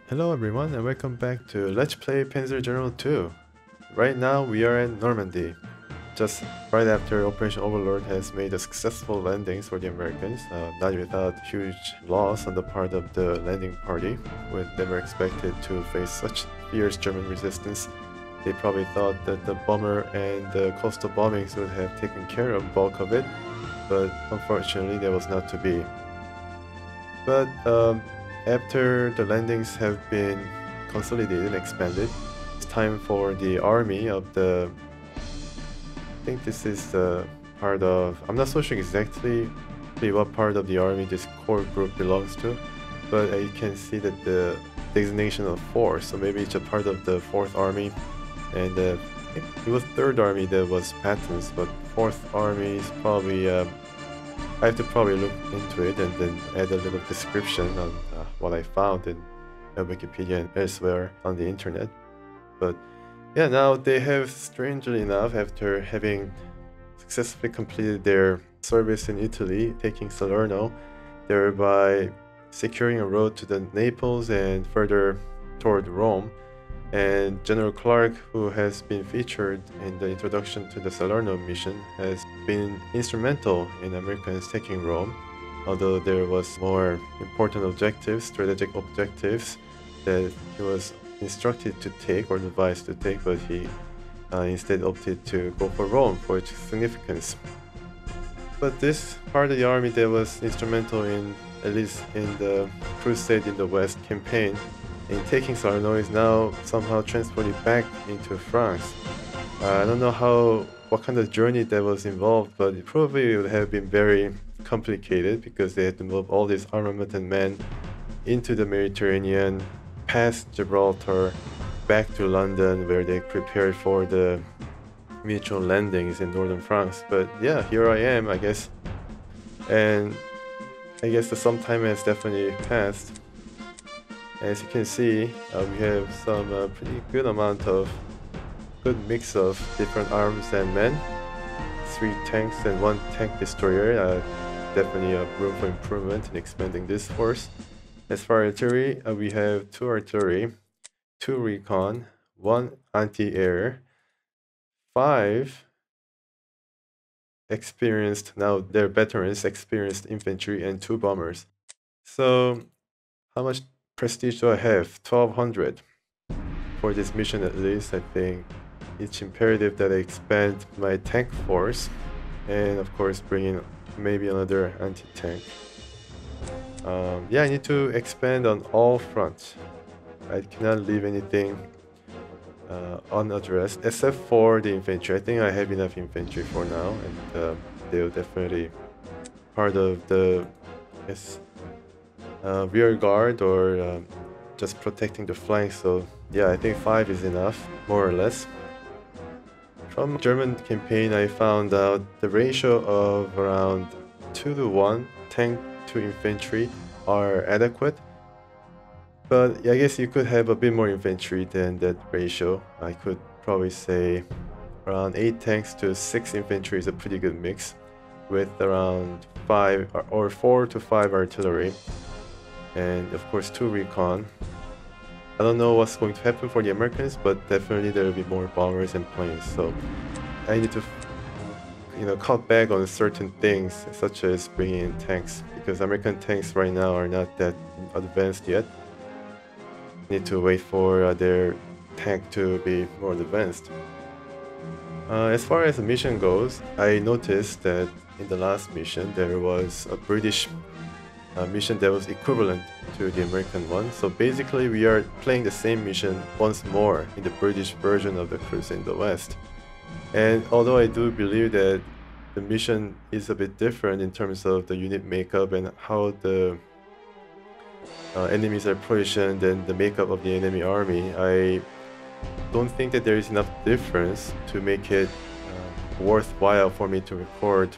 Hello everyone and welcome back to Let's Play Panzer General 2. Right now we are in Normandy, just right after Operation Overlord has made a successful landings for the Americans, not without huge loss on the part of the landing party, with never expected to face such fierce German resistance. They probably thought that the bomber and the coastal bombings would have taken care of bulk of it, but unfortunately that was not to be. But after the landings have been consolidated and expanded, it's time for the army of the... I think this is the part of... I'm not so sure exactly what part of the army this core group belongs to, but you can see that the designation of 4, so maybe it's a part of the 4th army, and I think it was 3rd army that was patents, but 4th army is probably... I have to probably look into it and then add a little description on what I found in Wikipedia and elsewhere on the internet. But yeah, now they have, strangely enough, after having successfully completed their service in Italy, taking Salerno, thereby securing a road to the Naples and further toward Rome. And General Clark, who has been featured in the introduction to the Salerno mission, has been instrumental in Americans taking Rome, although there was more important objectives, strategic objectives, that he was instructed to take or advised to take, but he instead opted to go for Rome for its significance. But this part of the army that was instrumental in, at least in the Crusade in the West campaign, in taking Salerno, is now somehow transported back into France. I don't know what kind of journey that was involved, but it probably would have been very complicated because they had to move all these armament and men into the Mediterranean, past Gibraltar, back to London, where they prepared for the mutual landings in northern France. But yeah, here I am, I guess. And I guess the some time has definitely passed. As you can see, we have some pretty good mix of different arms and men. 3 tanks and 1 tank destroyer. Definitely a room for improvement in expanding this force. As for artillery, we have 2 artillery, 2 recon, 1 anti-air, 5 experienced, now they're veterans, experienced infantry, and 2 bombers. So how much prestige do I have? 1200. For this mission at least, I think it's imperative that I expand my tank force and of course bring in maybe another anti-tank. Yeah, I need to expand on all fronts. I cannot leave anything unaddressed except for the infantry. I think I have enough infantry for now, and they'll definitely part of the rear guard or just protecting the flanks. So yeah, I think 5 is enough, more or less. From German campaign, I found out the ratio of around 2 to 1 tank to infantry are adequate, but I guess you could have a bit more infantry than that ratio. I could probably say around 8 tanks to 6 infantry is a pretty good mix, with around 5 or 4 to 5 artillery, and of course 2 recon. I don't know what's going to happen for the Americans, but definitely there will be more bombers and planes, so I need to cut back on certain things, such as bringing in tanks, because American tanks right now are not that advanced yet. Need to wait for their tank to be more advanced. As far as the mission goes, I noticed that in the last mission there was a British mission that was equivalent to the American one. So basically we are playing the same mission once more in the British version of the Crusade in the West. And although I do believe that the mission is a bit different in terms of the unit makeup and how the enemies are positioned and the makeup of the enemy army, I don't think that there is enough difference to make it worthwhile for me to record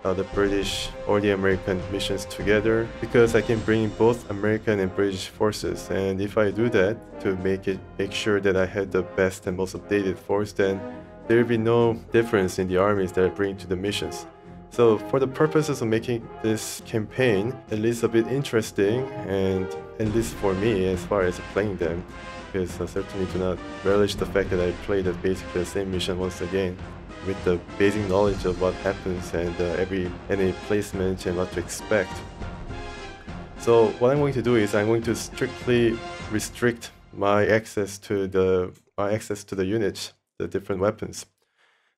the British or the American missions together, because I can bring in both American and British forces, and if I do that to make sure that I had the best and most updated force, then there will be no difference in the armies that I bring to the missions. So for the purposes of making this campaign at least a bit interesting and at least for me, as far as playing them, because I certainly do not relish the fact that I played basically the same mission once again, with the basic knowledge of what happens and every enemy placement and what to expect. So what I'm going to do is I'm going to strictly restrict my access to the units, the different weapons.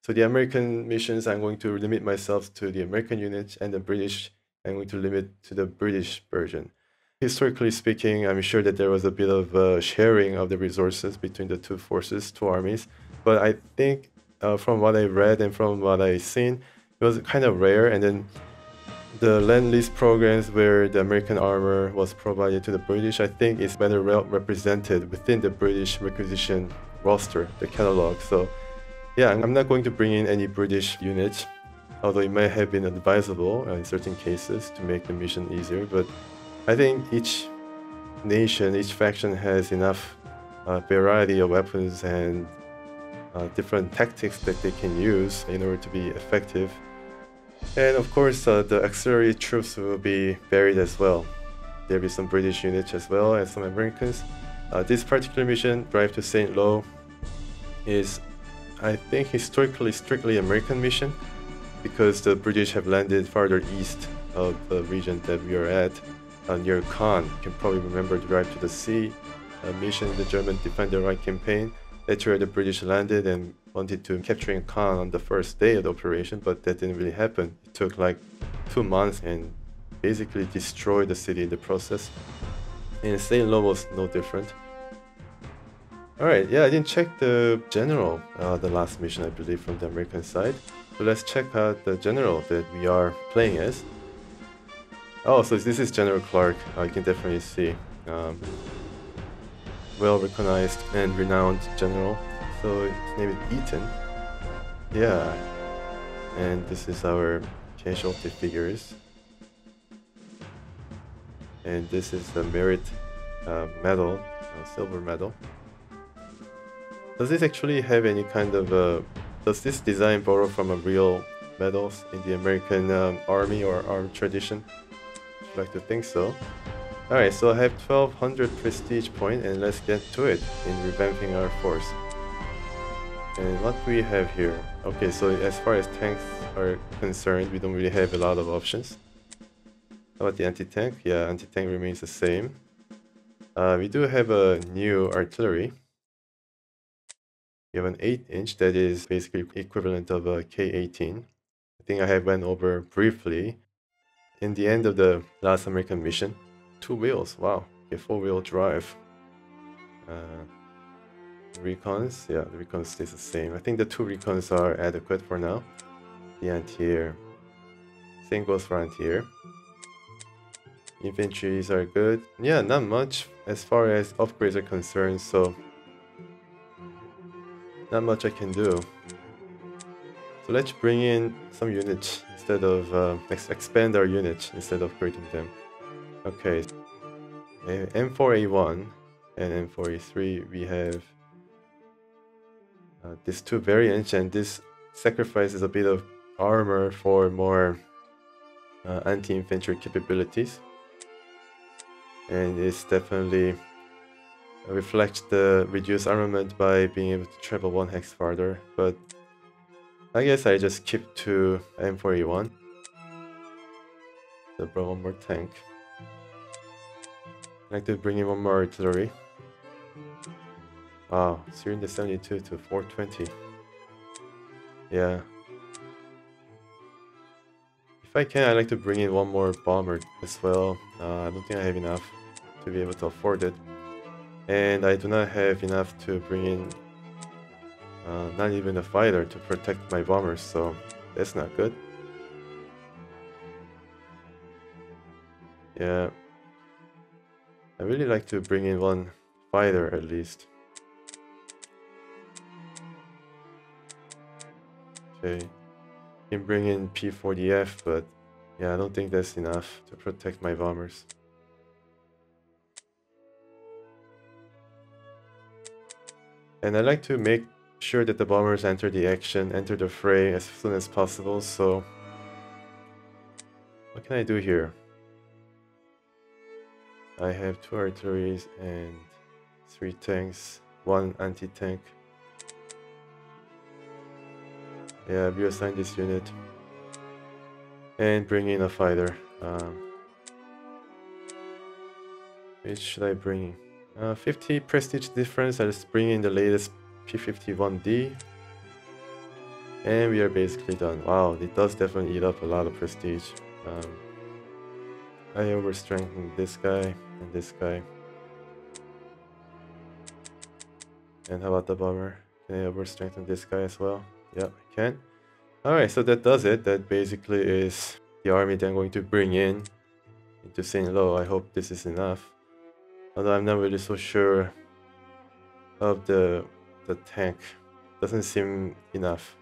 So the American missions, I'm going to limit myself to the American units, and the British, I'm going to limit to the British version. Historically speaking, I'm sure that there was a bit of sharing of the resources between the two forces, two armies, but I think from what I read and from what I've seen, it was kind of rare. And then the Lend-Lease programs where the American armor was provided to the British, I think is better represented within the British requisition roster, the catalog. So yeah, I'm not going to bring in any British units, although it may have been advisable in certain cases to make the mission easier. But I think each nation, each faction has enough variety of weapons and different tactics that they can use in order to be effective. And of course, the auxiliary troops will be varied as well. There'll be some British units as well as some Americans. This particular mission, Drive to St. Lo, is, I think, historically strictly American mission, because the British have landed farther east of the region that we are at, near Caen. You can probably remember the Drive to the Sea mission in the German Defend the Right campaign. That's where the British landed and wanted to capturing Caen on the first day of the operation, but that didn't really happen. It took like 2 months and basically destroyed the city in the process. And St. Lo was no different. Alright, yeah, I didn't check the general, the last mission I believe from the American side. So let's check out the general that we are playing as. Oh, so this is General Clark, you can definitely see. Well recognized and renowned general. So his name is Eaton. Yeah. And this is our casualty figures. And this is the merit medal, silver medal. Does this actually have any kind of does this design borrow from a real medals in the American army or armed tradition? I'd like to think so. Alright, so I have 1200 prestige point, and let's get to it in revamping our force. And what we have here? Okay, so as far as tanks are concerned, we don't really have a lot of options. How about the anti-tank? Yeah, anti-tank remains the same. We do have a new artillery. We have an 8-inch that is basically equivalent of a K-18. I think I have went over briefly in the end of the last American mission. 2 wheels, wow, okay, 4-wheel drive. Recons, yeah, the Recon stays the same. I think the 2 Recons are adequate for now. The anti-air, same goes for anti-air. Infantries are good. Yeah, not much as far as upgrades are concerned, so not much I can do. So let's bring in some units instead of expand our units instead of upgrading them. Okay, M4A1 and M4A3, we have these 2 variants, and this sacrifices a bit of armor for more anti-infantry capabilities, and it's definitely reflects the reduced armament by being able to travel 1 hex farther, but I guess I just keep to M4A1. So bring 1 more tank. I'd like to bring in 1 more artillery. Wow, 372 to 420. Yeah. If I can, I'd like to bring in 1 more bomber as well. I don't think I have enough to be able to afford it. And I do not have enough to bring in not even a fighter to protect my bombers, so that's not good. Yeah. I really like to bring in 1 fighter at least. Okay. Can bring in P40F, but yeah, I don't think that's enough to protect my bombers. And I like to make sure that the bombers enter the action, enter the fray as soon as possible, so what can I do here? I have 2 artilleries and 3 tanks, 1 anti-tank. Yeah, reassign this unit and bring in a fighter. Which should I bring? 50 prestige difference. I'll just bring in the latest P51D. And we are basically done. Wow, it does definitely eat up a lot of prestige. I overstrengthened this guy and this guy. And how about the bomber? Can I overstrengthen this guy as well? Yeah, I can. Alright, so that does it. That basically is the army that I'm going to bring in into St. Lo. I hope this is enough. Although I'm not really so sure of the tank. Doesn't seem enough.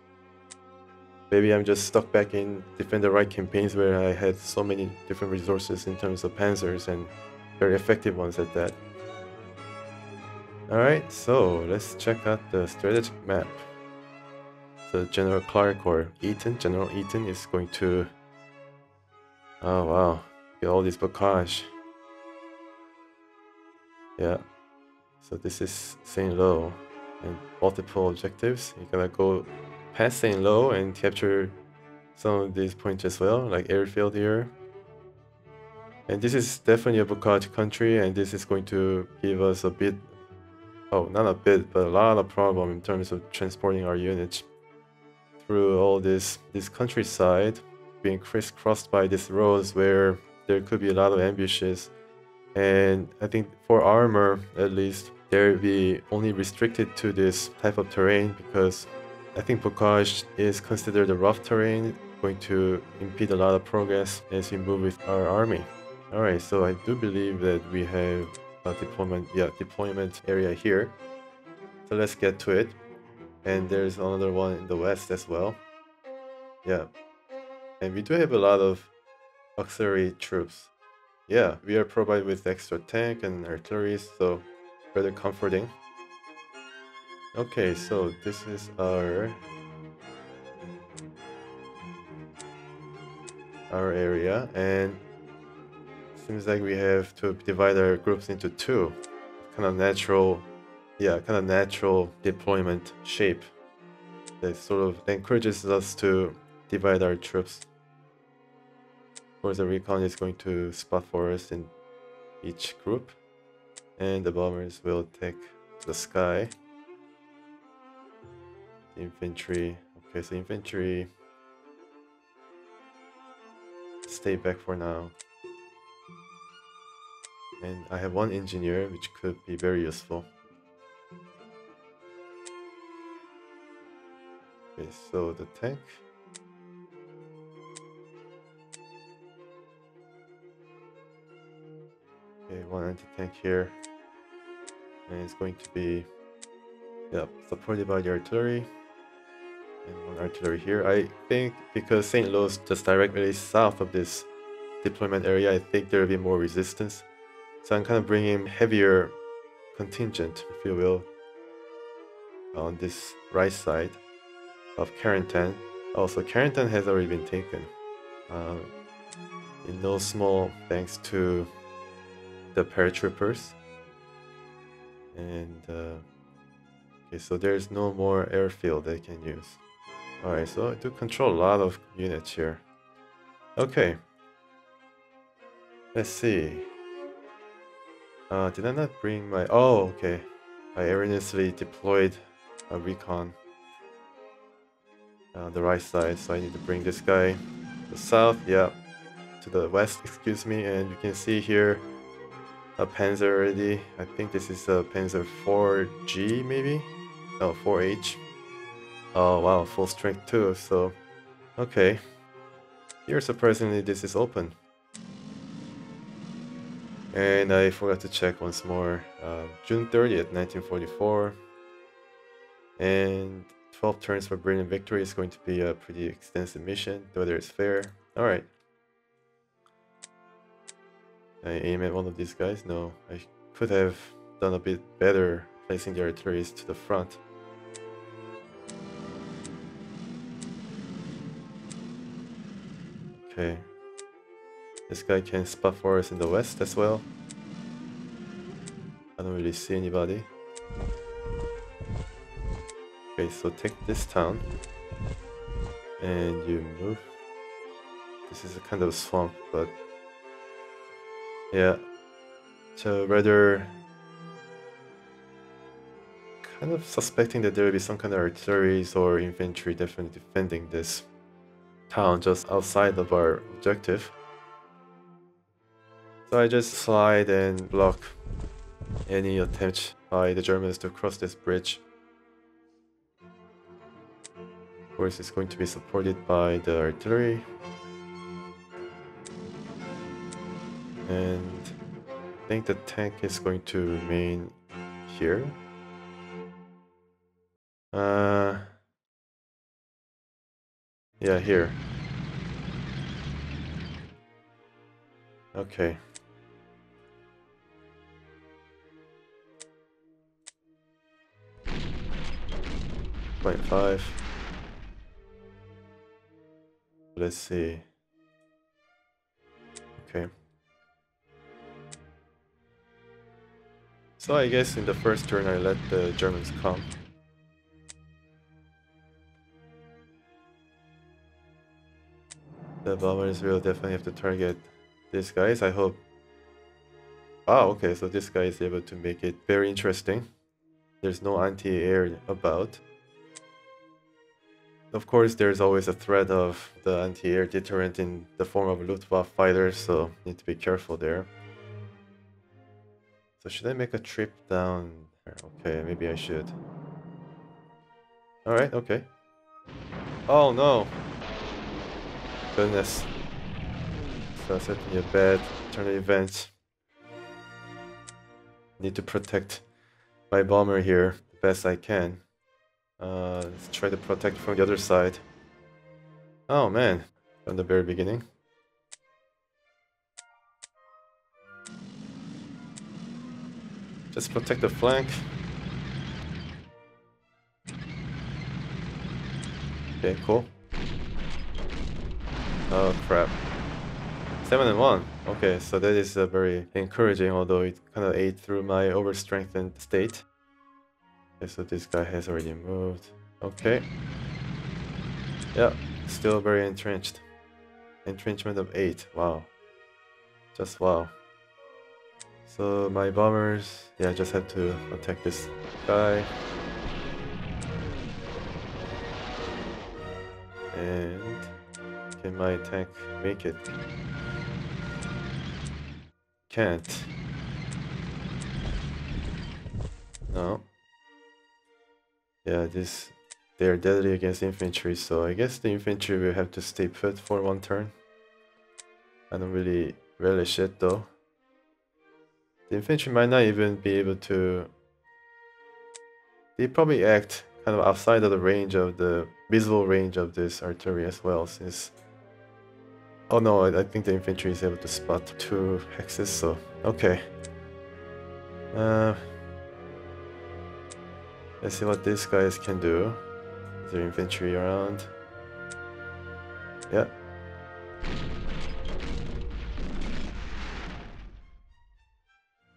Maybe I'm just stuck back in Defend the Right campaigns where I had so many different resources in terms of panzers and very effective ones at that. Alright, so let's check out the strategic map. So General Clark or Eaton, General Eaton is going to... Oh wow, get all this Bocage. Yeah, so this is St. Lo and multiple objectives. You gotta go past St. Lo and capture some of these points as well, like airfield here. And this is definitely a Bocage country, and this is going to give us a bit, oh, not a bit, but a lot of problem in terms of transporting our units through all this countryside, being crisscrossed by these roads where there could be a lot of ambushes. And I think for armor, at least, they'll be only restricted to this type of terrain because I think Bocage is considered a rough terrain, going to impede a lot of progress as we move with our army. Alright, so I do believe that we have a deployment area here. So let's get to it. And there's another one in the west as well. Yeah. And we do have a lot of auxiliary troops. Yeah, we are provided with extra tank and artilleries, so rather comforting. Okay, so this is our area, and seems like we have to divide our groups into 2. Kind of natural deployment shape that sort of encourages us to divide our troops. Of course, the Recon is going to spot for us in each group, and the bombers will take the sky. The infantry, okay, so infantry stay back for now. And I have 1 engineer, which could be very useful. Okay, so the tank. Okay, 1 anti-tank here. And it's going to be, yeah, supported by the artillery. And 1 artillery here. I think because St. Lo's just directly south of this deployment area, I think there will be more resistance. So I'm kind of bringing heavier contingent, if you will, on this right side of Carentan. Also, Carentan has already been taken. In no small thanks to the paratroopers. And okay, so there's no more airfield they can use. Alright, so I do control a lot of units here. Okay. Let's see. Did I not bring my... Oh, okay. I erroneously deployed a Recon on the right side, so I need to bring this guy to the south, yeah, to the west, excuse me, and you can see here a Panzer already. I think this is a Panzer 4G, maybe? No, 4H. Oh, wow, full strength too, so... Okay. Here, surprisingly, this is open. And I forgot to check once more. June 30th, 1944. And 12 turns for brilliant victory is going to be a pretty extensive mission, whether it's fair. Alright. I aim at one of these guys? No, I could have done a bit better placing the artilleries to the front. Okay. This guy can spot for us in the west as well. I don't really see anybody. Okay, so take this town. And you move. This is a kind of swamp, but yeah. So rather kind of suspecting that there will be some kind of artilleries or infantry definitely defending this town just outside of our objective. So I just slide and block any attempt by the Germans to cross this bridge. Of course, it's going to be supported by the artillery. And I think the tank is going to remain here. Yeah, here. Okay. .5. Let's see. Okay. So I guess in the first turn I let the Germans come. The bombers will definitely have to target these guys, I hope. Ah, okay, so this guy is able to make it very interesting. There's no anti-air about. Of course, there's always a threat of the anti-air deterrent in the form of Luftwaffe fighters, so need to be careful there. So should I make a trip down there? Okay, maybe I should. Alright, okay. Oh no! Goodness. So certainly a bad turn of events. Need to protect my bomber here the best I can. Let's try to protect from the other side. Oh man, from the very beginning. Just protect the flank. Okay, cool. Oh crap. 7-1. Okay, so that is very encouraging, although it kind of ate through my overstrengthened state. Okay, so this guy has already moved. Okay. Yeah, still very entrenched. Entrenchment of 8. Wow. Just wow. So my bombers, yeah, just have to attack this guy. And can my tank make it? Can't. No. Yeah, they are deadly against infantry, so I guess the infantry will have to stay put for one turn. I don't really relish it though. The infantry might not even be able to... They probably act kind of outside of the range of the visible range of this artillery as well, since... Oh no, I think the infantry is able to spot 2 hexes, so... Okay. Let's see what these guys can do. Is there infantry around? Yeah.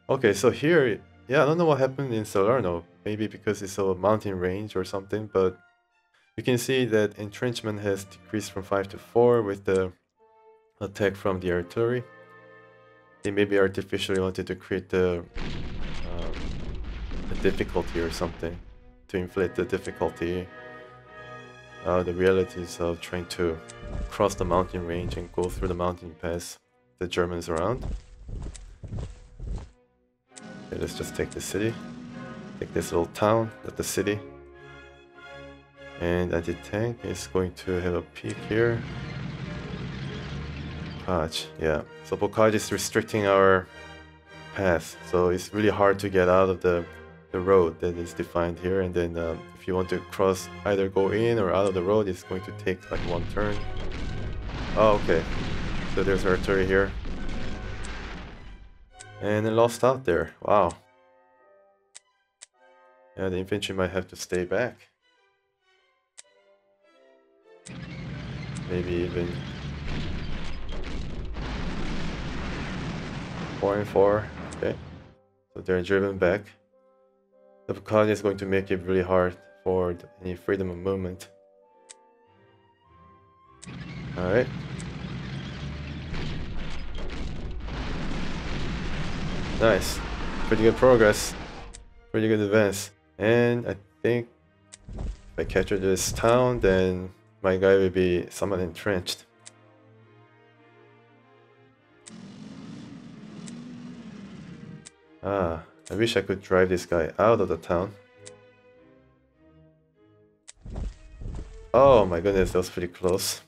Okay, so here, yeah, I don't know what happened in Salerno. Maybe because it's a mountain range or something, but you can see that entrenchment has decreased from 5 to 4 with the attack from the artillery. They maybe artificially wanted to create the difficulty or something, to inflate the difficulty, the realities of trying to cross the mountain range and go through the mountain pass the Germans around. Okay, let's just take the city, take this little town, not the city. And anti-tank is going to have a peek here. Bocage, yeah. So Bocage is restricting our path, so it's really hard to get out of the road that is defined here. And then if you want to cross, either go in or out of the road, it's going to take like 1 turn. Oh, okay. So there's artillery here. And then lost out there. Wow. Yeah, the infantry might have to stay back. Maybe even 4 and 4. Okay. So they're driven back. The Bocage is going to make it really hard for any freedom of movement. Alright. Nice. Pretty good progress. Pretty good advance. And I think if I capture this town, then my guy will be somewhat entrenched. Ah, I wish I could drive this guy out of the town. Oh my goodness, that was pretty close.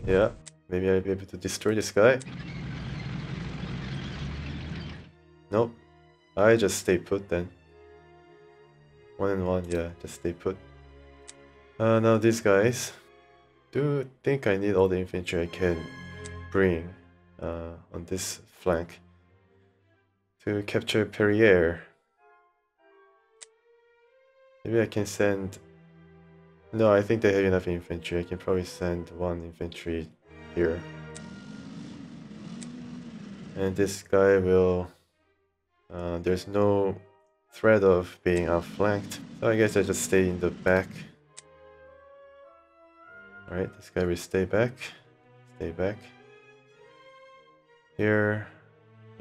Yeah, maybe I'll be able to destroy this guy. Nope, I just stay put then. 1 and 1, yeah, just stay put. Now these guys. Do think I need all the infantry I can bring on this flank to capture Periers. Maybe I can send... No, I think they have enough infantry. I can probably send 1 infantry here. And this guy will... there's no threat of being outflanked. So I guess I just stay in the back. Alright, this guy will stay back. Stay back. Here...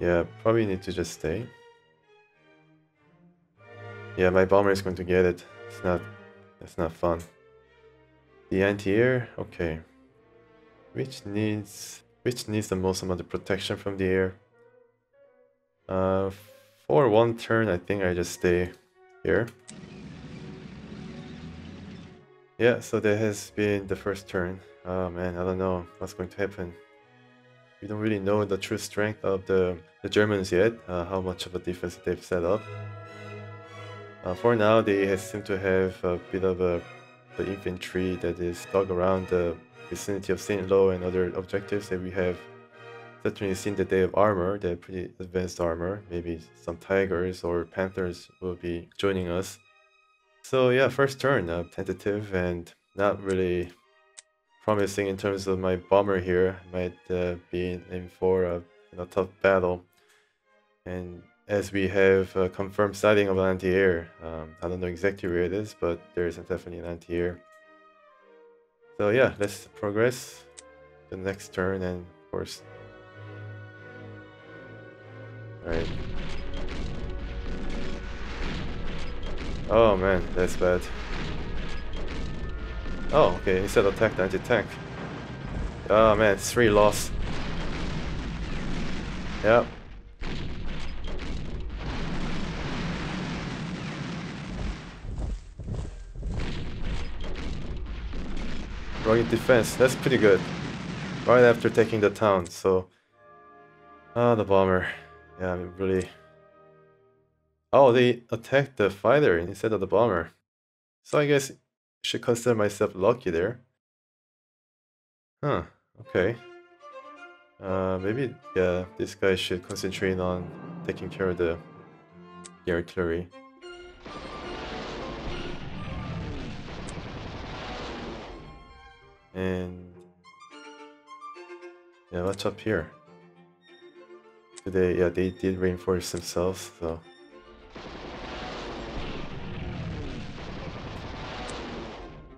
Yeah, probably need to just stay. Yeah, my bomber is going to get it. That's not fun. The anti-air, okay. Which needs the most amount of protection from the air? For 1 turn, I think I just stay here. Yeah, so that has been the first turn. Oh man, I don't know what's going to happen. We don't really know the true strength of the Germans yet, how much of a defense they've set up. For now, they seem to have a bit of the infantry that is dug around the vicinity of St. Lo and other objectives that we have certainly seen that they have armor. They have pretty advanced armor. Maybe some tigers or panthers will be joining us. So yeah, first turn, tentative and not really promising in terms of my bomber here. Might be in for a tough battle. And as we have a confirmed sighting of an anti-air, I don't know exactly where it is, but there's definitely an anti-air. So yeah, let's progress the next turn, and of course. Alright. Oh man, that's bad. Oh, okay, instead of attack, anti-tank. Oh man, it's 3 loss. Yep. Rugged defense, that's pretty good. Right after taking the town, so... the bomber. Yeah, I mean, really... Oh, they attacked the fighter instead of the bomber. So I guess I should consider myself lucky there. Huh, okay. Maybe, yeah, this guy should concentrate on taking care of the artillery. And yeah, what's up here? Today, yeah, they did reinforce themselves, so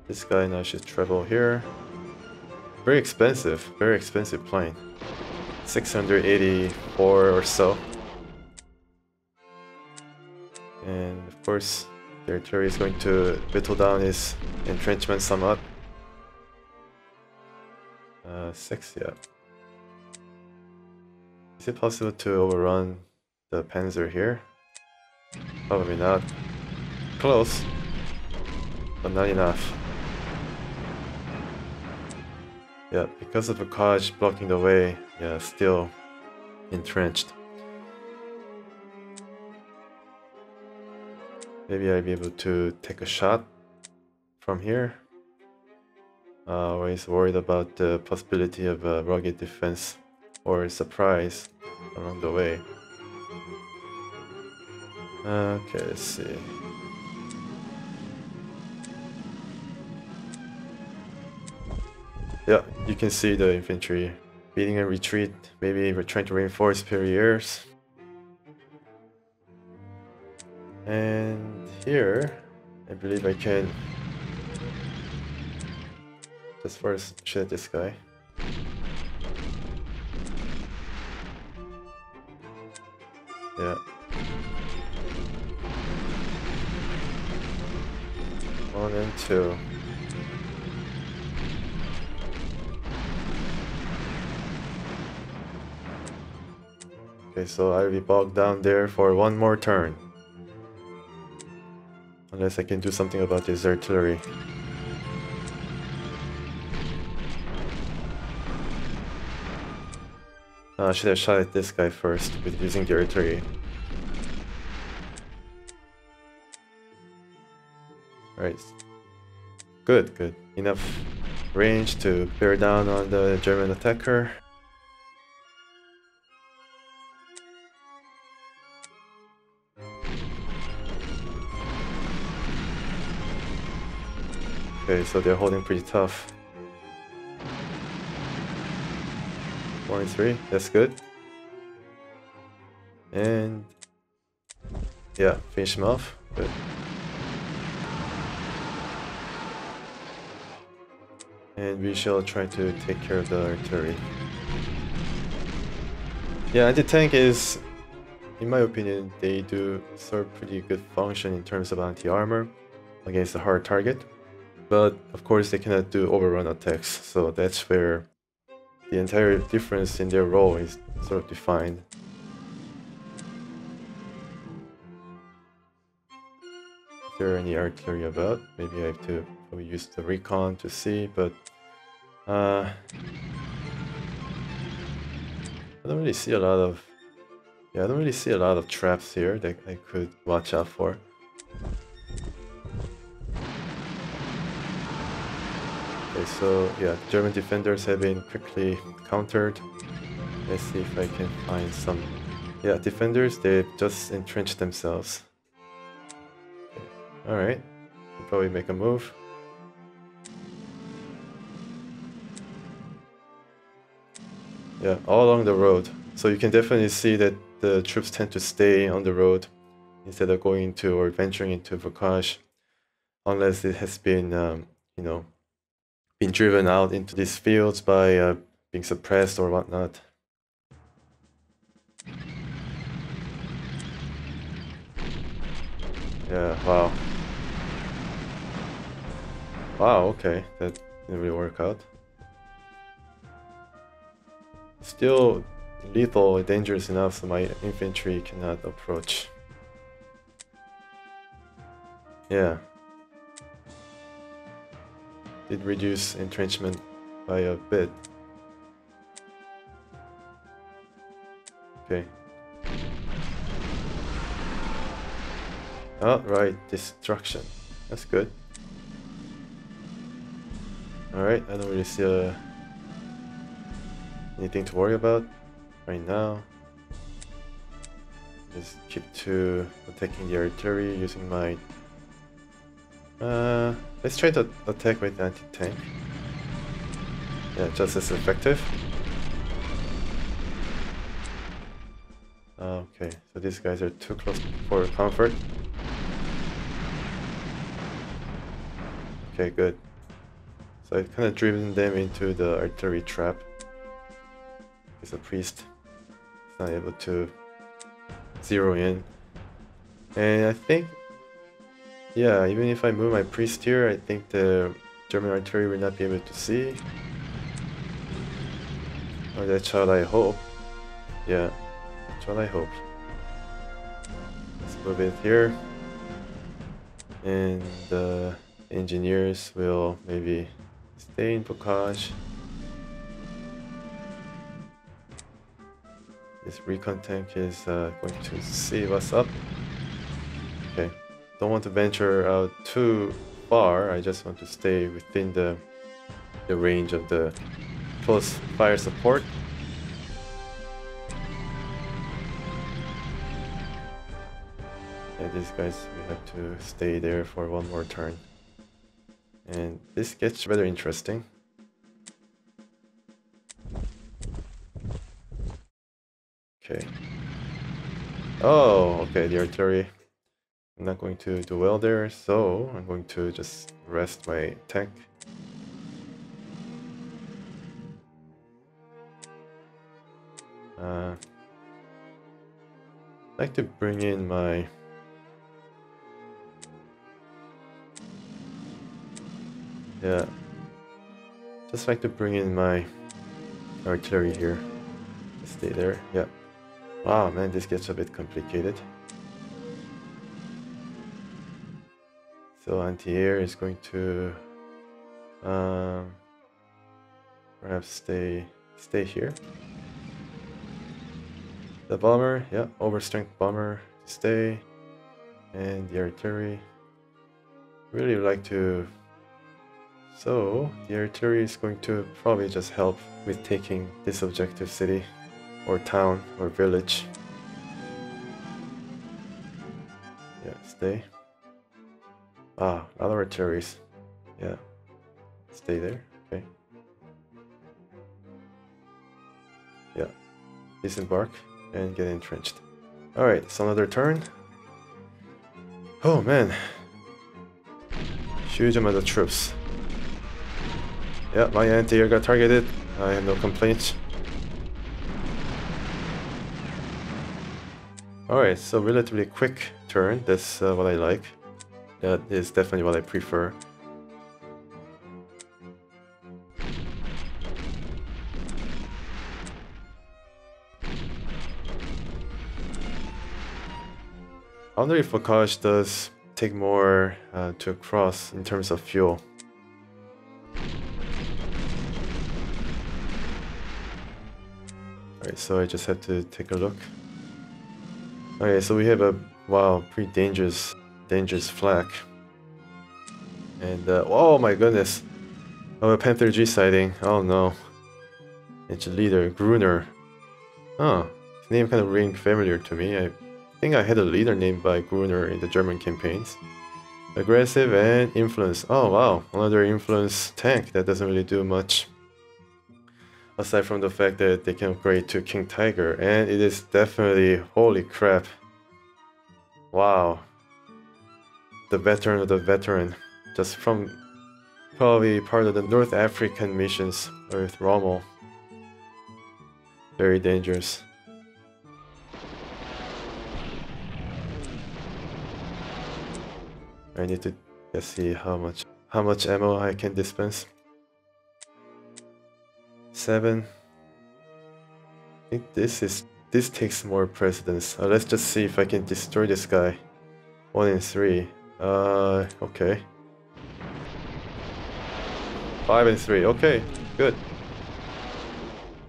this guy now should travel here. Very expensive plane. 684 or so. And of course, the artillery is going to whittle down his entrenchment somewhat. 6, yeah. Is it possible to overrun the Panzer here? Probably not. Close, but not enough. Yeah, because of Bocage blocking the way, yeah, still entrenched. Maybe I'll be able to take a shot from here. Always worried about the possibility of a rugged defense or a surprise along the way. Okay, let's see. Yeah, you can see the infantry beating a retreat. Maybe we're trying to reinforce Periers. And here, I believe I can just first shoot this guy. Yeah. 1 and 2. Okay, so I'll be bogged down there for one more turn. Unless I can do something about this artillery. I should have shot at this guy first with using the artillery. Alright. Good, good. Enough range to bear down on the German attacker. Okay, so they're holding pretty tough. 1 and 3, that's good. And yeah, finish him off. Good. And we shall try to take care of the artillery. Yeah, anti-tank is, in my opinion, they do serve pretty good function in terms of anti-armor against a hard target. But of course they cannot do overrun attacks, so that's where the entire difference in their role is sort of defined. Is there any artillery about? Maybe I have to probably use the Recon to see, but I don't really see a lot of traps here that I could watch out for. Okay, so yeah, German defenders have been quickly countered. Let's see if I can find some. Yeah, defenders, they've just entrenched themselves. Okay. Alright, we'll probably make a move. Yeah, all along the road. So you can definitely see that the troops tend to stay on the road instead of going into or venturing into Bocage, unless it has been, you know, been driven out into these fields by being suppressed or whatnot. Yeah, wow. Wow, okay, that didn't really work out. Still lethal and dangerous enough so my infantry cannot approach. Yeah. Did reduce entrenchment by a bit. Okay. Oh, right, destruction. That's good. Alright, I don't really see anything to worry about right now. Just keep to attacking the artillery using my... let's try to attack with anti-tank. Yeah, just as effective. Okay, so these guys are too close for comfort. Okay, good. So I've kind of driven them into the artillery trap. Because the priest is not able to zero in. And I think, yeah, even if I move my priest here, I think the German artillery will not be able to see. Or that's what I hope. Yeah, that's what I hope. Let's move it here. And the engineers will maybe stay in Bocage. This Recon tank is going to see what's up. Okay, don't want to venture out too far. I just want to stay within the range of the close fire support. Yeah, these guys, we have to stay there for one more turn. And this gets rather interesting. Okay. Oh, okay, the artillery. I'm not going to do well there, so I'm going to just rest my tank. I'd like to bring in my... Yeah. Just like to bring in my artillery here. Stay there, yeah. Wow, man, this gets a bit complicated. So anti-air is going to perhaps stay here. The bomber, yeah, overstrength bomber, stay, and the artillery. Really like to. So the artillery is going to probably just help with taking this objective city, or town, or village. Yeah, stay. Ah, a lot of artilleries. Yeah. Stay there. Okay. Yeah. Disembark and get entrenched. Alright, it's another turn. Oh man. Huge amount of troops. Yeah, my anti-air got targeted. I have no complaints. Alright, so relatively quick turn. That's what I like. That is definitely what I prefer. I wonder if Bocage does take more to cross in terms of fuel. Alright, so I just had to take a look. Okay, so we have a, wow, pretty dangerous flak. And, oh my goodness. Oh, a Panther G sighting. Oh no. It's a leader, Gruner. Huh, his name kind of rang familiar to me. I think I had a leader named by Gruner in the German campaigns. Aggressive and influence. Oh wow, another influence tank that doesn't really do much. Aside from the fact that they can upgrade to King Tiger, and it is definitely, holy crap. Wow. The veteran of the veteran. Just from probably part of the North African missions with Rommel. Very dangerous. I need to just see how much ammo I can dispense. 7. I think this takes more precedence. Let's just see if I can destroy this guy. 1 in 3. Okay. 5 and 3. Okay, good.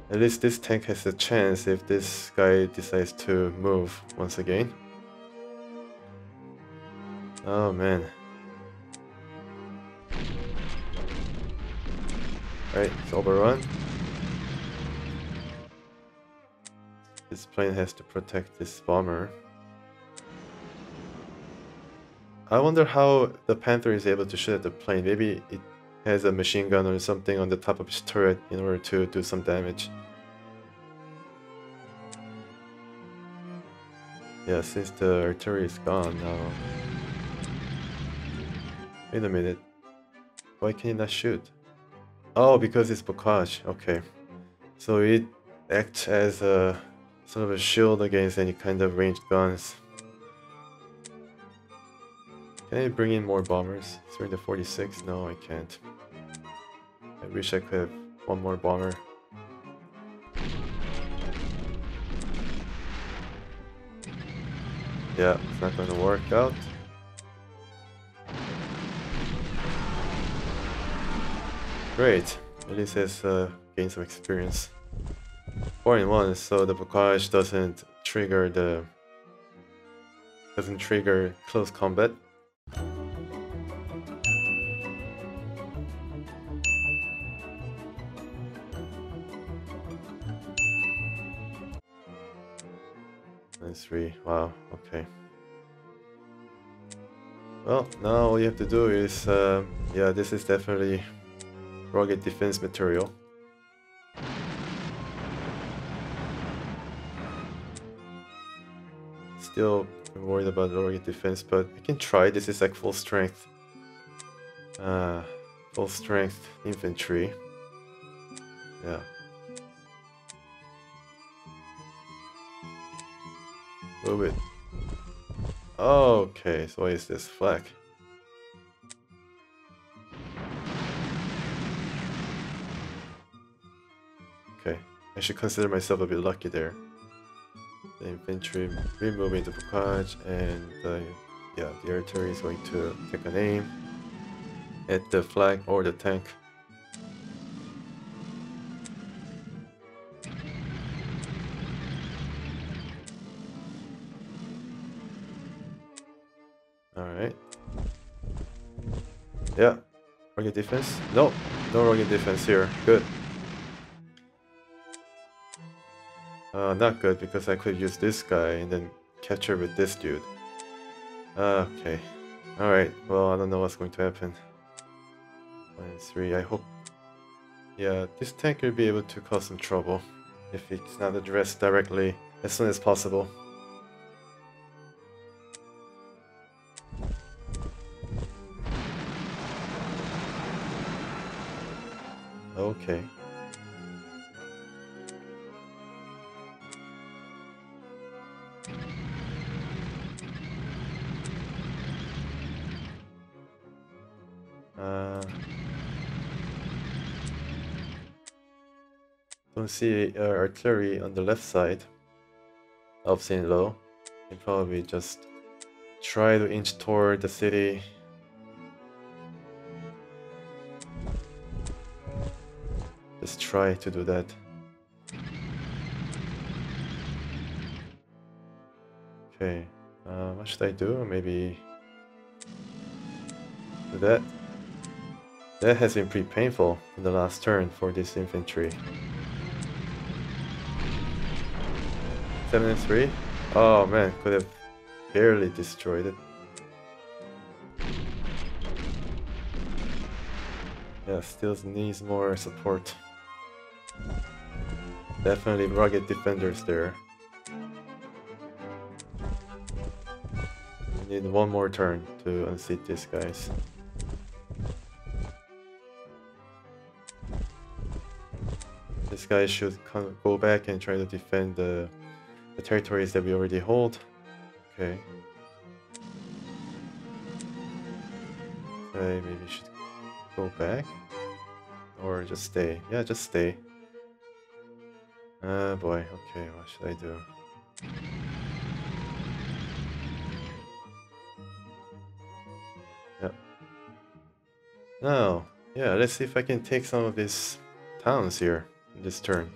At least this tank has a chance if this guy decides to move once again. Oh man. Alright, it's overrun. This plane has to protect this bomber. I wonder how the Panther is able to shoot at the plane. Maybe it has a machine gun or something on the top of its turret in order to do some damage. Yeah, since the artillery is gone now. Wait a minute. Why can it not shoot? Oh, because it's Bocage. Okay. So it acts as a sort of a shield against any kind of ranged guns. Can I bring in more bombers? Is there in the 46? No, I can't. I wish I could have one more bomber. Yeah, it's not going to work out. Great, at least has gained some experience. 4 in 1, so the Bocage doesn't trigger close combat. That's 3. Wow, okay. Well, now all you have to do is, yeah, this is definitely rugged defense material. still worried about rugged defense, but I can try. This is like full strength infantry. Yeah. Move it. Okay, so what is this flag? Okay, I should consider myself a bit lucky there. The infantry removing the Bocage, and yeah, the artillery is going to take an aim at the flag or the tank. Alright. Yeah. Rugged defense? No. No rugged defense here. Good. Not good, because I could use this guy and then catch her with this dude. Okay. Alright. Well, I don't know what's going to happen. 1 and 3. I hope... Yeah, this tank will be able to cause some trouble if it's not addressed directly as soon as possible. Okay. Don't see artillery on the left side of St. Lo. Can probably just try to inch toward the city. Just try to do that. Okay, what should I do? Maybe do that. That has been pretty painful in the last turn for this infantry. 7 and 3? Oh man, could have barely destroyed it. Yeah, still needs more support. Definitely rugged defenders there. We need one more turn to unseat these guys. This guy should go back and try to defend the territories that we already hold. Okay. Okay, maybe we should go back. Or just stay. Yeah, just stay. Boy. Okay, what should I do? Yep. Now, yeah, let's see if I can take some of these towns here in this turn.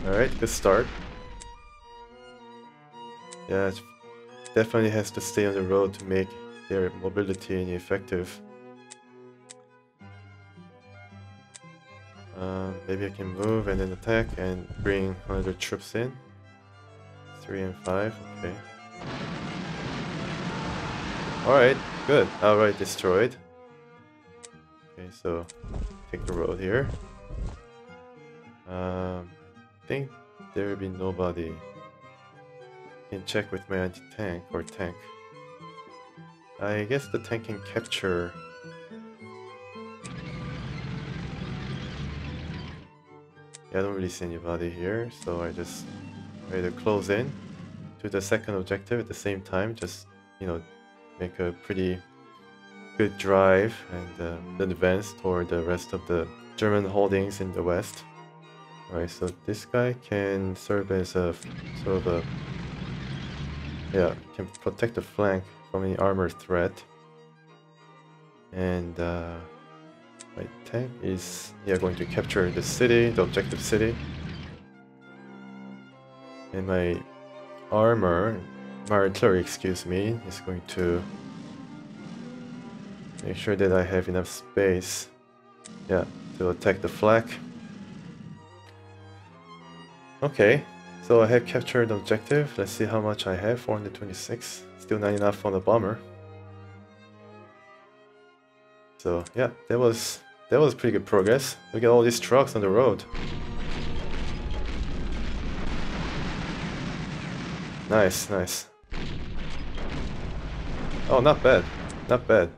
Alright, good start. Yeah, it definitely has to stay on the road to make their mobility effective. Maybe I can move and then attack and bring another troops in. 3 and 5, okay. Alright, good. Outright destroyed. Okay, so take the road here. I think there will be nobody. I can check with my anti-tank or tank. I guess the tank can capture. Yeah, I don't really see anybody here, so I just try to close in to the second objective at the same time. Just, you know, make a pretty good drive and advance toward the rest of the German holdings in the west. Alright, so this guy can serve as a sort of a, yeah, can protect the flank from any armored threat. And my tank is, yeah, going to capture the city, the objective city. And my artillery, excuse me, is going to make sure that I have enough space, yeah, to attack the flak. Okay, so I have captured the objective. Let's see how much I have. 426. Still not enough on the bomber. So yeah, that was pretty good progress. Look at all these trucks on the road. Nice, nice. Oh, not bad. Not bad.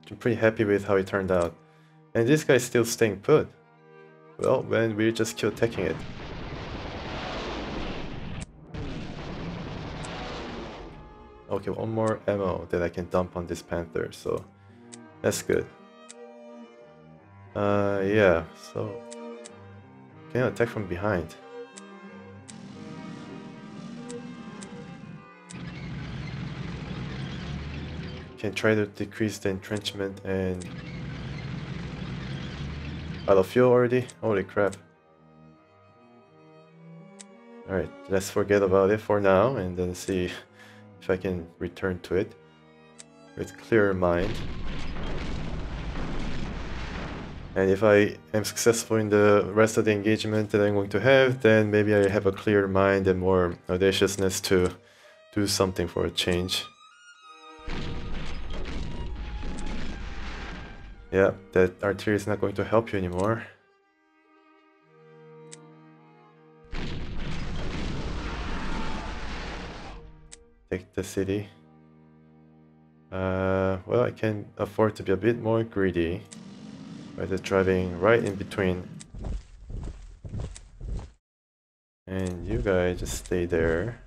I'm pretty happy with how it turned out. And this guy's still staying put. Well, then we're just keep attacking it. Okay, one more ammo that I can dump on this Panther, so that's good. Yeah, so can I attack from behind? Can try to decrease the entrenchment and out of fuel already? Holy crap. Alright, let's forget about it for now and then see if I can return to it with clearer mind. And if I am successful in the rest of the engagement that I'm going to have, then maybe I have a clearer mind and more audaciousness to do something for a change. Yeah, that artillery is not going to help you anymore. Take the city. Well, I can afford to be a bit more greedy by just driving right in between. And you guys just stay there.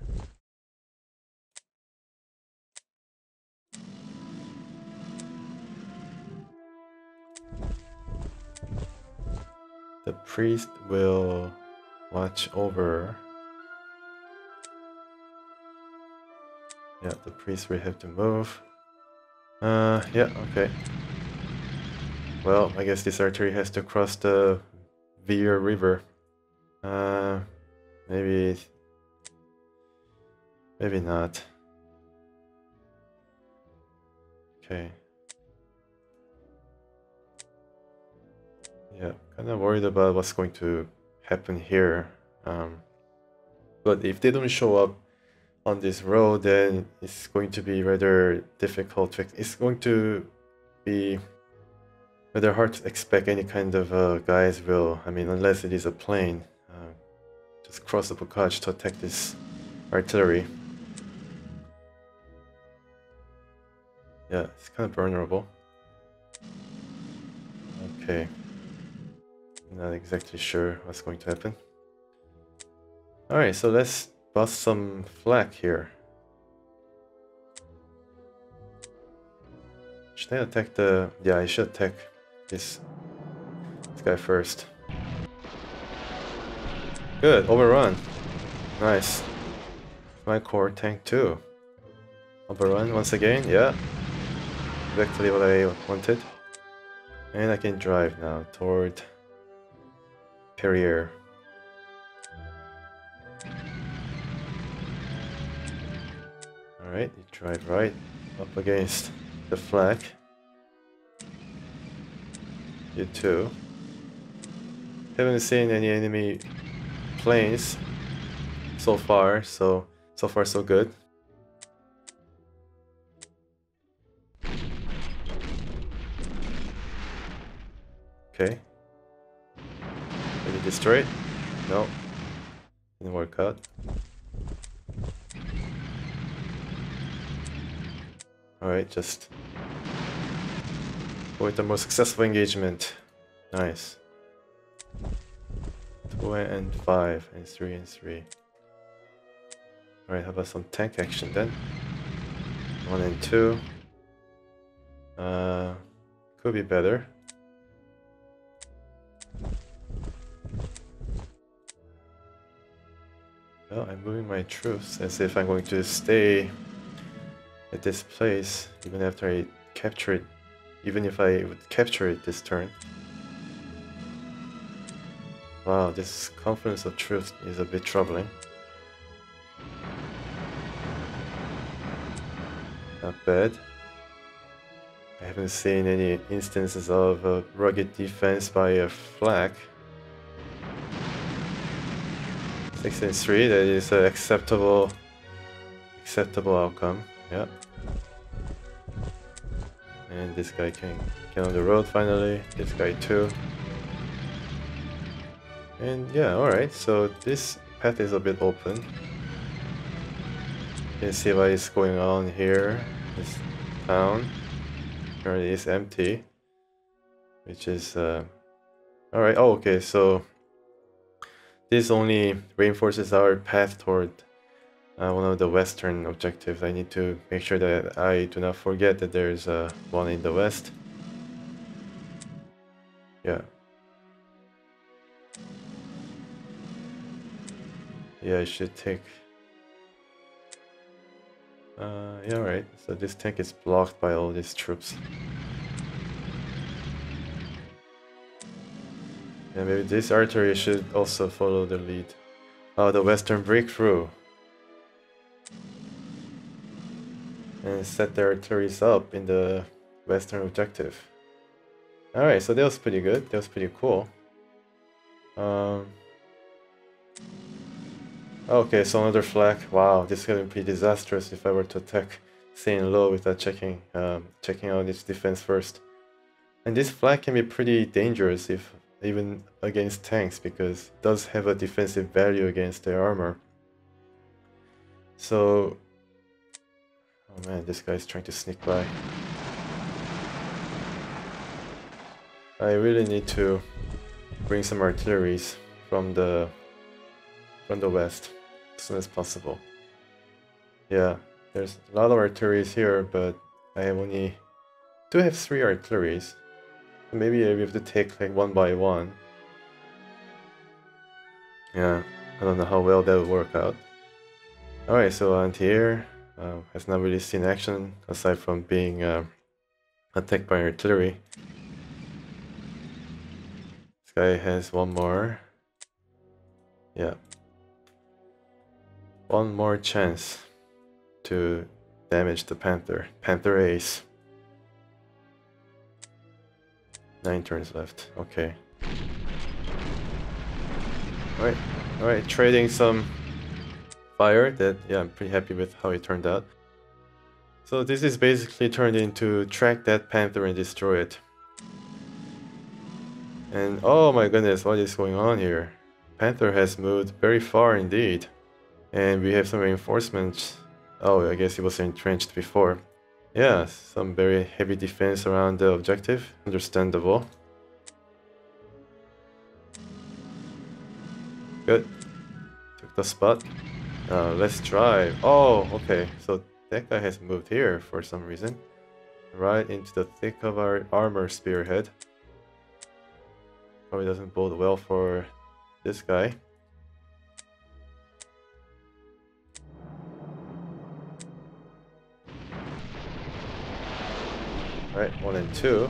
The priest will watch over. Yeah, the priest will have to move. Yeah, okay. Well, I guess this artillery has to cross the Veer River. Maybe not. Okay. Yeah, kind of worried about what's going to happen here. But if they don't show up on this road, then it's going to be rather difficult. It's going to be rather hard to expect any kind of guys will. I mean, unless it is a plane, just cross the Bocage to attack this artillery. Yeah, it's kind of vulnerable. Okay. Not exactly sure what's going to happen. Alright, so let's bust some flak here. Should I attack the... Yeah, I should attack this guy first. Good, overrun. Nice. My core tank too. Overrun once again, yeah. Exactly what I wanted. And I can drive now toward Periers. Alright, you drive right up against the flak. You too. Haven't seen any enemy planes so far, so far so good. Okay. Did you destroy it? No. Didn't work out. Alright, just go with the more successful engagement. Nice. 2 and 5 and 3 and 3. Alright, how about some tank action then? 1 and 2. Could be better. Well, I'm moving my troops as if I'm going to stay at this place even after I capture it, even if I would capture it this turn. Wow, this confluence of troops is a bit troubling. Not bad. I haven't seen any instances of a rugged defense by a flak. 6 and 3, that is an acceptable outcome. Yeah. And this guy can get on the road finally. This guy too. And yeah, alright, so this path is a bit open. You can see what is going on here. This town currently is empty, which is alright. Oh, okay, so this only reinforces our path toward one of the western objectives. I need to make sure that I do not forget that there's one in the west. Yeah. Yeah, I should take... yeah, right. So this tank is blocked by all these troops. Yeah, maybe this artillery should also follow the lead. Oh, the western breakthrough. And set their artilleries up in the western objective. Alright, so that was pretty good. That was pretty cool. Okay, so another flak. Wow, this is gonna be pretty disastrous if I were to attack Saint low without checking out its defense first. And this flak can be pretty dangerous if even against tanks, because it does have a defensive value against their armor. So, oh man, this guy's trying to sneak by. I really need to bring some artilleries from the west as soon as possible. Yeah, there's a lot of artilleries here, but I only do have 3 artilleries. So maybe I have to take like one by one. Yeah, I don't know how well that would work out. Alright, so anti-air has not really seen action aside from being attacked by artillery. This guy has one more. Yeah. One more chance to damage the Panther. Panther ace. 9 turns left. Okay. Alright, trading some fire. That, yeah, I'm pretty happy with how it turned out. So this is basically turned into track that Panther and destroy it. And oh my goodness, what is going on here? Panther has moved very far indeed. And we have some reinforcements. Oh, I guess he was entrenched before. Yeah, some very heavy defense around the objective. Understandable. Good. Took the spot. Let's drive. Oh, okay. So that guy has moved here for some reason. Right into the thick of our armor spearhead. Probably doesn't bode well for this guy. Right, 1 and 2.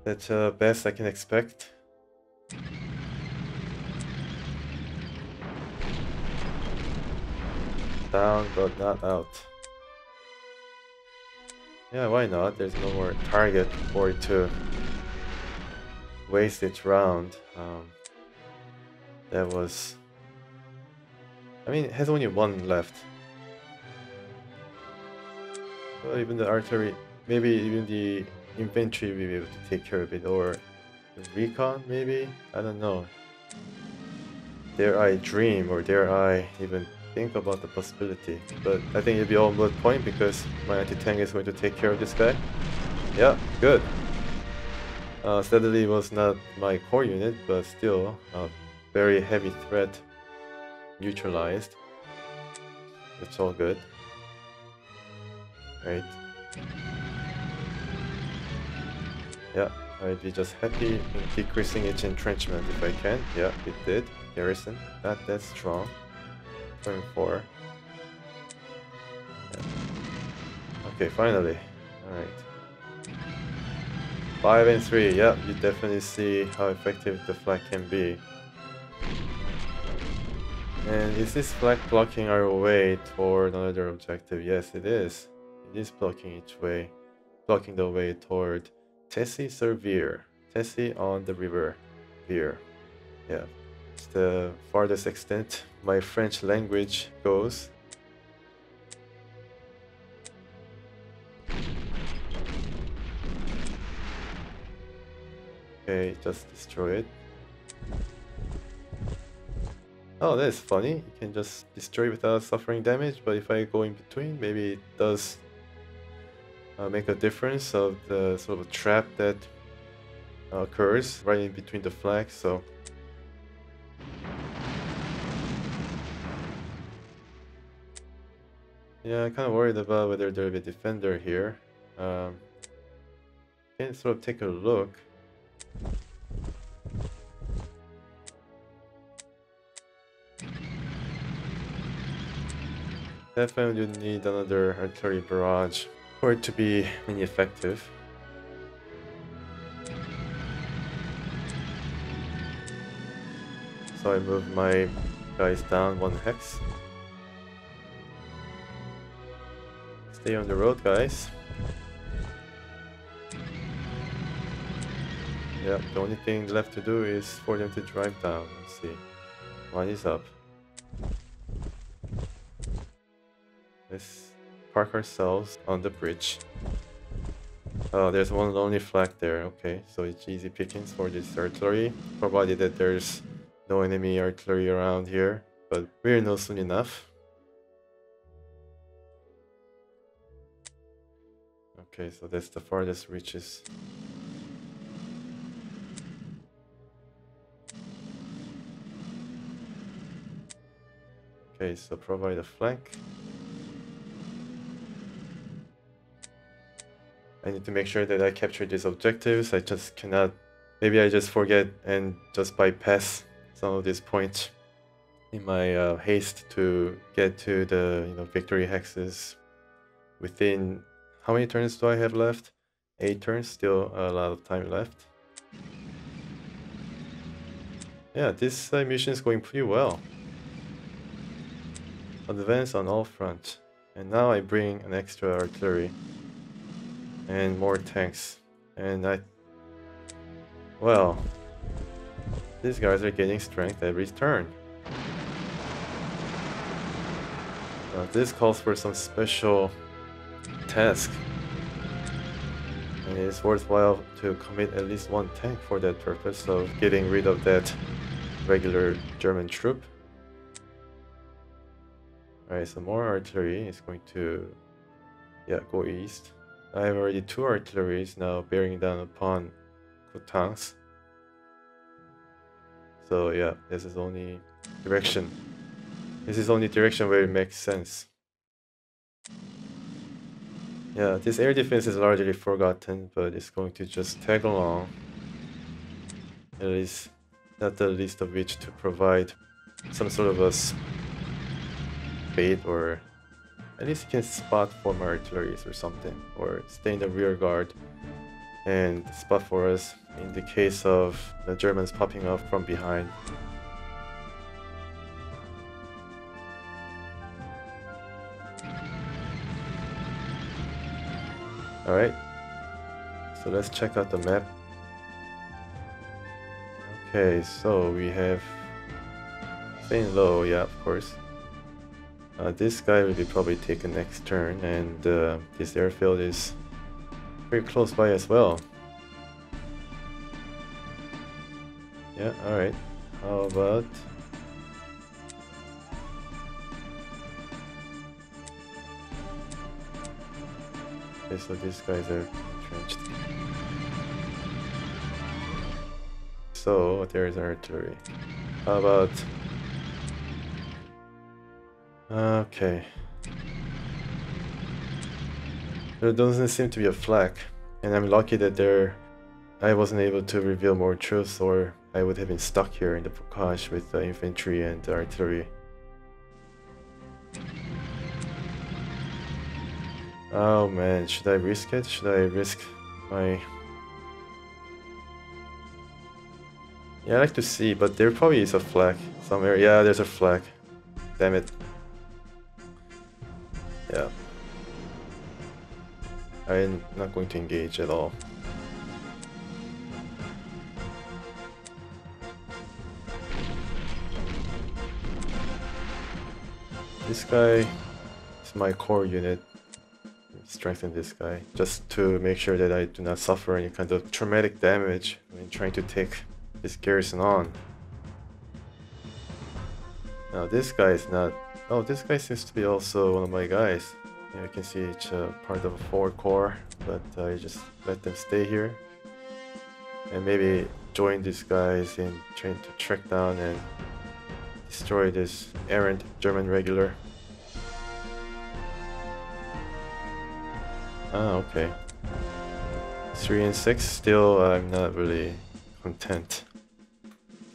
That's the best I can expect. Down, but not out. Yeah, why not? There's no more target for it to waste its round. That was... I mean, it has only 1 left. Well, even the artillery, maybe even the infantry will be able to take care of it, or the Recon maybe? I don't know. Dare I dream, or dare I even think about the possibility? But I think it'll be all moot point because my anti-tank is going to take care of this guy. Yeah, good. Steadily was not my core unit, but still a very heavy threat neutralized. It's all good. Right. Yeah, I'd be just happy in decreasing its entrenchment if I can. Yeah, it did. Garrison, not that strong. Turn 4. Yeah. Okay, finally. Alright. 5 and 3. Yeah, you definitely see how effective the flag can be. And is this flag blocking our way toward another objective? Yes, it is. It is blocking the way toward Tessie-sur-Vire. Tessie on the river Vire. Yeah, it's the farthest extent my French language goes. Okay, just destroy it. Oh, that's funny. You can just destroy without suffering damage, but if I go in between, maybe it does make a difference of the sort of trap that occurs right in between the flags. So yeah, I'm kind of worried about whether there'll be a defender here. Can sort of take a look. Definitely need another artillery barrage for it to be really effective. So I move my guys down 1 hex. Stay on the road, guys. Yep, the only thing left to do is for them to drive down. Let's see. One is up. Let's park ourselves on the bridge. Oh, there's one lonely flag there. Okay, so it's easy pickings for this artillery, provided that there's no enemy artillery around here. But we'll know soon enough. Okay, so that's the farthest reaches. Okay, so provide a flank. I need to make sure that I capture these objectives. I just cannot... Maybe I just forget and just bypass some of these points in my haste to get to the victory hexes within... How many turns do I have left? 8 turns, still a lot of time left. Yeah, this mission is going pretty well. Advance on all fronts. And now I bring an extra artillery. And more tanks. And well, these guys are getting strength every turn. This calls for some special task. And it is worthwhile to commit at least 1 tank for that purpose of getting rid of that regular German troop. Alright, so more artillery is going to go east. I have already 2 artilleries now bearing down upon Coutances. So yeah, this is only direction. This is only direction where it makes sense. Yeah, this air defense is largely forgotten, but it's going to just tag along. At least, not the least of which to provide some sort of a bait, or at least you can spot former artilleries or something, or stay in the rear guard and spot for us in the case of the Germans popping up from behind. Alright, so let's check out the map. Okay, so we have staying low, yeah, of course. This guy will be probably taken next turn, and this airfield is pretty close by as well. Yeah, alright. How about... Okay, so these guys are entrenched. So, there's artillery. How about... Okay. There doesn't seem to be a flak, and I'm lucky that I wasn't able to reveal more troops, or I would have been stuck here in the Bocage with the infantry and the artillery. Oh man, should I risk it? Should I risk my... Yeah, I like to see, but there probably is a flag somewhere. Yeah, there's a flag. Damn it. Yeah. I'm not going to engage at all. This guy is my core unit. Strengthen this guy just to make sure that I do not suffer any kind of traumatic damage when trying to take this garrison on. Now this guy is not... Oh, this guy seems to be also one of my guys. Yeah, you can see it's part of a 4 core, but I just let them stay here. And maybe join these guys in trying to track down and destroy this errant German regular. Ah, okay. 3 and 6, still I'm not really content.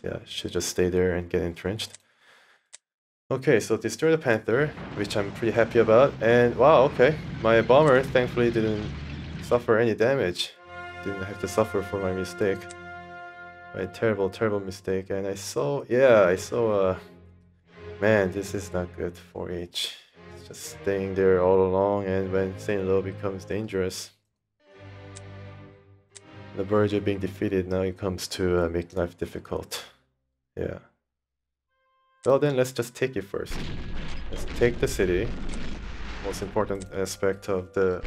Yeah, should just stay there and get entrenched. Okay, so destroy the Panther, which I'm pretty happy about. And wow, okay, my bomber thankfully didn't suffer any damage. Didn't have to suffer for my mistake. My terrible, terrible mistake. And I saw, man, this is not good for H. It's just staying there all along, and when Saint Lo becomes dangerous, the verge of being defeated, now it comes to make life difficult. Yeah. Well then, let's just take it first. Let's take the city. Most important aspect of the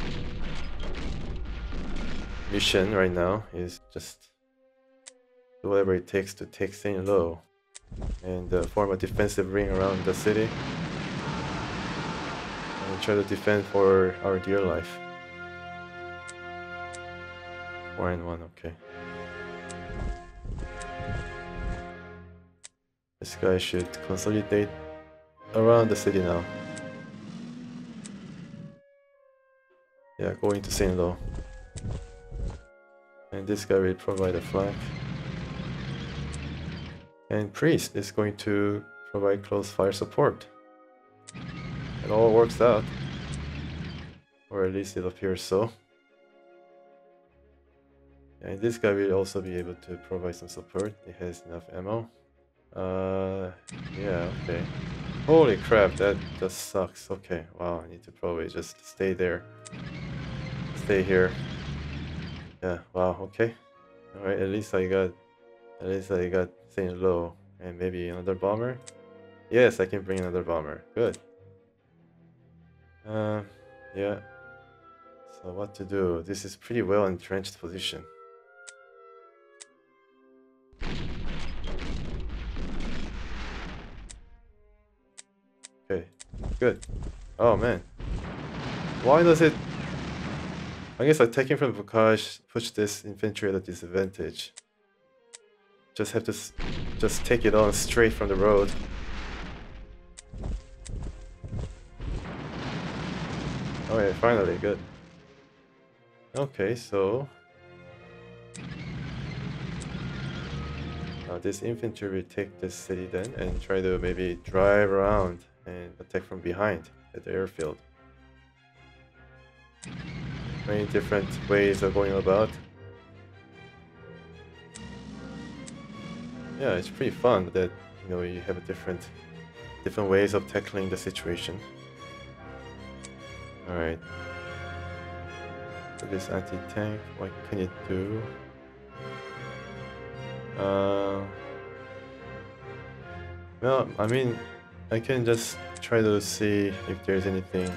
mission right now is just do whatever it takes to take Saint Lo and form a defensive ring around the city and try to defend for our dear life. 4 and 1, okay. This guy should consolidate around the city now. Yeah, going to Saint Lo. And this guy will provide a flank. And Priest is going to provide close fire support. It all works out. Or at least it appears so. And this guy will also be able to provide some support. It has enough ammo. Yeah, okay. Holy crap, that just sucks. Okay, wow, I need to probably just stay there. Stay here. Yeah, wow, okay. Alright, at least I got Saint Lo and maybe another bomber. Yes, I can bring another bomber. Good. Yeah. So what to do? This is pretty well entrenched position. Okay, good. Oh man. Why does it... I guess attacking from Bocage puts this infantry at a disadvantage. Just have to just take it on straight from the road. Okay, finally, good. Okay, so... this infantry will take this city then and try to maybe drive around and attack from behind at the airfield. Many different ways of going about. Yeah, it's pretty fun that, you know, you have a different ways of tackling the situation. Alright. So this anti-tank, what can it do? Well, I mean, I can just try to see if there's anything.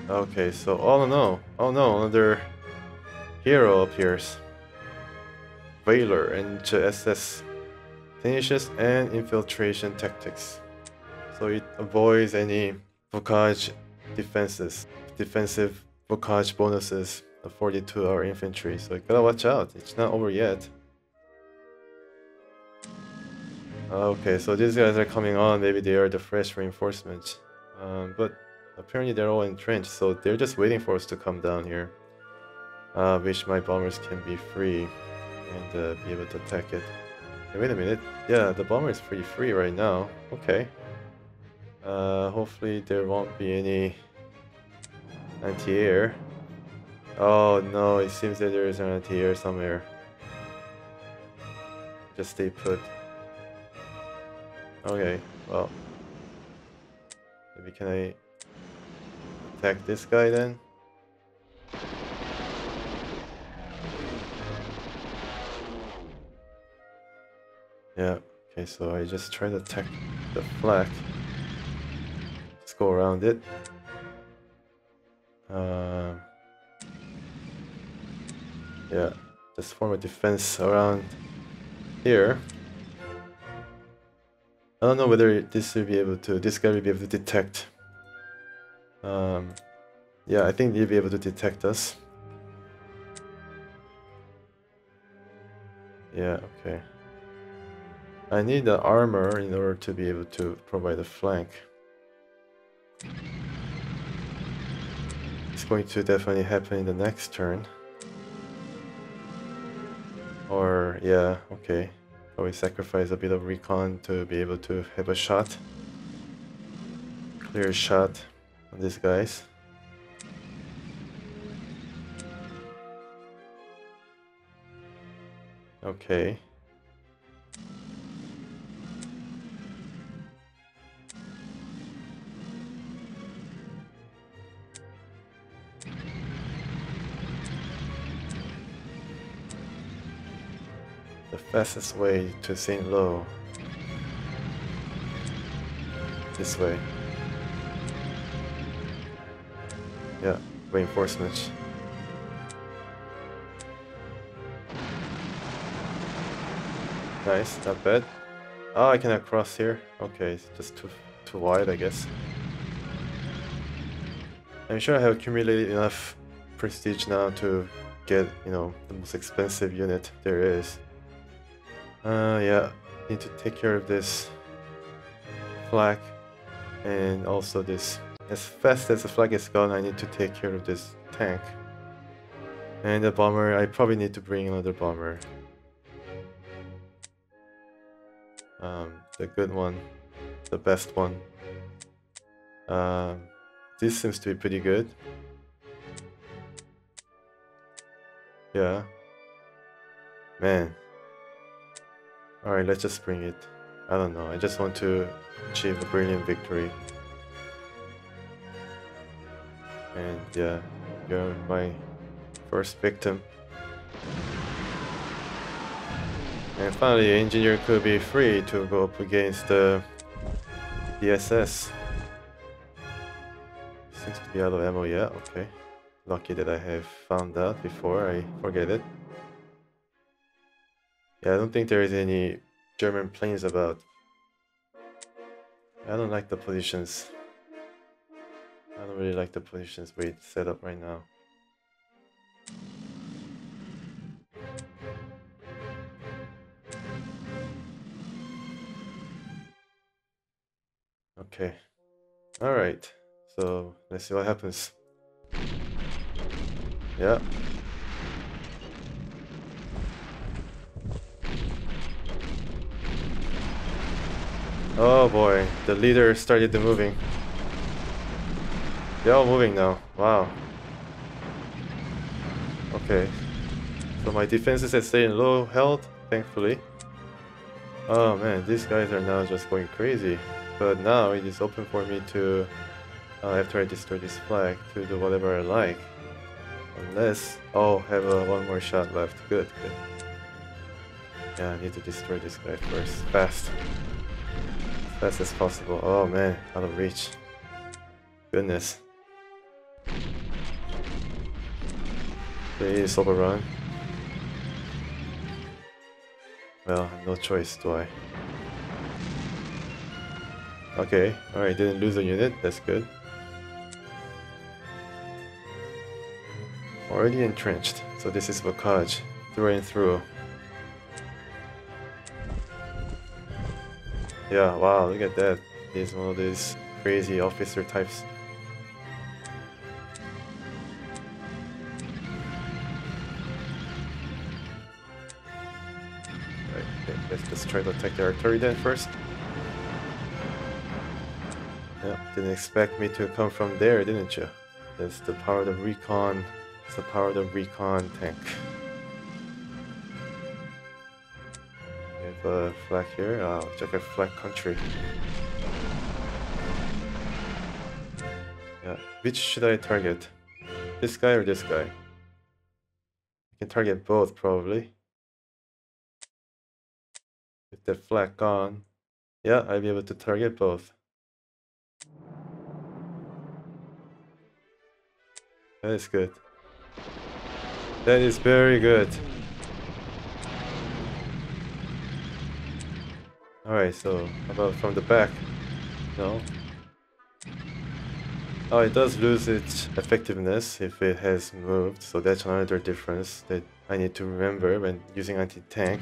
Okay, so oh no, another hero appears. Valor and SS finishes and infiltration tactics. So it avoids any Bocage defenses, defensive Bocage bonuses afforded to our infantry. So you gotta watch out. It's not over yet. Okay, so these guys are coming on. Maybe they are the fresh reinforcements. But apparently they're all entrenched, so they're just waiting for us to come down here. Wish my bombers can be free and be able to attack it. Hey, wait a minute. Yeah, the bomber is pretty free right now. Okay. Hopefully there won't be any anti-air. Oh no, it seems that there is an anti-air somewhere. Just stay put. Okay, well. Maybe can I attack this guy then? Yeah, okay, so I just try to attack the flak. Let's go around it. Yeah, just form a defense around here. I don't know whether this guy will be able to detect. Yeah, I think he'll be able to detect us. Yeah, okay. I need the armor in order to be able to provide a flank. It's going to definitely happen in the next turn. Or, yeah, okay. Probably sacrifice a bit of recon to be able to have a shot. Clear shot on these guys. Okay. The fastest way to St. Lo. This way. Yeah, reinforcements. Nice, not bad. Oh, I cannot cross here. Okay, it's just too wide, I guess. I'm sure I have accumulated enough prestige now to get, you know, the most expensive unit there is. Yeah, need to take care of this flag and also this. As fast as the flag is gone, I need to take care of this tank. And the bomber, I probably need to bring another bomber. The good one, the best one. This seems to be pretty good. Yeah. Man. Alright, let's just bring it. I don't know, I just want to achieve a brilliant victory. And yeah, you're my first victim. And finally, the engineer could be free to go up against the SS. Seems to be out of ammo, yeah, okay. Lucky that I have found out before I forget it. Yeah, I don't think there is any German planes about. I don't like the positions. I don't really like the positions we set up right now. Okay. Alright. So let's see what happens. Yeah. Oh boy, the leader started moving. They're all moving now. Wow. Okay. So my defenses have stayed in low health, thankfully. Oh man, these guys are now just going crazy. But now it is open for me to, after I destroy this flag, to do whatever I like. Unless, oh, have one more shot left. Good, good. Yeah, I need to destroy this guy first. Fast. As fast as possible. Oh man, out of reach. Goodness. Please overrun. Well, no choice, do I? Okay, alright, didn't lose a unit, that's good. Already entrenched, so this is Bocage, through and through. Yeah, wow, look at that. He's one of these crazy officer types. Right, okay, let's just try to attack the artillery then first. Yeah, didn't expect me to come from there, didn't you? That's the power of the Recon. It's the power of the Recon tank. We have a flag here. Check a flag country. Yeah, which should I target? This guy or this guy? I can target both probably. With the flag gone. Yeah, I'll be able to target both. That is good. That is very good. Alright, so how about from the back? No. Oh, it does lose its effectiveness if it has moved, so that's another difference that I need to remember when using anti-tank.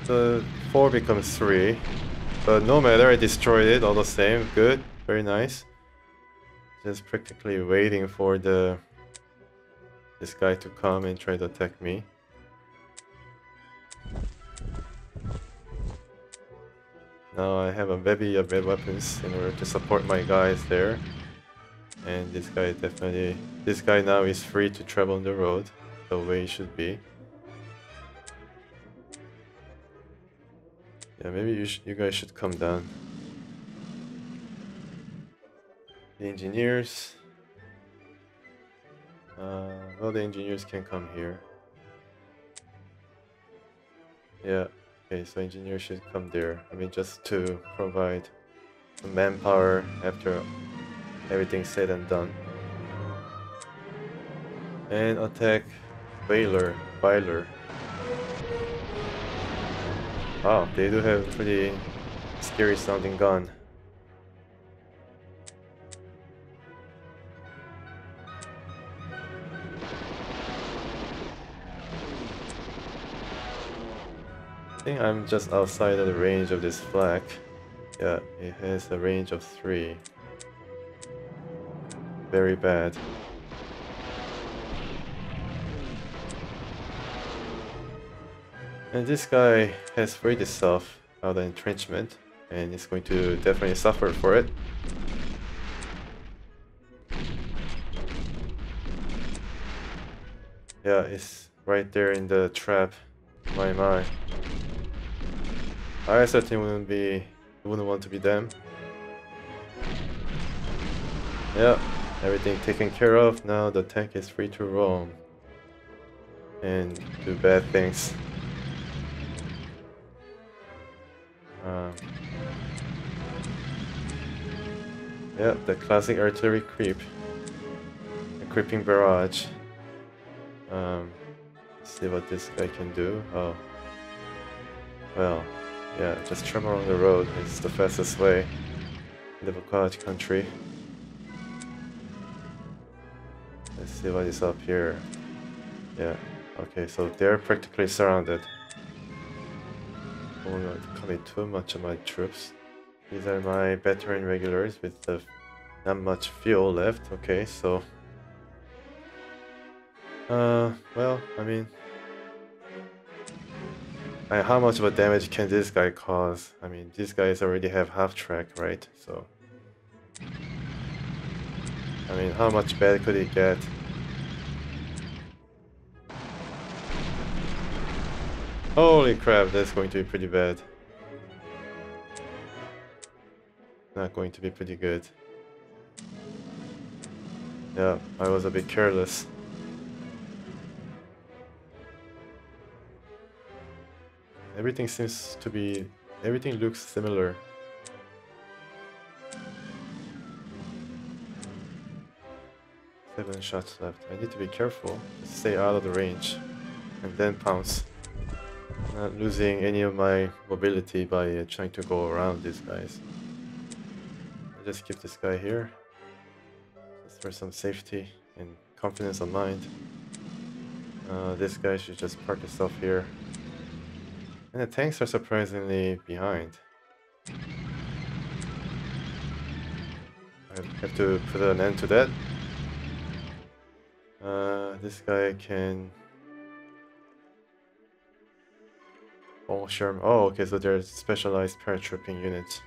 So 4 becomes 3, but no matter, I destroyed it all the same. Good, very nice. Just practically waiting for this guy to come and try to attack me. Now I have a bevy of red weapons in order to support my guys there. And this guy now is free to travel on the road the way it should be. Yeah, maybe you guys should come down. The engineers. Well, the engineers can come here. Yeah, okay, so engineers should come there. I mean, just to provide some manpower after everything's said and done. And attack Baylor. Wow, they do have a pretty scary sounding gun. I think I'm just outside of the range of this flak. Yeah, it has a range of 3. Very bad. And this guy has freed himself out of the entrenchment, and is going to definitely suffer for it. Yeah, it's right there in the trap. My. I certainly wouldn't want to be them. Yeah, everything taken care of. Now the tank is free to roam and do bad things. Yeah, the classic artillery creep. A creeping barrage. Let's see what this guy can do. Oh. Well, yeah, just trim along the road. It's the fastest way in the Bocage country. Let's see what is up here. Yeah, okay, so they're practically surrounded. I don't want to commit too much of my troops. These are my veteran regulars with not much fuel left. Okay, so well, I mean, how much of a damage can this guy cause? I mean, these guys already have half track, right? So I mean, how much bad could he get? Holy crap, that's going to be pretty bad. Not going to be pretty good. Yeah, I was a bit careless. Everything looks similar. Seven shots left. I need to be careful. Just stay out of the range and then pounce. Not losing any of my mobility by trying to go around these guys. I just keep this guy here, just for some safety and confidence of mind. This guy should just park himself here. And the tanks are surprisingly behind. I have to put an end to that. This guy can... Oh, sure. Oh, okay, so there's specialized paratrooping units.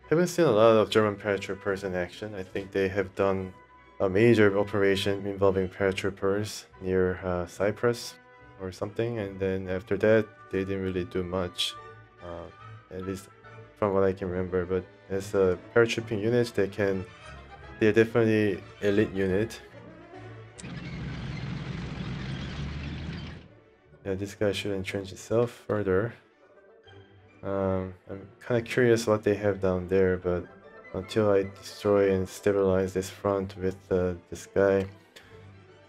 Haven't seen a lot of German paratroopers in action. I think they have done a major operation involving paratroopers near Cyprus or something, and then after that they didn't really do much, at least from what I can remember. But as a paratrooping unit, they're definitely elite unit. Yeah, this guy should entrench itself further. I'm kind of curious what they have down there, but until I destroy and stabilize this front with this guy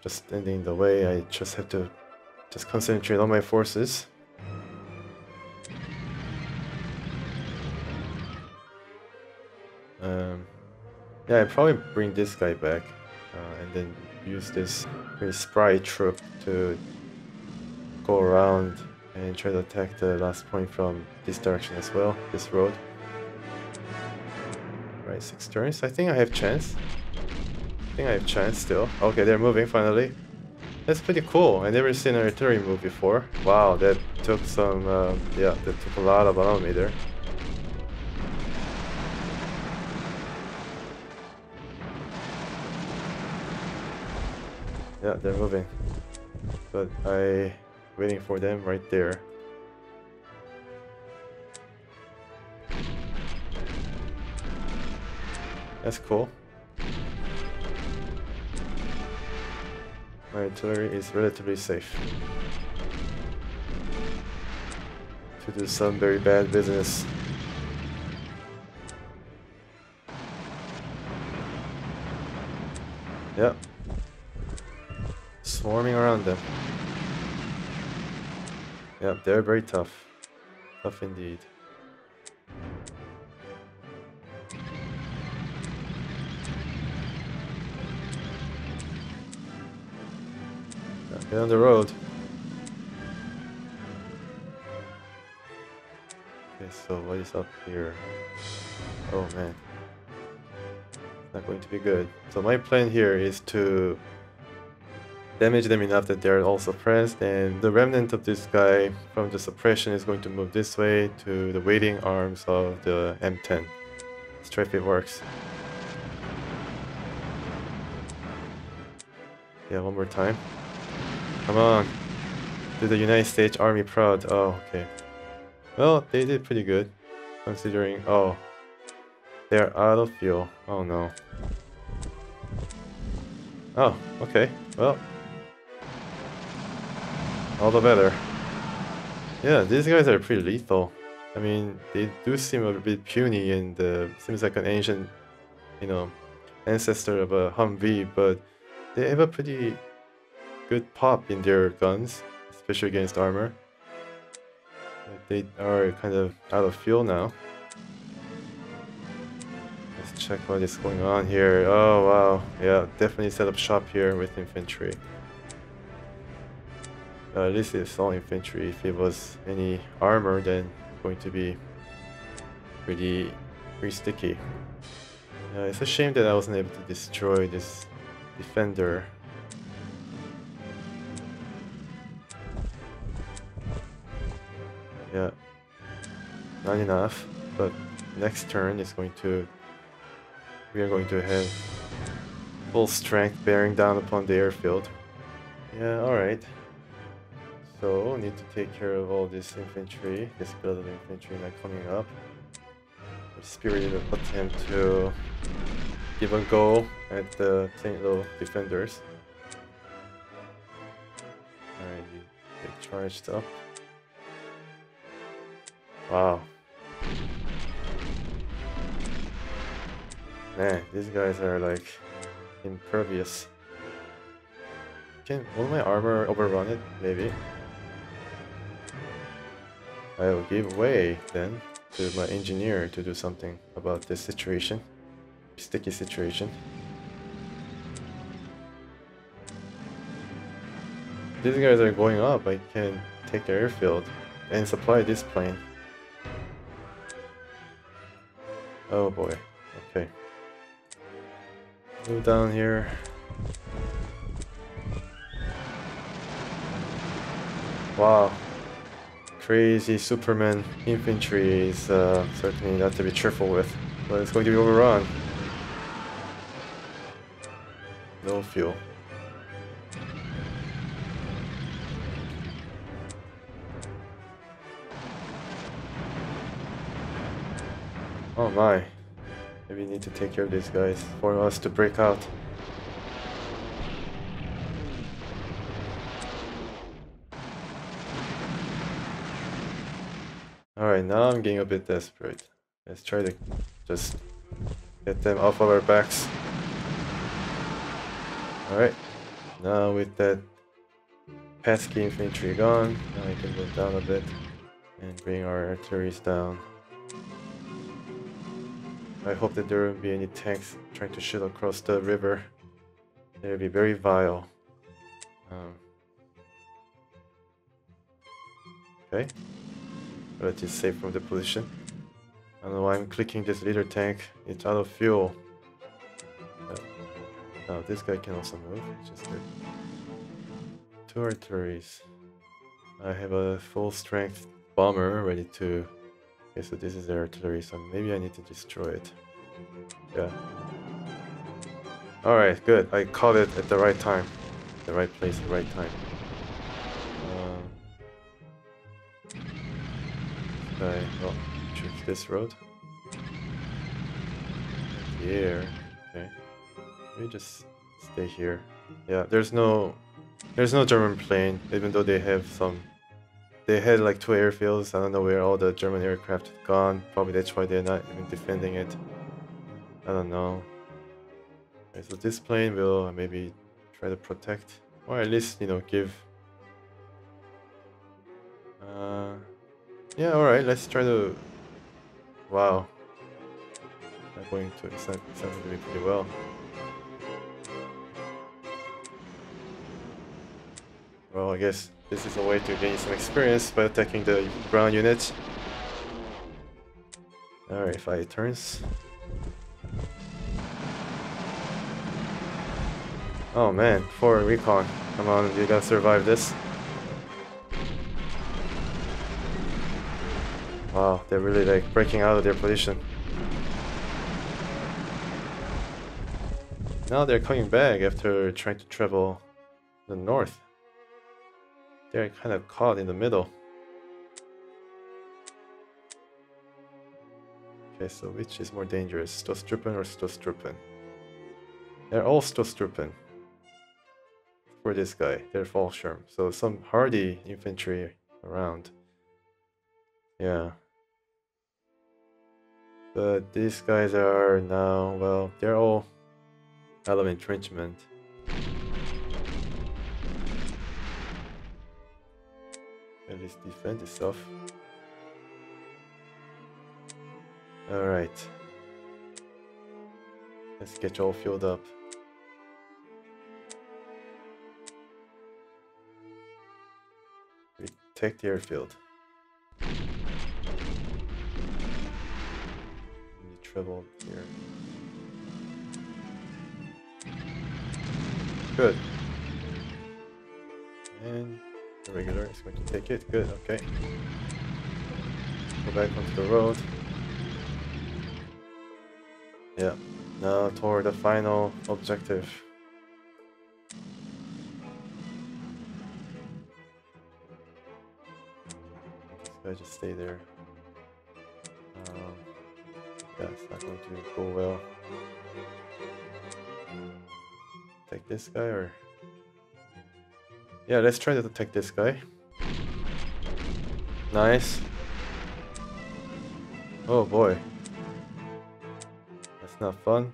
just standing in the way, I just have to concentrate on my forces. Yeah, I'd probably bring this guy back, and then use this very spry troop to go around and try to attack the last point from this direction as well, this road. Right, 6 turns. I think I have chance. Still. Okay, they're moving finally. That's pretty cool. I never seen an artillery move before. Wow, that took some, yeah, that took a lot of army there. Yeah, they're moving. But waiting for them right there. That's cool. My artillery is relatively safe to do some very bad business. Yep. Swarming around them. Yep, they're very tough. Tough indeed. Get on the road. Okay, so what is up here? Oh man. It's not going to be good. So my plan here is to damage them enough that they're all suppressed, and the remnant of this guy from the suppression is going to move this way to the waiting arms of the M10. Let's try if it works. Yeah, one more time. Come on. Do the United States Army proud. Oh, okay. Well, they did pretty good. Considering... Oh. They're out of fuel. Oh no. Oh, okay. Well. All the better. Yeah, these guys are pretty lethal. I mean, they do seem a bit puny and seems like an ancient, you know, ancestor of a Humvee, but they have a pretty good pop in their guns, especially against armor. They are kind of out of fuel now. Let's check what is going on here. Oh wow, yeah, definitely set up shop here with infantry. At least it's all infantry. If it was any armor, then it's going to be pretty sticky. It's a shame that I wasn't able to destroy this defender. Yeah, not enough, but next turn is going to... We are going to have full strength bearing down upon the airfield. Yeah, alright. So, need to take care of all this infantry, this build of infantry not coming up. A spirited attempt to give a go at the St. Louis defenders. Alright, you get charged up. Wow. Man, these guys are like impervious. Will my armor overrun it? Maybe. I will give way then to my engineer to do something about this situation. Sticky situation. These guys are going up. I can take the airfield and supply this plane. Oh boy. Okay. Move down here. Wow. Crazy Superman infantry is certainly not to be cheerful with, but it's going to be overrun. No fuel. Oh my. Maybe we need to take care of these guys for us to break out. Alright, now I'm getting a bit desperate. Let's try to just get them off of our backs. Alright, now with that pesky infantry gone, now I can move down a bit and bring our artilleries down. I hope that there won't be any tanks trying to shoot across the river. It would be very vile. Okay. Relatively safe from the position. I don't know why I'm clicking this leader tank. It's out of fuel. Now this guy can also move, which is good. 2 artilleries. I have a full strength bomber ready to... Okay, so this is the artillery, so maybe I need to destroy it. Yeah. Alright, good. I caught it at the right time. The right place, the right time. Oh, choose this road. Here. Okay. Let me just stay here. Yeah, there's no German plane, even though they have some. They had like 2 airfields. I don't know where all the German aircraft have gone. Probably that's why they're not even defending it. I don't know. Okay, so this plane will maybe try to protect, or at least, you know, give. Yeah, alright, let's try to... Wow. Not going to... It's not going to be pretty well. Well, I guess this is a way to gain some experience by attacking the ground units. Alright, 5 turns. Oh man, 4 recon. Come on, you gotta survive this. Wow, they're really like breaking out of their position. Now they're coming back after trying to travel the north. They're kind of caught in the middle. Okay, so which is more dangerous? Stostruppen or Stostruppen? They're all Stostruppen. For this guy, they're Fallschirm. So some hardy infantry around. Yeah. But these guys are now, well, they're all out of entrenchment. At least defend itself. Alright. Let's get you all filled up. We take the airfield. Travel here. Good. And the regular is going to take it. Good, okay. Go back onto the road. Yeah. Now toward the final objective. This guy just stay there. Yeah, it's not going to go well. Take this guy or... Yeah, let's try to take this guy. Nice. Oh boy. That's not fun.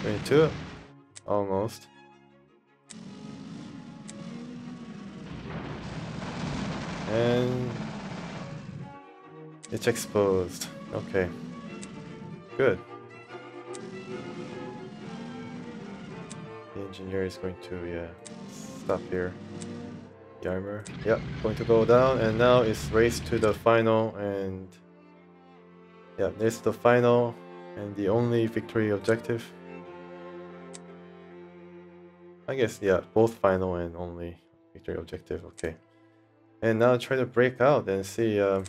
$22? Almost. And it's exposed. Okay. Good. The engineer is going to, yeah, stop here. The armor, yep, going to go down, and now it's race to the final, and yeah, this is the final and the only victory objective. I guess, yeah, both final and only victory objective. Okay. And now try to break out and see, well,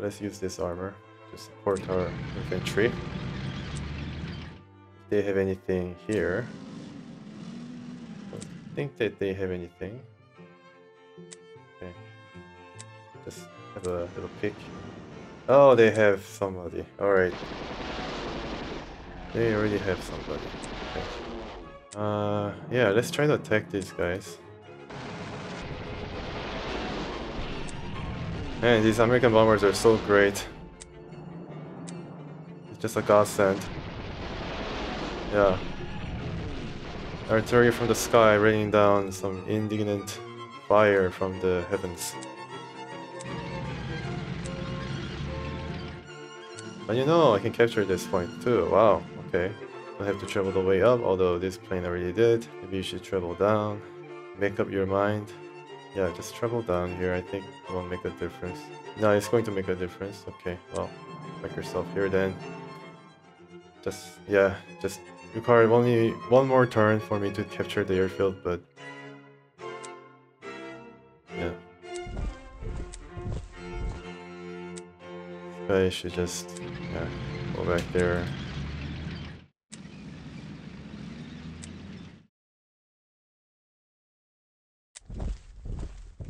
let's use this armor to support our infantry. If they have anything here. I don't think that they have anything. Okay. Just have a little peek. Oh, they have somebody. Alright. They already have somebody. Okay. Yeah, let's try to attack these guys. Man, these American bombers are so great. It's just a godsend. Yeah. Artillery from the sky raining down some indignant fire from the heavens. But you know, I can capture this point too. Wow, okay. Don't have to travel the way up, although this plane already did. Maybe you should travel down. Make up your mind. Yeah, just travel down here. I think it won't make a difference. No, it's going to make a difference. Okay, well, back yourself here then. Just require only one more turn for me to capture the airfield, but yeah. I should just go back there.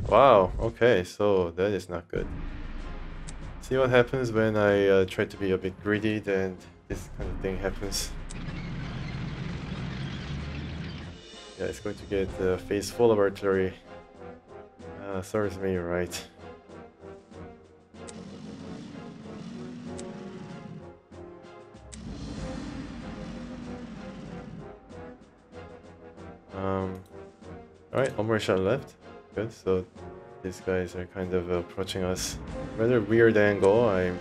Wow, okay, so that is not good. See what happens when I try to be a bit greedy, then this kind of thing happens. Yeah, it's going to get a face full of artillery. Serves me right. Alright, one more shot left. Good, so these guys are kind of approaching us. Rather weird angle. I'm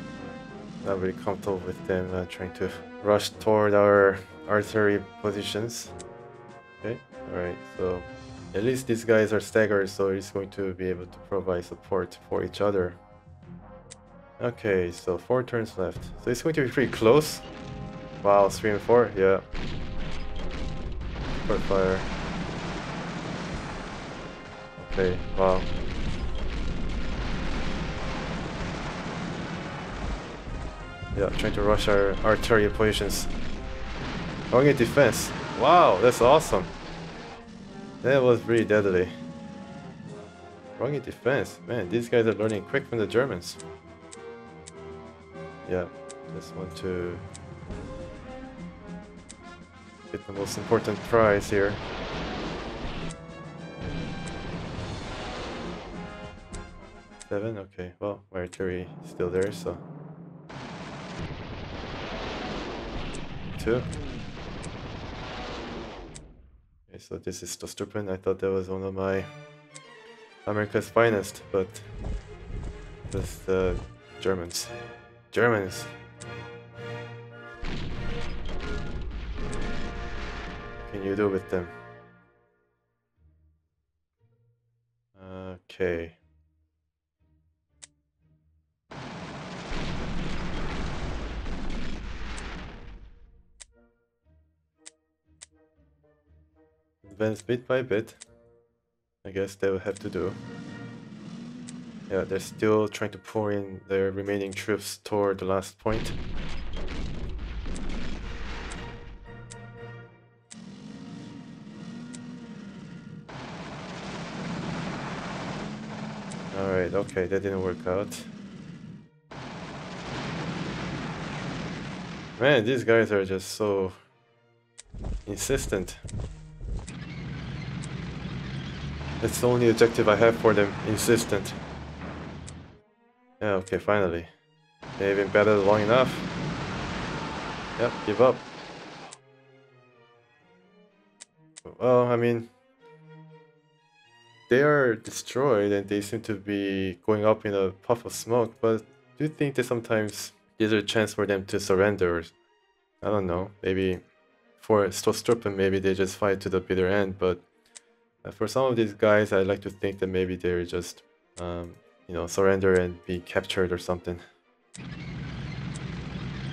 not very comfortable with them trying to rush toward our artillery positions. Okay, alright, so at least these guys are staggered, so he's going to be able to provide support for each other. Okay, so 4 turns left. So it's going to be pretty close. Wow, 3 and 4, yeah. Support fire. Okay, wow. Yeah, trying to rush our artillery positions. Rugged defense. Wow, that's awesome. That was really deadly. Rugged defense. Man, these guys are learning quick from the Germans. Yeah, just want to get the most important prize here. Seven? Okay, well, my artillery is still there, so... 2. Okay, so this is Stostruppen. I thought that was one of my America's finest, but this the Germans. Germans! What can you do with them? Okay. Advance bit by bit. I guess they will have to do. Yeah, they're still trying to pour in their remaining troops toward the last point. Alright, okay, that didn't work out. Man, these guys are just so insistent. That's the only objective I have for them, insistent. Yeah, okay, finally. They've been battled long enough. Yep, give up. Well, I mean... they are destroyed and they seem to be going up in a puff of smoke, but do you think that sometimes there's a chance for them to surrender? I don't know, maybe for Stostruppen maybe they just fight to the bitter end, but for some of these guys I'd like to think that maybe they're just, you know, surrender and be captured or something.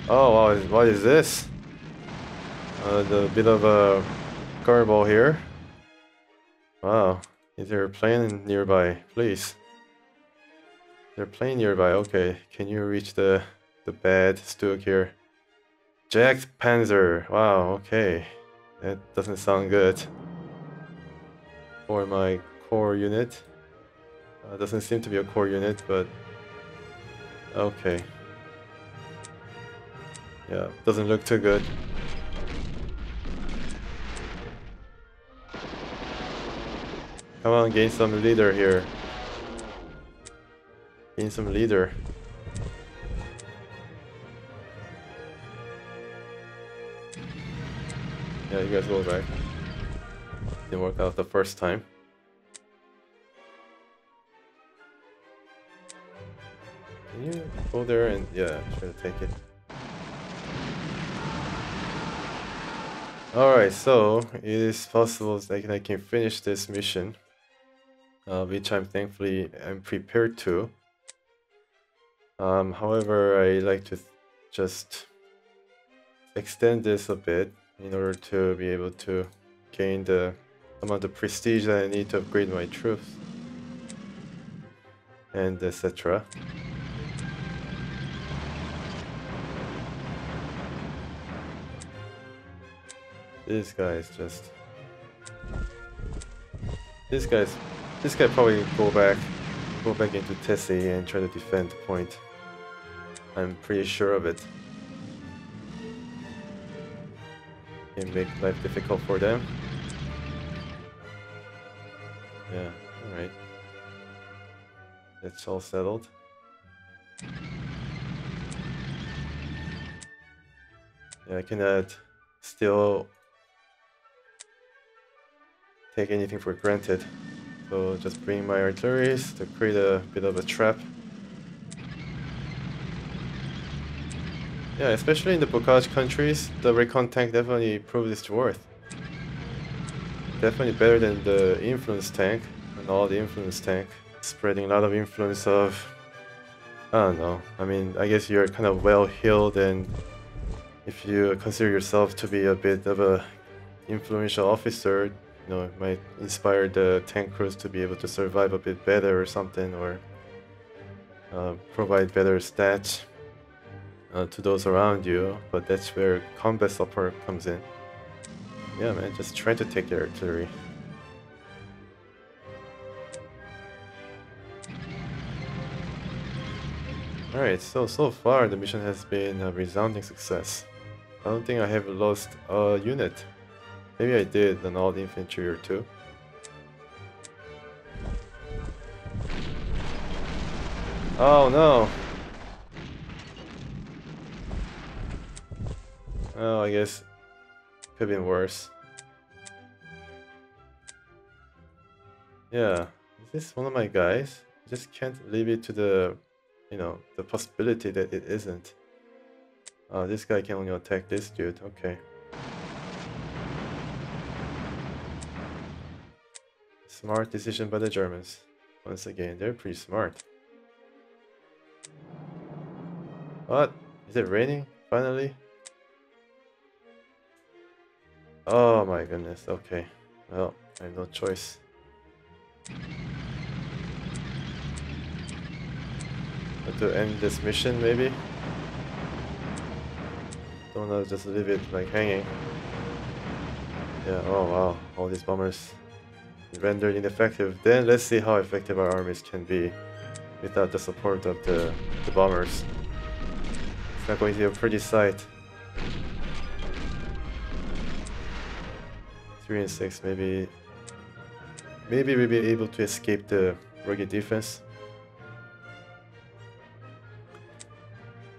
Oh, wow, what is this? The bit of a curveball here. Wow. Is there a plane nearby? Please. Is there a plane nearby? Okay. Can you reach the bad Stug here? Jacked Panzer. Wow, okay. That doesn't sound good. For my core unit. Doesn't seem to be a core unit, but... okay. Yeah, doesn't look too good. Come on, gain some leader here. Gain some leader. Yeah, you guys go back. Didn't work out the first time. Can you go there and, yeah, try to take it? Alright, so it is possible that I can finish this mission, which I'm prepared to. However, I like to just extend this a bit in order to be able to gain the amount of prestige that I need to upgrade my troops and etc. This guy is just... This guy probably go back into Tessie and try to defend the point. I'm pretty sure of it. Can make life difficult for them. Yeah, alright. It's all settled. Yeah, I cannot still take anything for granted. So just bring my artilleries to create a bit of a trap. Yeah, especially in the Bocage countries, the Recon tank definitely proved its worth. Definitely better than the influence tank and all the influence tank. Spreading a lot of influence of... I don't know. I mean, I guess you're kind of well heeled, and if you consider yourself to be a bit of a influential officer, you know, it might inspire the tank crews to be able to survive a bit better or something, or provide better stats to those around you. But that's where combat support comes in. Yeah, man, just try to take their artillery. Alright, so far the mission has been a resounding success. I don't think I have lost a unit. Maybe I did an old infantry or two. Oh no! Oh, I guess could have been worse. Yeah, is this one of my guys? I just can't leave it to the, you know, the possibility that it isn't. This guy can only attack this dude, okay. Smart decision by the Germans. Once again, they're pretty smart. What? Is it raining? Finally? Oh my goodness, okay. Well, I have no choice. Have to end this mission, maybe? Don't wanna just leave it like hanging. Yeah, oh wow, all these bombers rendered ineffective. Then let's see how effective our armies can be without the support of the bombers. It's not going to be a pretty sight. 3 and 6, maybe we'll be able to escape the rugged defense.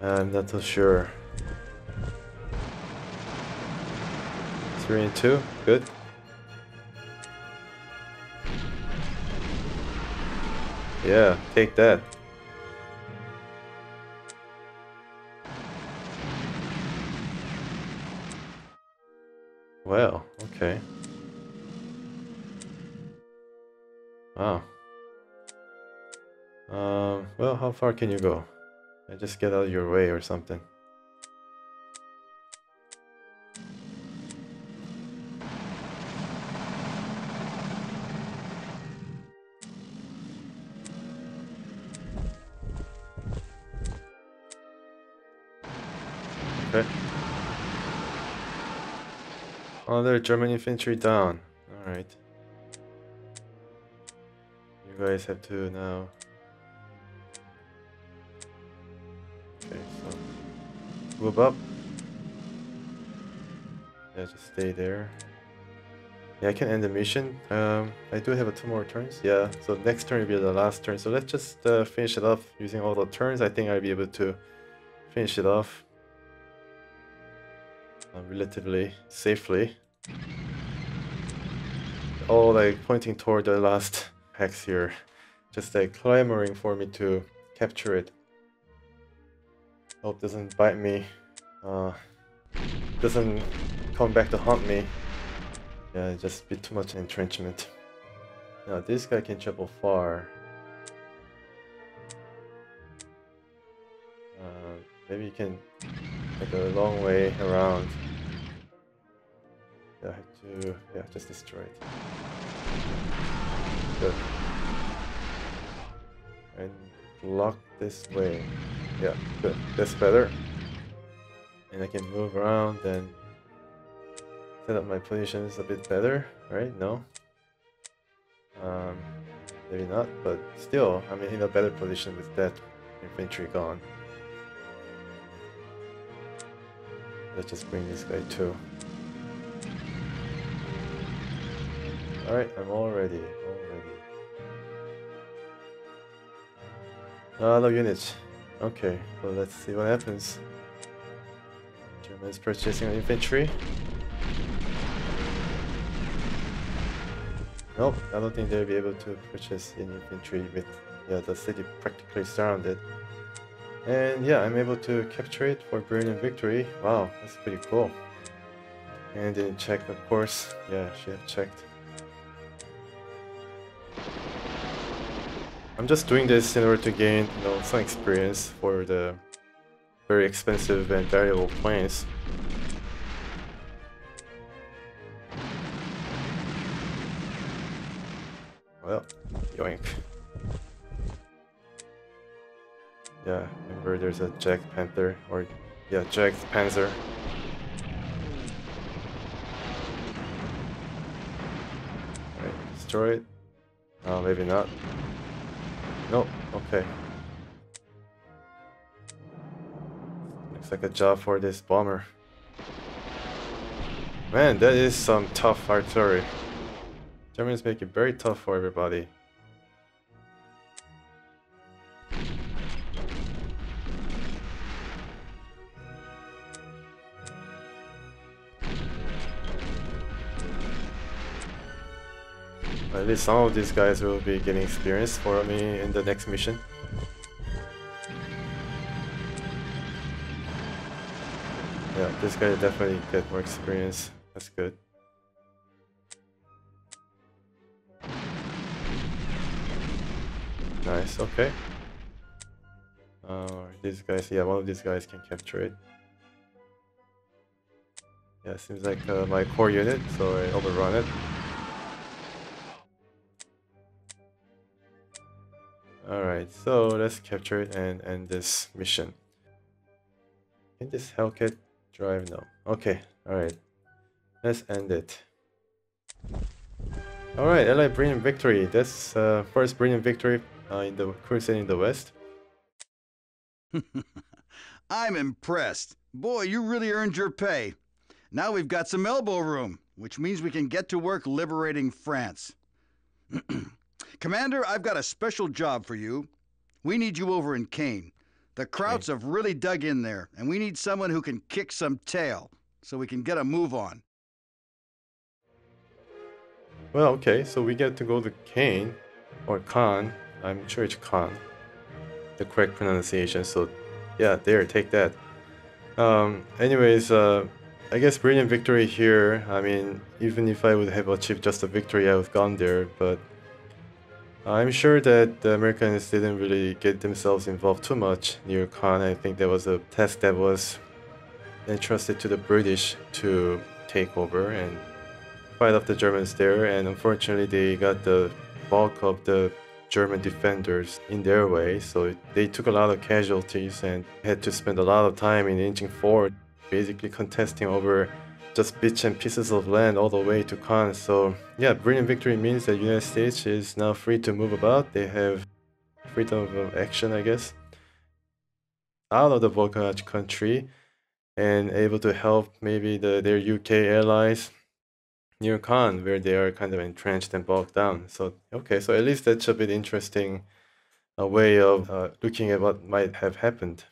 I'm not too sure. 3 and 2, good. Yeah, take that. Well, okay. Wow. Well, how far can you go? I just get out of your way or something. Okay. Another German infantry down. Alright. You guys have to now... Okay, so... move up. Yeah, just stay there. Yeah, I can end the mission. I do have 2 more turns. Yeah, so next turn will be the last turn. So let's just finish it off using all the turns. I think I'll be able to finish it off relatively safely. All like pointing toward the last hex here. Just like clamoring for me to capture it. Hope it doesn't bite me. Doesn't come back to haunt me. Yeah, just a bit too much entrenchment. Now this guy can travel far. Maybe you can take a long way around. Yeah, I have to, yeah, just destroy it. Good. And block this way. Yeah, good. That's better. And I can move around and set up my positions a bit better, right? No? Maybe not, but still, I'm in a better position with that infantry gone. Let's just bring this guy too. Alright, I'm all ready. No units. Okay, so let's see what happens. Germans purchasing infantry. Nope, I don't think they'll be able to purchase any infantry with the city practically surrounded. And yeah, I'm able to capture it for brilliant victory. Wow, that's pretty cool. And didn't check, of course. Yeah, should have checked. I'm just doing this in order to gain, some experience for the very expensive and variable planes. Well, yoink. Yeah, remember there's a jacked Panther, or yeah, jacked Panzer. Alright, destroy it. Oh, maybe not. Nope, okay. Looks like a job for this bomber. Man, that is some tough artillery. Germans make it very tough for everybody. At least some of these guys will be getting experience for me in the next mission. Yeah, this guy definitely get more experience. That's good. Nice, okay. These guys, yeah, one of these guys can capture it. Yeah, seems like my core unit, so I overrun it. Alright, so let's capture it and end this mission. Can this Hellcat drive? No. Okay, alright. Let's end it. Alright, Allied brilliant victory. That's first brilliant victory in the crusade in the West. I'm impressed. Boy, you really earned your pay. Now we've got some elbow room, which means we can get to work liberating France. Commander, I've got a special job for you. We need you over in Caen. The Krauts have really dug in there, and we need someone who can kick some tail so we can get a move on. Well, okay, so we get to go to Caen, or Khan. I'm sure it's Khan, the correct pronunciation, so yeah, there, take that. Anyways, I guess brilliant victory here. I mean, even if I would have achieved just a victory, I would have gone there, but I'm sure that the Americans didn't really get themselves involved too much near Khan. I think there was a task that was entrusted to the British to take over and fight off the Germans there, and unfortunately they got the bulk of the German defenders in their way, so they took a lot of casualties and had to spend a lot of time in inching forward, basically contesting over just bits and pieces of land all the way to Khan. So yeah, brilliant victory means that the United States is now free to move about. They have freedom of action, I guess, out of the Bocage country, and able to help maybe their UK allies near Khan, where they are kind of entrenched and bogged down. So okay, so at least that's a bit interesting way of looking at what might have happened.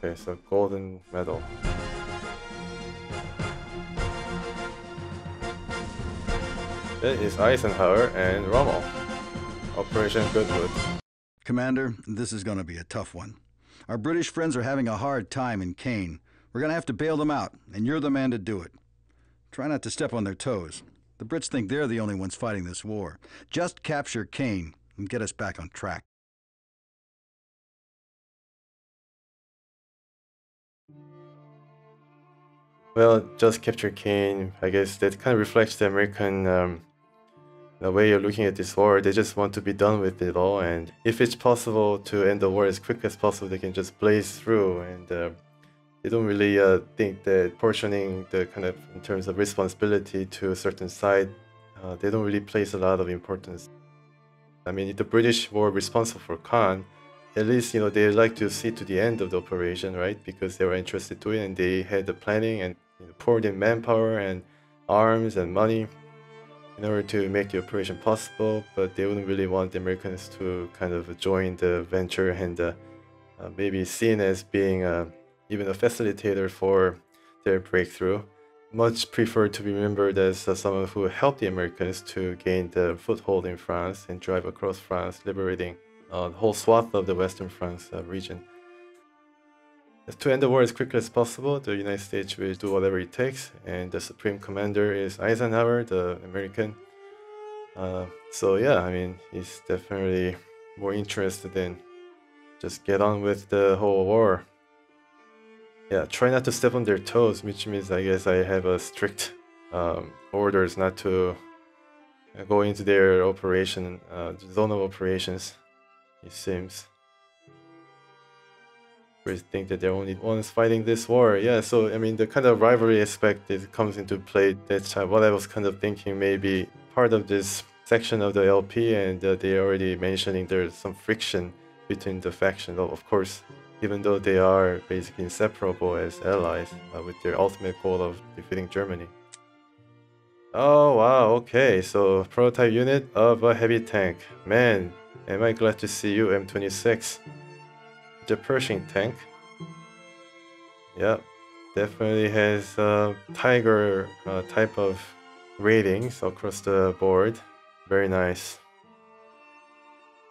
Okay, so golden medal. That is Eisenhower and Rommel. Operation Goodwood. Commander, this is going to be a tough one. Our British friends are having a hard time in Caen. We're going to have to bail them out, and you're the man to do it. Try not to step on their toes. The Brits think they're the only ones fighting this war. Just capture Caen and get us back on track. Well, just capture Caen. I guess that kind of reflects the American the way you're looking at this war. They just want to be done with it all, and if it's possible to end the war as quick as possible, they can just blaze through. And they don't really think that portioning the kind of in terms of responsibility to a certain side, they don't really place a lot of importance. I mean, if the British were responsible for Caen, at least, you know, they like to see to the end of the operation, right? Because they were interested to it, and they had the planning and, you know, poured in manpower and arms and money in order to make the operation possible. But they wouldn't really want the Americans to kind of join the venture and maybe seen as being even a facilitator for their breakthrough. Much prefer to be remembered as someone who helped the Americans to gain the foothold in France and drive across France, liberating the whole swath of the Western France region. To end the war as quickly as possible, the United States will do whatever it takes, and the Supreme Commander is Eisenhower, the American. So yeah, I mean, he's definitely more interested in just get on with the whole war. Yeah, try not to step on their toes, which means I guess I have a strict orders not to go into their operation, zone of operations, it seems. We think that they're only ones fighting this war. Yeah, so I mean, the kind of rivalry aspect that comes into play, that's what I was kind of thinking maybe part of this section of the LP, and they're already mentioning there's some friction between the factions. Of course, even though they are basically inseparable as allies with their ultimate goal of defeating Germany. Oh wow, okay, so prototype unit of a heavy tank. Man, am I glad to see you, M26. The Pershing tank. Yep, definitely has Tiger type of ratings across the board. Very nice.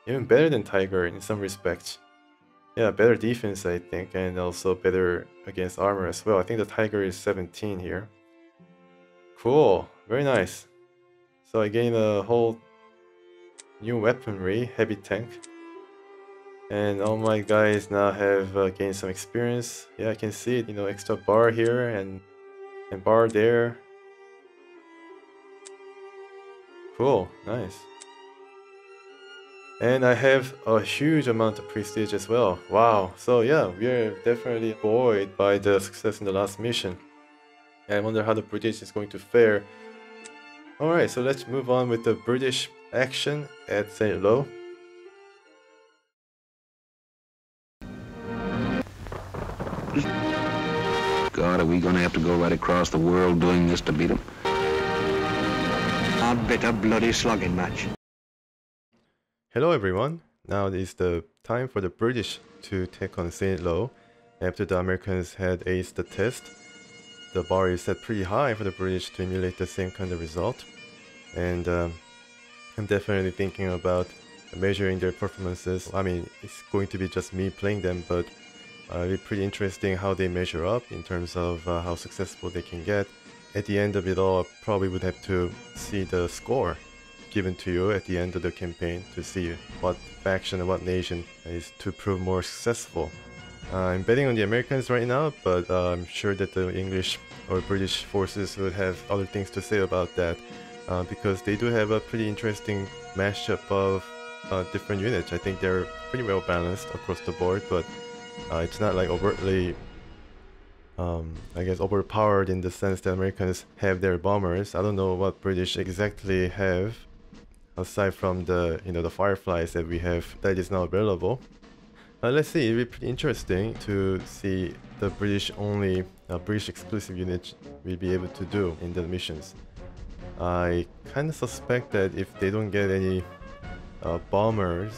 Even better than Tiger in some respects. Yeah, better defense I think, and also better against armor as well. I think the Tiger is 17 here. Cool, very nice. So I gain a whole new weaponry, heavy tank. And all my guys now have gained some experience. Yeah, I can see it, you know, extra bar here and bar there. Cool, nice. And I have a huge amount of prestige as well. Wow, so yeah, we are definitely buoyed by the success in the last mission. I wonder how the British is going to fare. Alright, so let's move on with the British action at St. Lo. God, are we gonna have to go right across the world doing this to beat them? A bitter bloody slugging match. Hello everyone, now is the time for the British to take on St. Lo. After the Americans had aced the test, the bar is set pretty high for the British to emulate the same kind of result. And I'm definitely thinking about measuring their performances. I mean, it's going to be just me playing them, but it'll be pretty interesting how they measure up in terms of how successful they can get. At the end of it all, I probably would have to see the score given to you at the end of the campaign to see what faction and what nation is to prove more successful. I'm betting on the Americans right now, but I'm sure that the English or British forces would have other things to say about that, because they do have a pretty interesting mashup of different units. I think they're pretty well balanced across the board, but it's not like overtly, I guess, overpowered in the sense that Americans have their bombers. I don't know what British exactly have, aside from the, you know, the Fireflies that we have that is now available. Let's see, it'll be pretty interesting to see the British only, British exclusive units will be able to do in the missions. I kind of suspect that if they don't get any bombers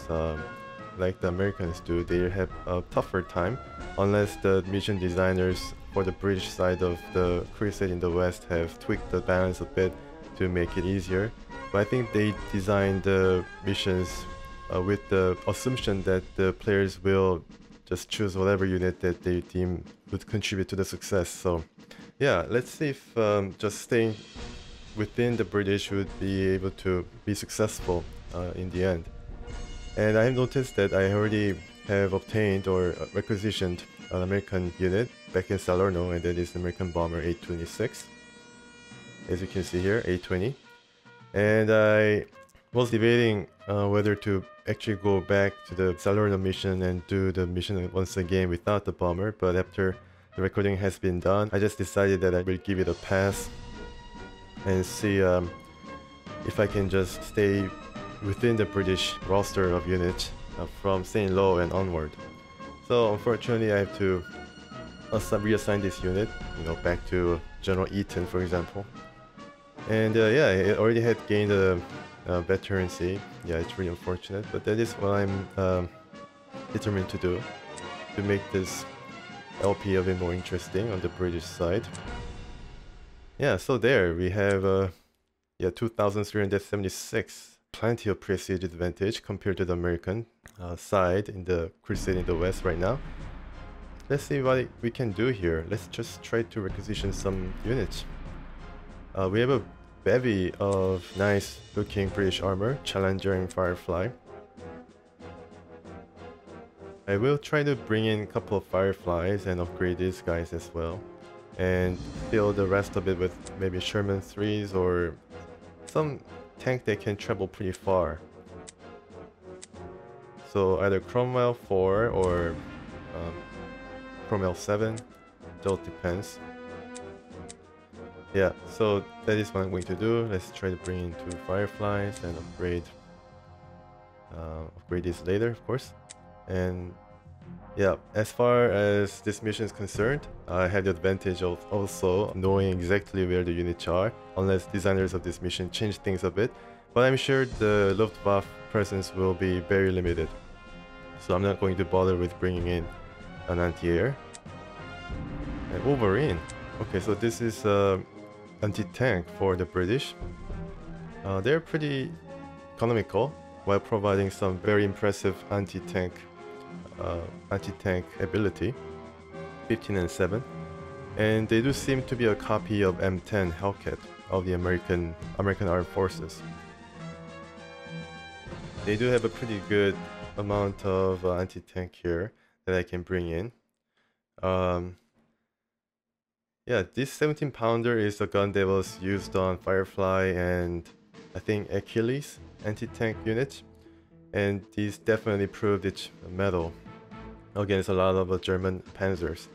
like the Americans do, they have a tougher time, unless the mission designers for the British side of the Crusade in the West have tweaked the balance a bit to make it easier. But I think they designed the missions with the assumption that the players will just choose whatever unit that they deem would contribute to the success. So yeah, let's see if just staying within the British would be able to be successful in the end. And I have noticed that I already have obtained or requisitioned an American unit back in Salerno, and that is the American bomber 826. As you can see here, 820. And I was debating whether to actually go back to the Salerno mission and do the mission once again without the bomber, but after the recording has been done, I just decided that I will give it a pass and see if I can just stay within the British roster of units from St. Lo and onward. So unfortunately I have to reassign this unit, back to General Eaton, for example. And yeah, it already had gained a veterancy. Yeah, it's really unfortunate, but that is what I'm determined to do, to make this LP a bit more interesting on the British side. Yeah, so there we have 2,376. Plenty of prestige advantage compared to the American side in the crusade in the west right now. Let's see what we can do here. Let's just try to requisition some units. We have a bevy of nice looking British armor, Challenger and Firefly. I will try to bring in a couple of Fireflies and upgrade these guys as well, and fill the rest of it with maybe Sherman 3s or some tank that can travel pretty far. So either Cromwell 4 or Cromwell 7, it all depends. Yeah, so that is what I'm going to do. Let's try to bring in 2 Fireflies and upgrade these later, of course. And yeah, as far as this mission is concerned, I have the advantage of also knowing exactly where the units are, unless designers of this mission change things a bit. But I'm sure the Luftwaffe presence will be very limited, so I'm not going to bother with bringing in an anti-air. And Wolverine. Okay, so this is anti-tank for the British. They're pretty economical while providing some very impressive anti-tank ability, 15 and 7, and they do seem to be a copy of M10 Hellcat of the American Armed Forces. They do have a pretty good amount of anti-tank here that I can bring in. Yeah, this 17-pounder is the gun that was used on Firefly and I think Achilles anti-tank units, and these definitely proved its mettle against a lot of German Panzers.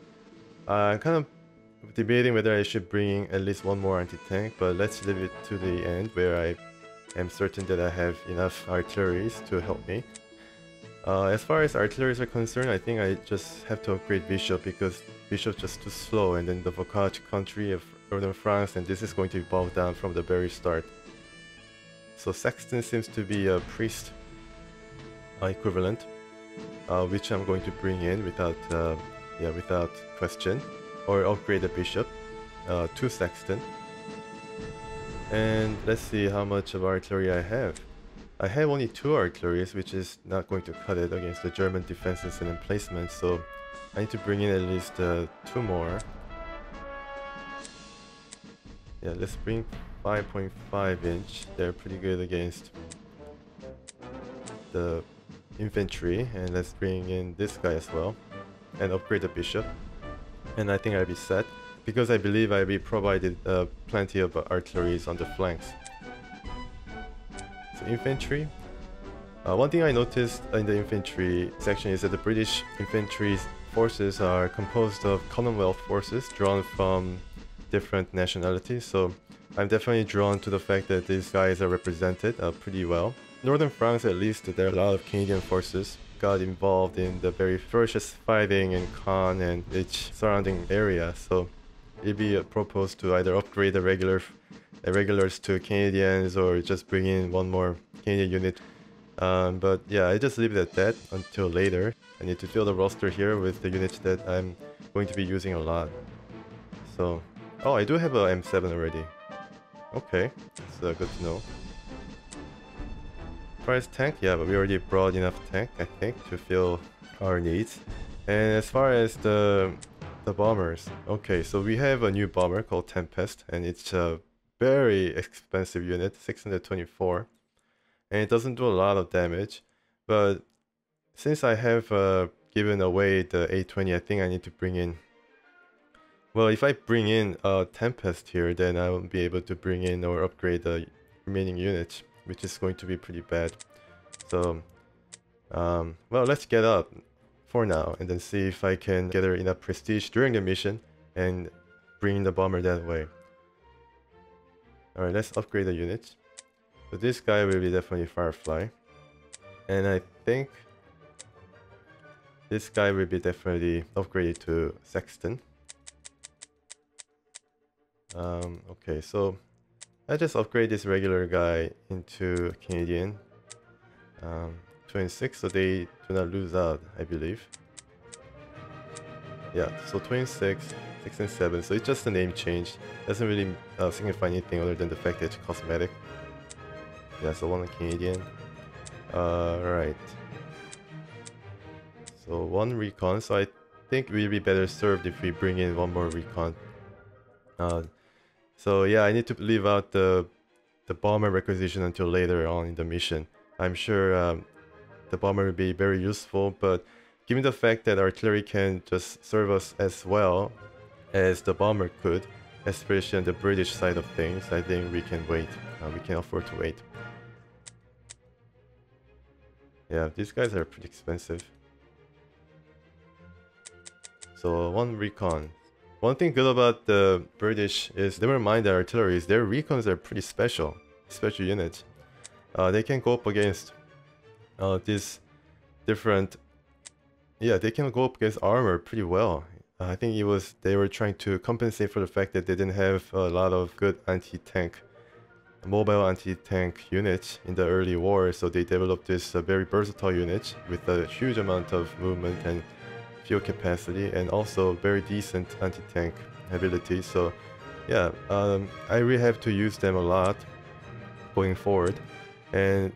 I'm kind of debating whether I should bring in at least one more anti-tank, but let's leave it to the end where I am certain that I have enough artilleries to help me. As far as artilleries are concerned, I think I just have to upgrade Bishop because Bishop's just too slow, and then the Bocage country of northern France, and this is going to be bogged down from the very start. So Sexton seems to be a priest equivalent, which I'm going to bring in without question, or upgrade the Bishop to Sexton. And let's see how much of artillery I have. I have only 2 artilleries, which is not going to cut it against the German defenses and emplacements, so I need to bring in at least 2 more. Yeah, let's bring 5.5 inch. They're pretty good against the infantry, and let's bring in this guy as well and upgrade the Bishop, and I think I'll be set because I believe I'll be provided plenty of artilleries on the flanks. So infantry. One thing I noticed in the infantry section is that the British infantry forces are composed of Commonwealth forces drawn from different nationalities, so I'm definitely drawn to the fact that these guys are represented pretty well. Northern France, at least, there are a lot of Canadian forces got involved in the very ferocious fighting in Caen and its surrounding area, so it'd be proposed to either upgrade the regulars to Canadians or just bring in one more Canadian unit. But yeah, I just leave it at that until later. I need to fill the roster here with the units that I'm going to be using a lot. So, oh, I do have a M7 already. Okay, that's good to know. far as tank, yeah, but we already brought enough tank, I think, to fill our needs. And as far as the bombers, okay, so we have a new bomber called Tempest, and it's a very expensive unit, 624, and it doesn't do a lot of damage. But since I have given away the 820, I think I need to bring in. Well, if I bring in a Tempest here, then I won't be able to bring in or upgrade the remaining units, which is going to be pretty bad. So, well, let's get up for now and then see if I can gather enough prestige during the mission and bring the bomber that way. Alright, let's upgrade the units. So this guy will be definitely Firefly. And I think this guy will be definitely upgraded to Sexton. Okay, so I just upgrade this regular guy into Canadian. 26, so they do not lose out, I believe. Yeah, so 26, 6 and 7, so it's just a name change. Doesn't really signify anything other than the fact that it's cosmetic. Yeah, so one Canadian. Right. So one Recon, so I think we'll be better served if we bring in one more Recon. So yeah, I need to leave out the bomber requisition until later on in the mission. I'm sure the bomber will be very useful, but given the fact that artillery can just serve us as well as the bomber could, especially on the British side of things, I think we can wait. We can afford to wait. Yeah, these guys are pretty expensive. So one Recon. One thing good about the British is, never mind the artilleries, their Recons are pretty special units. They can go up against these different, yeah, they can go up against armor pretty well. I think they were trying to compensate for the fact that they didn't have a lot of good mobile anti-tank units in the early war, so they developed this very versatile unit with a huge amount of movement and fuel capacity, and also very decent anti-tank ability. So yeah, I really have to use them a lot going forward. And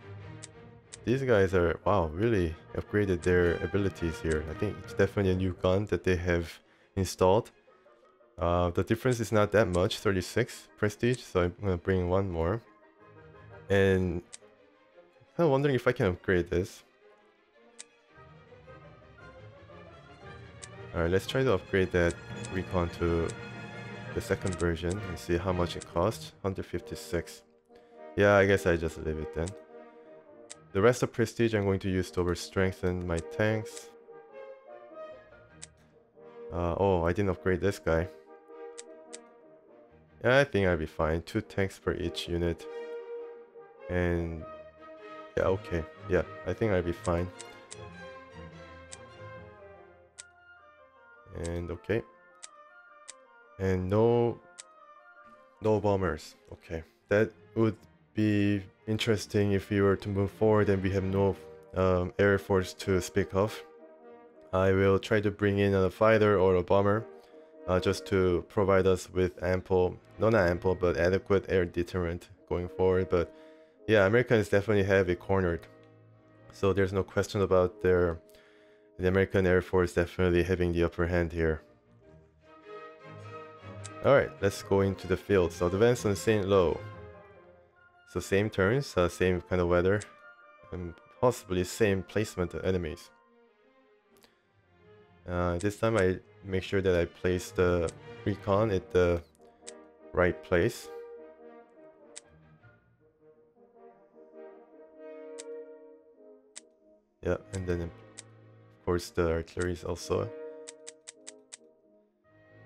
these guys are, wow, really upgraded their abilities here. I think it's definitely a new gun that they have installed. The difference is not that much, 36 prestige, so I'm gonna bring one more. And I'm kind of wondering if I can upgrade this. Alright, let's try to upgrade that Recon to the second version and see how much it costs. 156. Yeah, I guess I just leave it then. The rest of prestige I'm going to use to over-strengthen my tanks. Oh, I didn't upgrade this guy. Yeah, I think I'll be fine. 2 tanks per each unit. And yeah, okay. Yeah, I think I'll be fine. And okay. And no bombers. Okay. That would be interesting if we were to move forward and we have no air force to speak of. I will try to bring in a fighter or a bomber just to provide us with ample, not ample, but adequate air deterrent going forward. But yeah, Americans definitely have it cornered. So there's no question about the American Air Force definitely having the upper hand here. Alright, let's go into the field. So advance on St. Lo. So same turns, same kind of weather, and possibly same placement of enemies. This time I make sure that I place the Recon at the right place. Yeah, and then of course the artilleries also.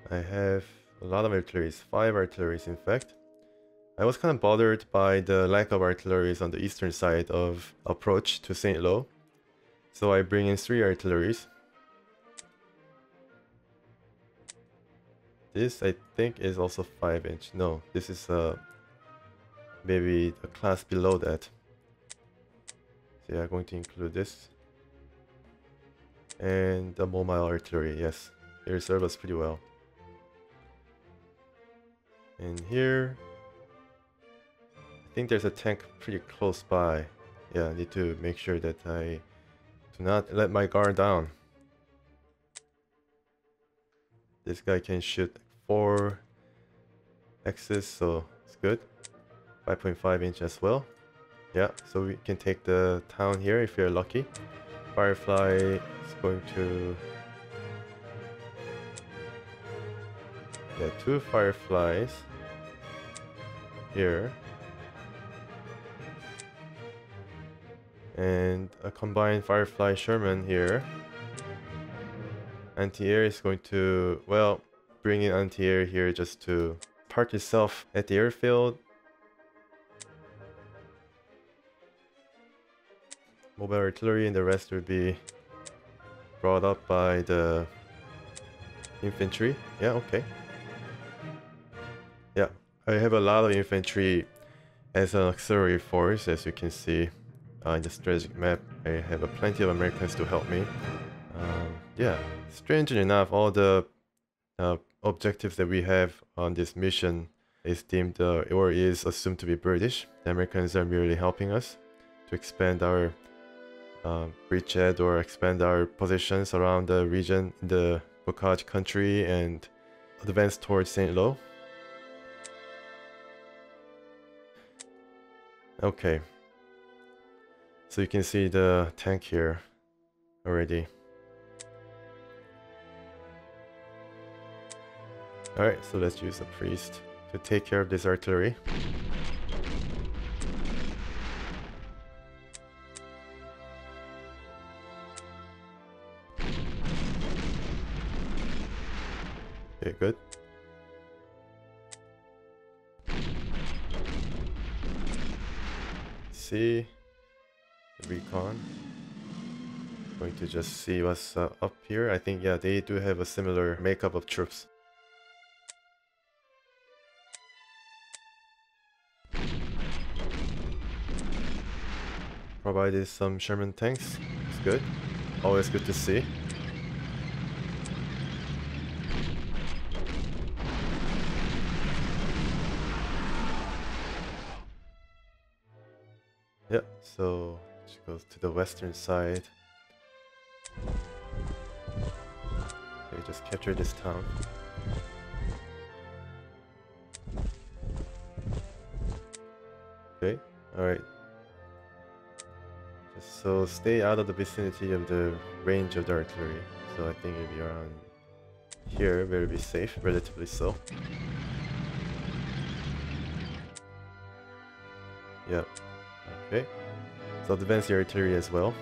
I have a lot of artilleries, 5 artilleries in fact. I was kind of bothered by the lack of artilleries on the eastern side of approach to St. Lo. So I bring in 3 artilleries. This I think is also 5-inch. No, this is maybe a class below that. So yeah, I'm going to include this. And the mobile artillery, yes. They serve us pretty well. And here, I think there's a tank pretty close by. yeah, I need to make sure that I do not let my guard down. This guy can shoot 4 X's, so it's good. 5.5 inch as well. Yeah, so we can take the town here if you're lucky. Firefly is going to... yeah, 2 Fireflies here. And a combined Firefly Sherman here. Anti-air is going to, well, bring in anti-air here just to park itself at the airfield. Mobile artillery and the rest will be brought up by the infantry. Yeah, okay. Yeah, I have a lot of infantry as an auxiliary force, as you can see in the strategic map. I have plenty of Americans to help me. Yeah, strangely enough, all the objectives that we have on this mission is deemed or is assumed to be British. The Americans are merely helping us to expand our bridgehead or expand our positions around the region in the Bocage country and advance towards St. Lo. Okay, so you can see the tank here already. Alright, so let's use a priest to take care of this artillery. Okay, good. See the Recon. Going to just see what's up here. I think, yeah, they do have a similar makeup of troops. Provided some Sherman tanks. It's good. Always good to see. Yeah, so let's go to the western side. Okay, just capture this town. Okay, alright. So stay out of the vicinity of the range of the artillery. So I think if you're around here, we'll be safe, relatively so. Yep. Okay. So advance the artillery as well.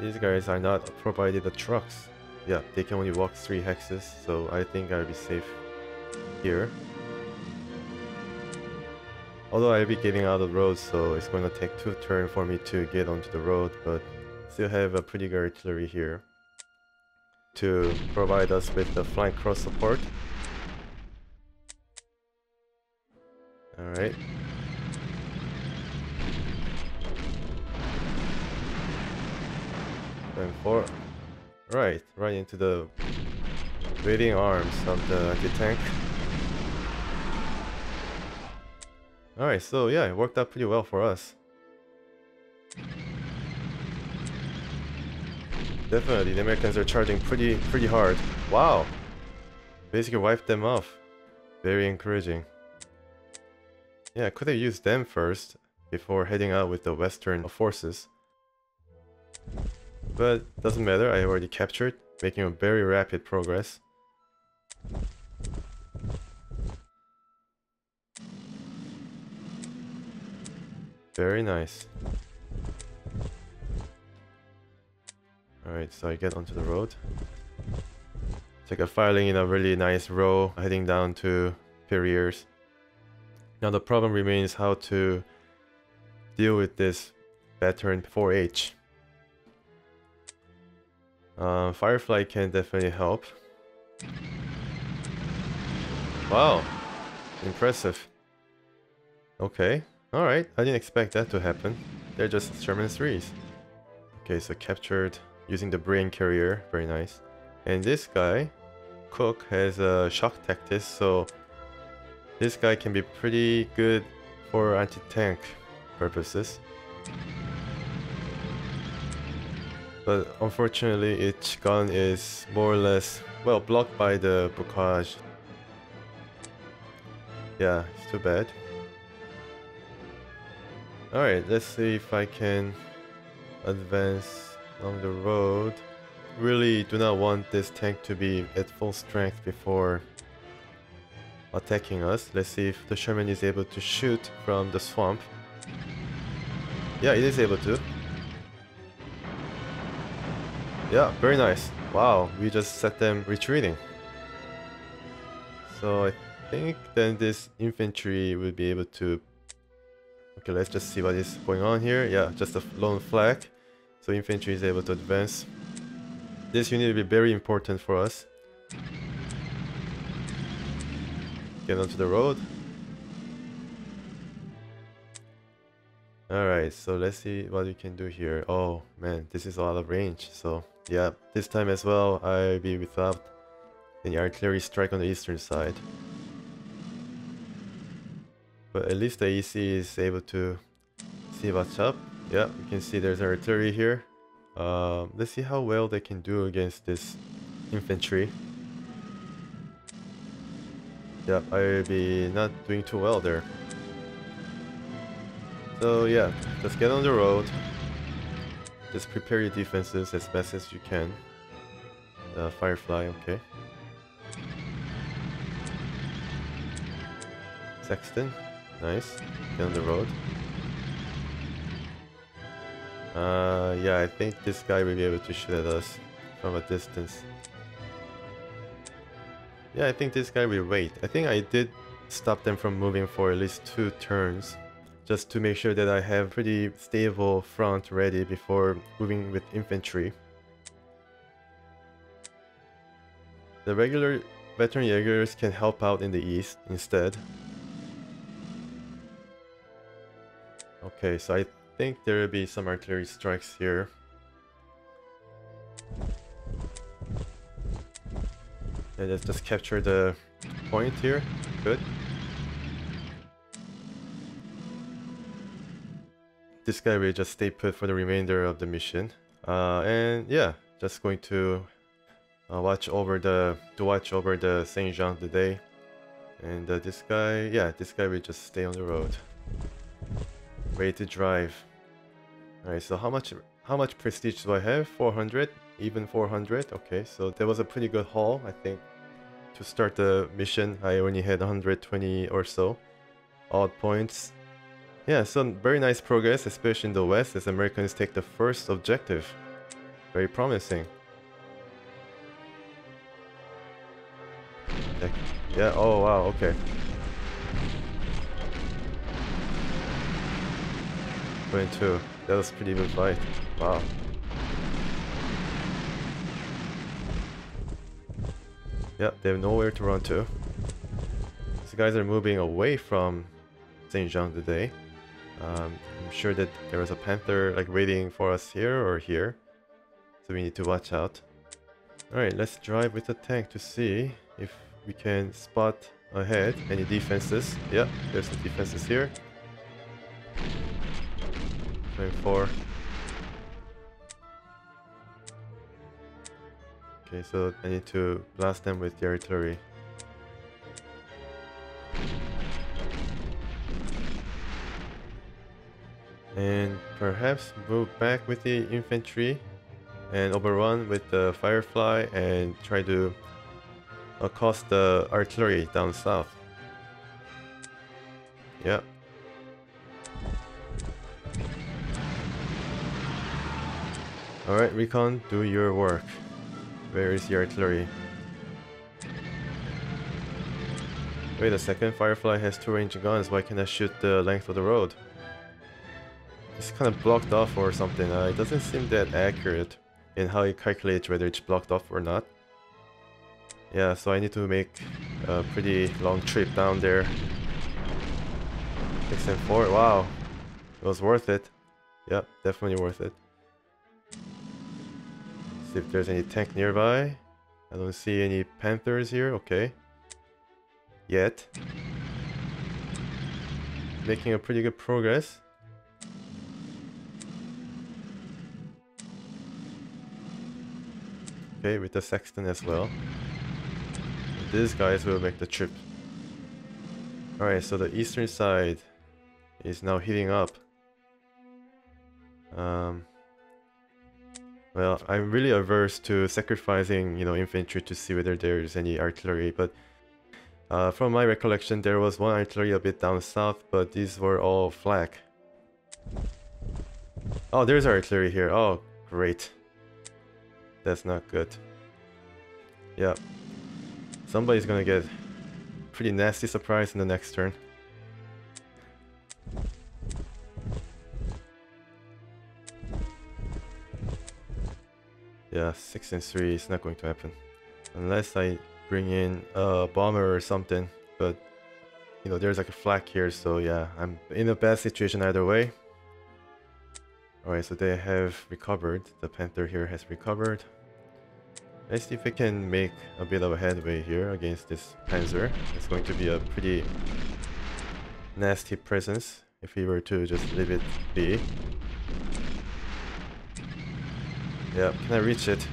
These guys are not provided the trucks. Yeah, they can only walk 3 hexes, so I think I'll be safe here. Although I'll be getting out of the road, so it's going to take 2 turns for me to get onto the road, but still have a pretty good artillery here to provide us with the flank cross support. Alright. Going for right into the waiting arms of the anti-tank. Alright, so yeah, it worked out pretty well for us. Definitely, the Americans are charging pretty hard. Wow! Basically wiped them off. Very encouraging. Yeah, I could have used them first before heading out with the western forces. But doesn't matter, I already captured, making a very rapid progress. Very nice. Alright, so I get onto the road. Take a filing in a really nice row, heading down to Periers. Now the problem remains how to deal with this veteran 4H. Firefly can definitely help. Wow, impressive. Okay. Alright, I didn't expect that to happen. They're just Sherman 3s. Okay, so captured using the brain carrier. Very nice. And this guy, Cook, has a shock tactics, so this guy can be pretty good for anti-tank purposes. But unfortunately, each gun is more or less, well, blocked by the Bocage. Yeah, it's too bad. Alright, let's see if I can advance along the road. Really do not want this tank to be at full strength before attacking us. Let's see if the Sherman is able to shoot from the swamp. Yeah, it is able to. Yeah, very nice. Wow, we just set them retreating. So I think then this infantry will be able to... Okay, let's just see what is going on here. Yeah, just a lone flag. So infantry is able to advance. This unit will be very important for us. Get onto the road. Alright, so let's see what we can do here. Oh man, this is a lot of range. So yeah, this time as well I'll be without any artillery strike on the eastern side. But at least the AC is able to see what's up. Yeah, you can see there's artillery here. Let's see how well they can do against this infantry. Yep, I'll be not doing too well there. So yeah, just get on the road. Just prepare your defenses as best as you can. Firefly, okay. Sexton, nice. Get on the road. Yeah, I think this guy will be able to shoot at us from a distance. Yeah, I think this guy will wait. I think I did stop them from moving for at least 2 turns, just to make sure that I have pretty stable front ready before moving with infantry. The regular veteran Jaegers can help out in the east instead. Okay, so I think there will be some artillery strikes here. Yeah, let's just capture the point here. Good. This guy will just stay put for the remainder of the mission. And yeah, just going to watch over the Saint Jean today. And this guy, yeah, this guy will just stay on the road, ready to drive. Alright, so how much prestige do I have? 400, even 400. Okay, so that was a pretty good haul, I think. To start the mission, I only had 120 or so odd points. Yeah, so very nice progress, especially in the west, as Americans take the first objective. Very promising. Yeah, oh wow, okay. 22. That was a pretty good fight. Wow. Yeah, they have nowhere to run to. These guys are moving away from Saint Jean today. I'm sure that there was a Panther like waiting for us here or here. So we need to watch out. Alright, let's drive with the tank to see if we can spot ahead any defenses. Yeah, there's some defenses here. 24. Okay, so I need to blast them with the artillery. And perhaps move back with the infantry and overrun with the Firefly and try to accost the artillery down south. Yeah. Alright, Recon, do your work. Where is the artillery? Wait a second, Firefly has 2 ranged guns. Why can't I shoot the length of the road? It's kind of blocked off or something. It doesn't seem that accurate in how it calculates whether it's blocked off or not. Yeah, so I need to make a pretty long trip down there. 6 and 4, wow. It was worth it. Yeah, definitely worth it. See if there's any tank nearby. I don't see any Panthers here, okay. Yet. making a pretty good progress. Okay, with the sexton as well. And these guys will make the trip. Alright, so the eastern side is now heating up. Well, I'm really averse to sacrificing, infantry to see whether there's any artillery, but from my recollection, there was one artillery a bit down south, but these were all flak. Oh, there's artillery here. Oh, great. That's not good. Yep. Somebody's gonna get pretty nasty surprise in the next turn. Yeah, 6 and 3 is not going to happen. Unless I bring in a bomber or something. But, there's like a flak here, so yeah, I'm in a bad situation either way. Alright, so they have recovered. The Panther here has recovered. Let's see if we can make a bit of a headway here against this Panzer. It's going to be a pretty nasty presence if we were to just leave it be. Yeah, can I reach it?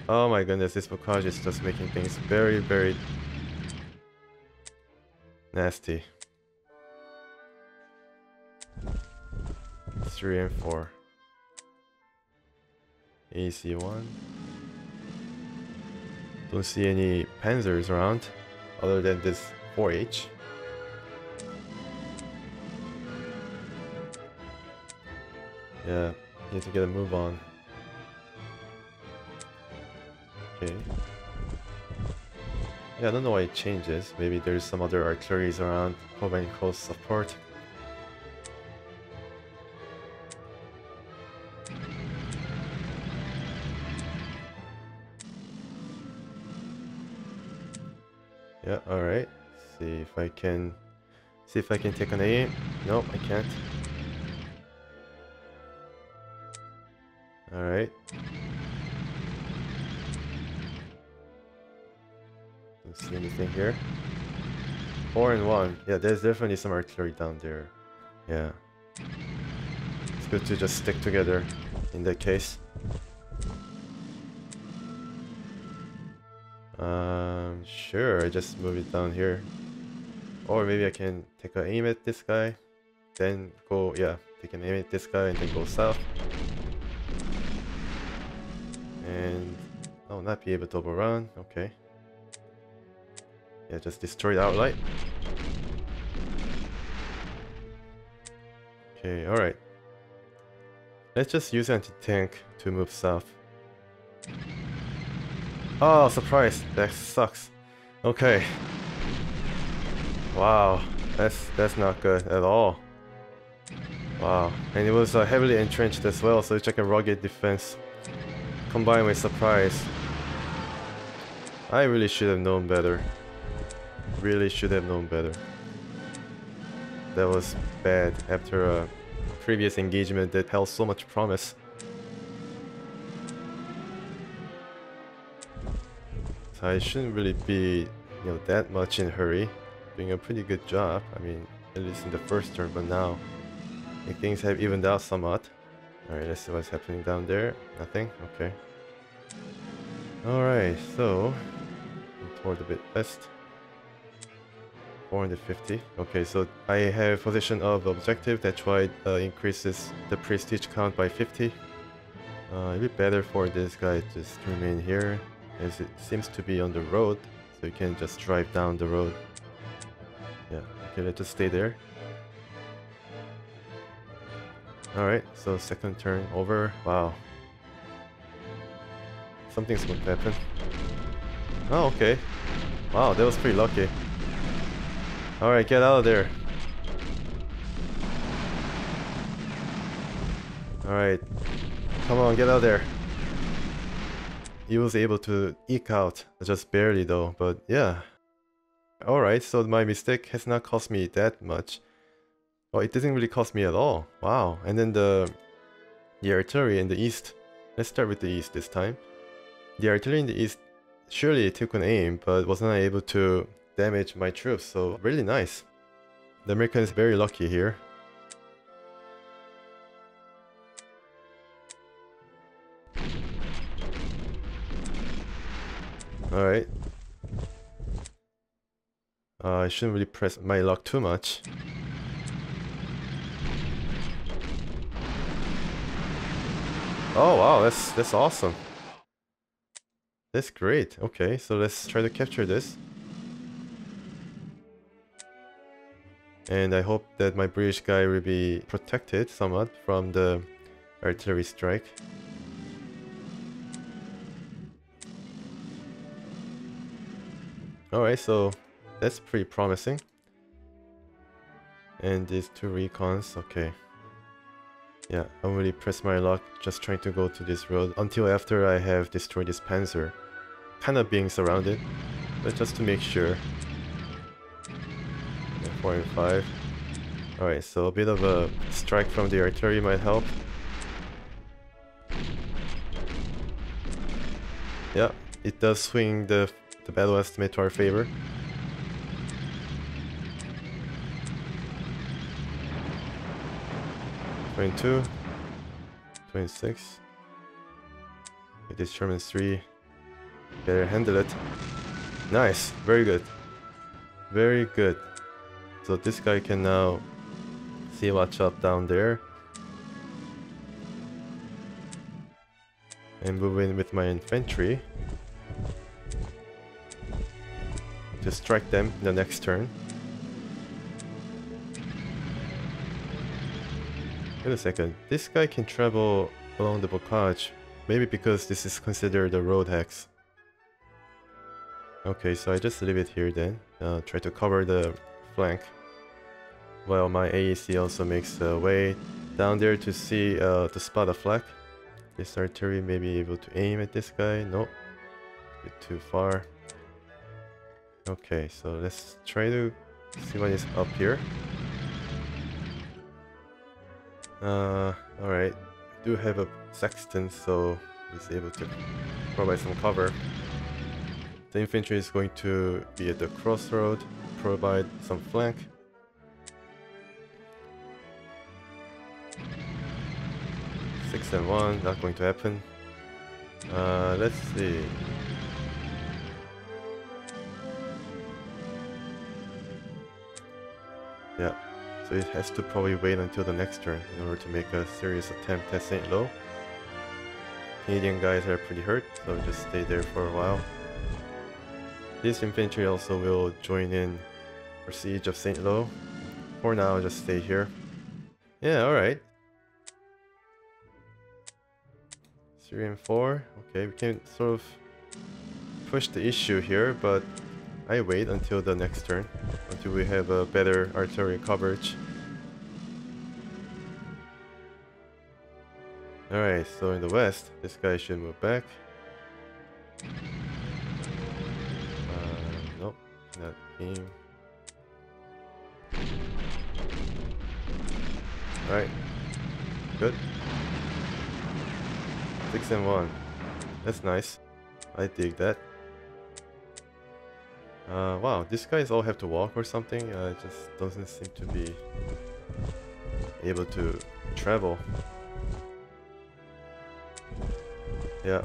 Oh my goodness, this Bocage is just making things very, very nasty. 3 and 4. Easy one. Don't see any Panzers around other than this 4H. Yeah, need to get a move on. Okay. Yeah, I don't know why it changes. Maybe there's some other artilleries around providing close support. Yeah, alright. See if I can take an aim. Nope, I can't. Alright. Don't see anything here. 4 and 1. Yeah, there's definitely some artillery down there. Yeah. It's good to just stick together in that case. Sure, I just move it down here. Or maybe I can take an aim at this guy. Then go, yeah, take an aim at this guy and then go south. And I'll not be able to overrun. Okay. Yeah, just destroy it outright. Okay, alright. Let's just use anti-tank to move south. Oh, surprise! That sucks. Okay. Wow, that's not good at all. Wow, and it was heavily entrenched as well, so it's like a rugged defense combined with surprise. I really should have known better. Really should have known better. That was bad after a previous engagement that held so much promise. So I shouldn't really be, that much in a hurry. Doing a pretty good job. I mean, at least in the first turn, but now I think things have evened out somewhat. Alright, let's see what's happening down there. Nothing? Okay. Alright, so toward the bit west. 450. Okay, so I have position of objective. That's why it increases the prestige count by 50. It'd be better for this guy just to remain here, as it seems to be on the road, so you can just drive down the road. Yeah, okay, let's just stay there. Alright, so second turn over. Wow. Something's going to happen. Oh, okay. Wow, that was pretty lucky. Alright, get out of there. Alright. Come on, get out of there. He was able to eke out, just barely though, but yeah. Alright, so my mistake has not cost me that much. Oh, it didn't really cost me at all. Wow. And then the artillery in the east. Let's start with the east this time. The artillery in the east surely took an aim, but was not able to damage my troops, so really nice. The American is very lucky here. Alright. I shouldn't really press my luck too much. Oh wow, that's awesome. That's great. Okay, so let's try to capture this. And I hope that my British guy will be protected somewhat from the artillery strike. Alright, so that's pretty promising. And these two recons, okay. Yeah, I don't really press my luck just trying to go to this road until after I have destroyed this Panzer. Kind of being surrounded, but just to make sure. 4 and 5. Alright, so a bit of a strike from the artillery might help. Yeah, it does swing the battle estimate to our favor. 22, 26. Okay, this Sherman's 3. Better handle it. Nice, very good. Very good. So this guy can now see what's up down there. And move in with my infantry to strike them in the next turn. Wait a second, this guy can travel along the Bocage, maybe because this is considered a road hex. Okay, so I just leave it here then, try to cover the flank, while my AEC also makes a way down there to see, to spot a flak. This artillery may be able to aim at this guy, nope, a bit too far. Okay, so let's try to see what is up here. Alright, I do have a sexton, so he's able to provide some cover. The infantry is going to be at the crossroad, provide some flank. Six and 1, not going to happen. Let's see. Yeah, so it has to probably wait until the next turn in order to make a serious attempt at St. Lo. Canadian guys are pretty hurt, so just stay there for a while. This infantry also will join in for siege of St. Lo. For now, just stay here. Yeah, alright. 3 and 4. Okay, we can sort of push the issue here, but I wait until the next turn, until we have a better artillery coverage. Alright, so in the west, this guy should move back. Nope, not aim. Alright, good. 6 and 1. That's nice. I dig that. Wow, these guys all have to walk or something. It just doesn't seem to be able to travel. Yeah.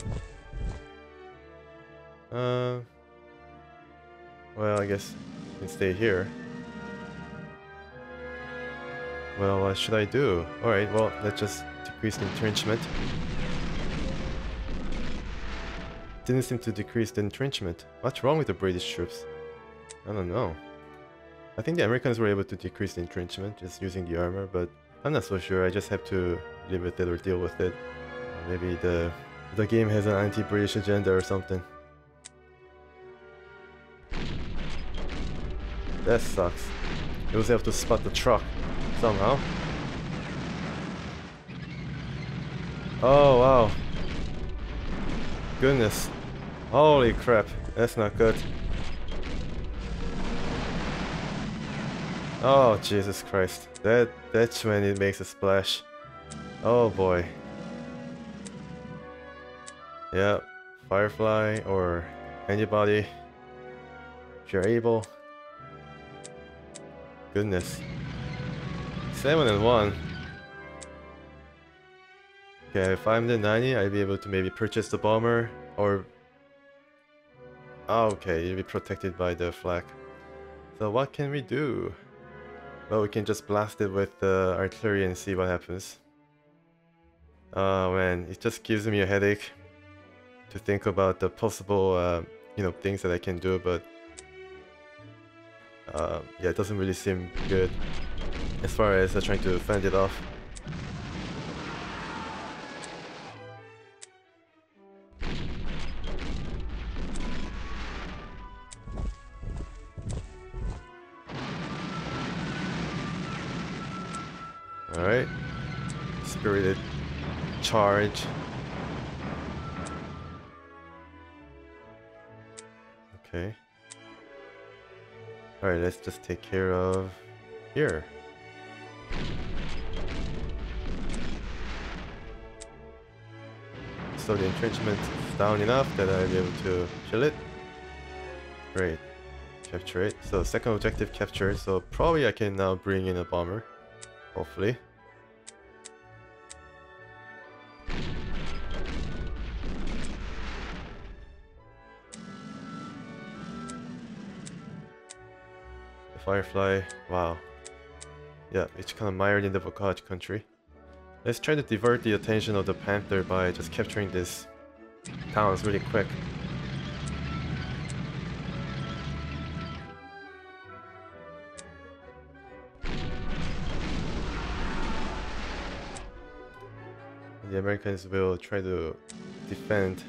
Well, I guess I can stay here. Well, what should I do? Alright, well, let's just decrease the entrenchment. Didn't seem to decrease the entrenchment. What's wrong with the British troops? I don't know. I think the Americans were able to decrease the entrenchment just using the armor, but I'm not so sure. I just have to live with it or deal with it. Maybe the game has an anti-British agenda or something. That sucks. He was able to spot the truck somehow. Oh wow. Goodness. Holy crap. That's not good. Oh Jesus Christ. That's when it makes a splash. Oh boy. Yeah. Firefly or anybody, if you're able, goodness. 7-1. Okay, if I'm the 90, I'll be able to maybe purchase the bomber or... Oh, okay, you'll be protected by the flak. So what can we do? Well, we can just blast it with the artillery and see what happens. Oh man, it just gives me a headache to think about the possible, you know, things that I can do, but yeah, it doesn't really seem good as far as trying to fend it off. Alright, spirited charge. Okay. Alright, let's just take care of here. So the entrenchment is down enough that I'll be able to kill it. Great. Capture it. So second objective captured, so probably I can now bring in a bomber. Hopefully. The Firefly, wow. Yeah, it's kind of mired in the Bocage country. Let's try to divert the attention of the Panther by just capturing this towns really quick. The Americans will try to defend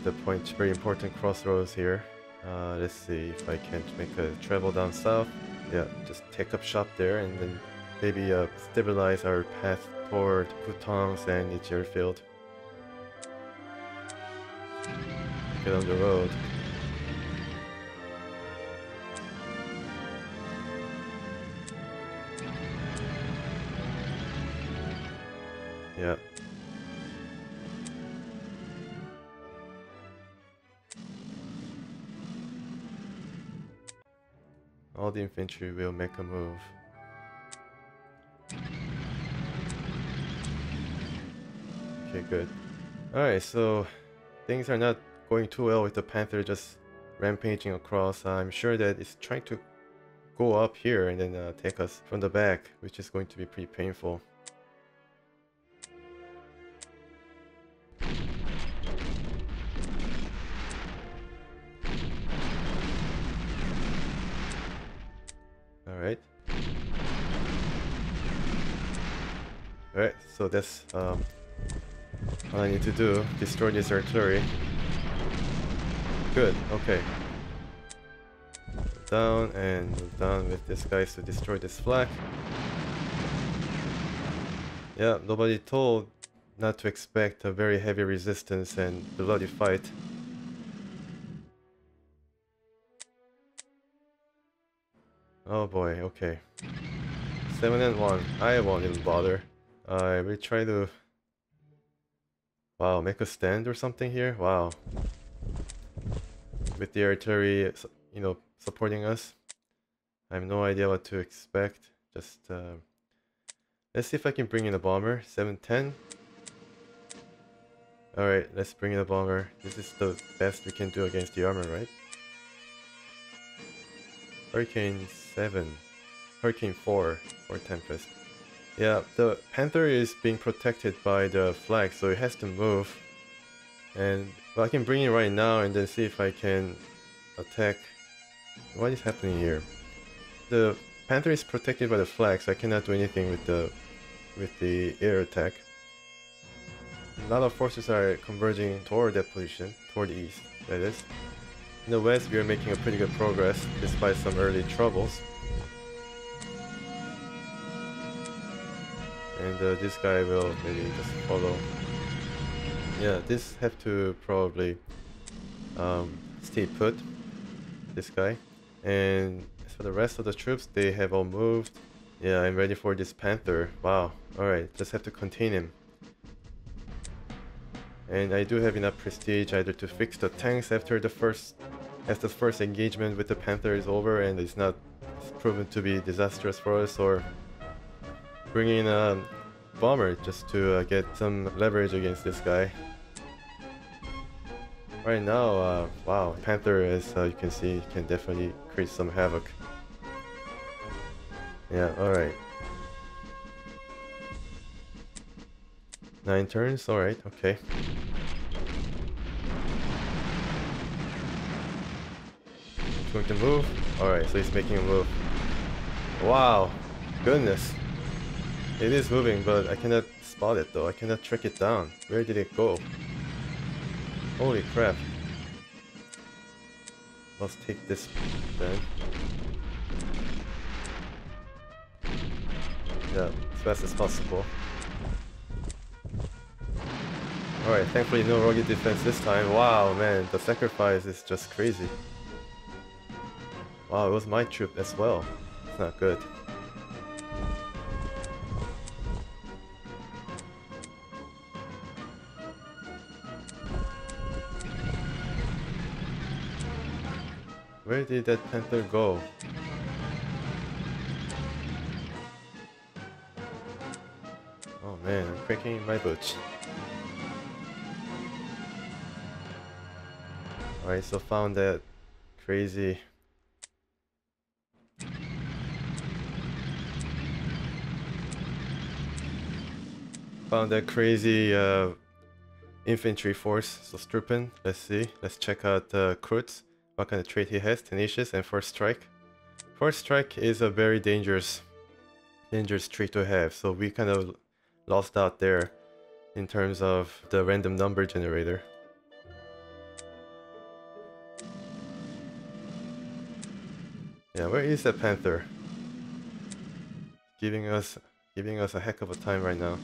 the point, very important crossroads here. Let's see if I can make a travel down south. Yeah, just take up shop there and then maybe stabilize our path toward Coutances and its airfield. Get on the road. Yeah. All the infantry will make a move. Okay, good. Alright, so things are not going too well with the Panther just rampaging across. I'm sure that it's trying to go up here and then take us from the back, which is going to be pretty painful. Alright. Alright, so that's all I need to do. Destroy this artillery. Good, okay. Move down and move down with this guys to destroy this flak. Yeah, nobody told not to expect a very heavy resistance and bloody fight. Oh boy, okay. 7-1. I won't even bother. I will try to... Wow, make a stand or something here? Wow. With the artillery, you know, supporting us. I have no idea what to expect. Just, let's see if I can bring in a bomber. 7-10. Alright, let's bring in a bomber. This is the best we can do against the armor, right? Hurricane 7. Hurricane 4 or Tempest. Yeah, the Panther is being protected by the flag, so it has to move. And well, I can bring it right now and then see if I can attack. What is happening here? The Panther is protected by the flag, so I cannot do anything with the air attack. A lot of forces are converging toward that position, toward the east, that is. In the west, we are making a pretty good progress, despite some early troubles. And this guy will maybe just follow. Yeah, this have to probably stay put, this guy. And as for the rest of the troops, they have all moved. Yeah, I'm ready for this Panther. Wow, alright, just have to contain him. And I do have enough prestige either to fix the tanks after the first engagement with the Panther is over and it's not it's proven to be disastrous for us, or bringing in a bomber just to get some leverage against this guy. Right now, wow, Panther, as you can see, can definitely create some havoc. Yeah, alright. 9 turns, alright, okay. He's going to move. Alright, so he's making a move. Wow, goodness. It is moving, but I cannot spot it though. I cannot track it down. Where did it go? Holy crap. Let's take this then. Yeah, as fast as possible. Alright, thankfully no rugged defense this time. Wow, man, the sacrifice is just crazy. Wow, it was my troop as well. It's not good. Where did that Panther go? Oh man, I'm cracking my boots. Alright, so found that crazy... infantry force, so Struppen. Let's see, let's check out Krutz. What kind of trait he has? Tenacious and First Strike. First Strike is a very dangerous trait to have, so we kind of lost out there in terms of the random number generator. Yeah, where is that Panther? Giving us a heck of a time right now.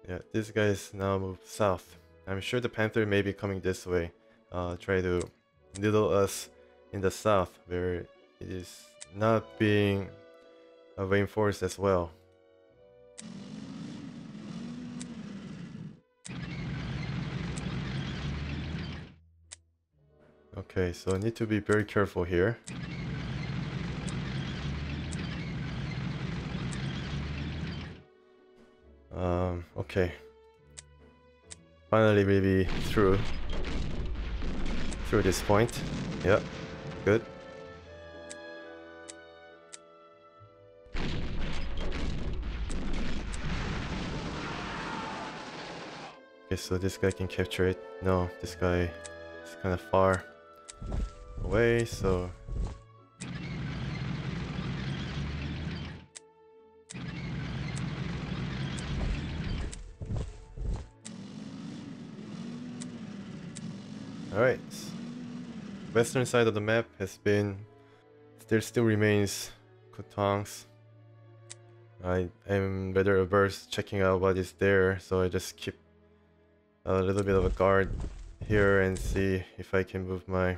Yeah, this guy's now moved south. I'm sure the Panther may be coming this way. Try to needle us in the south, where it is not being reinforced as well. Okay, so I need to be very careful here. Okay. Finally maybe through this point. Yep, good. Okay, so this guy can capture it. No, this guy is kind of far away, so... Alright, western side of the map has been... There still remains Coutances. I am rather averse checking out what is there, so I just keep a little bit of a guard here and see if I can move my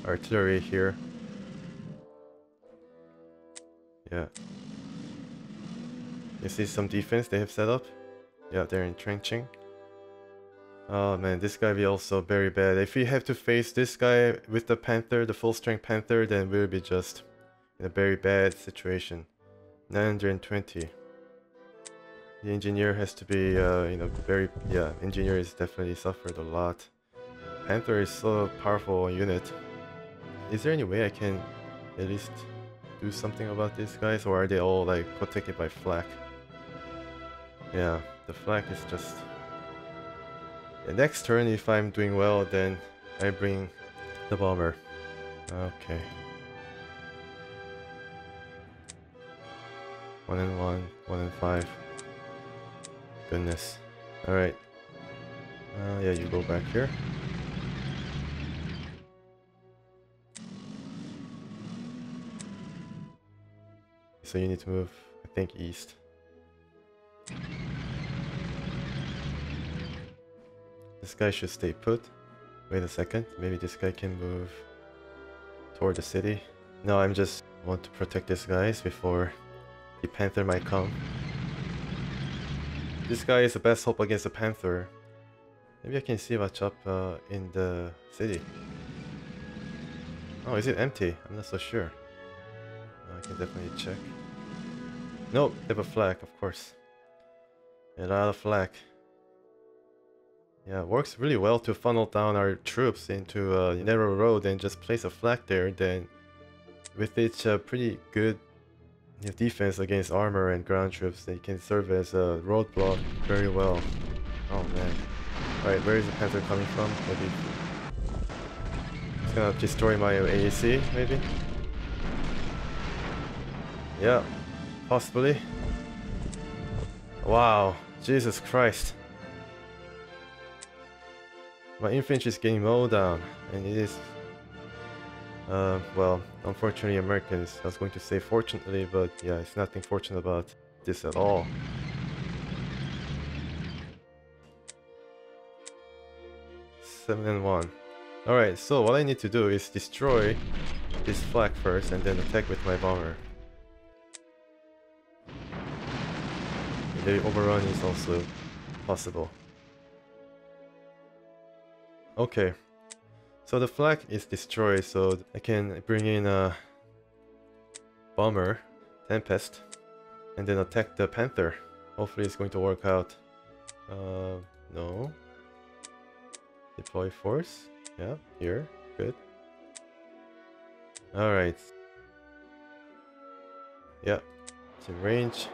artillery here. Yeah. You see some defense they have set up? Yeah, they're entrenching. Oh man, this guy will be also very bad. If we have to face this guy with the Panther, the full strength Panther, then we'll be just in a very bad situation. 920. The engineer has to be, very... Yeah, engineer is definitely suffered a lot. Panther is so a powerful unit. Is there any way I can at least do something about these guys, or are they all like protected by flak? Yeah, the flak is just... The next turn, if I'm doing well, then I bring the bomber. Okay. 1 and 1, 1 and 5. Goodness. Alright. Yeah, you go back here. So you need to move, I think, east. This guy should stay put. Wait a second, maybe this guy can move toward the city. No, I'm just want to protect these guys before the Panther might come. This guy is the best hope against the Panther. Maybe I can see what's up in the city. Oh, is it empty? I'm not so sure. I can definitely check. Nope, they have a flag, of course. A lot of flag. Yeah, it works really well to funnel down our troops into a narrow road and just place a flag there. Then, with its pretty good defense against armor and ground troops, they can serve as a roadblock very well. Oh man. Alright, where is the Panther coming from? Maybe it's gonna destroy my AAC, maybe? Yeah, possibly. Wow, Jesus Christ. My infantry is getting mowed down, and it is... well, unfortunately Americans. I was going to say fortunately, but yeah, it's nothing fortunate about this at all. Seven and 1. Alright, so what I need to do is destroy this flag first and then attack with my bomber. The overrun is also possible. Okay, so the flag is destroyed, so I can bring in a bomber, Tempest, and then attack the Panther. Hopefully it's going to work out. No. Deploy force. Yeah, here. Good. Alright. Yeah, it's in range.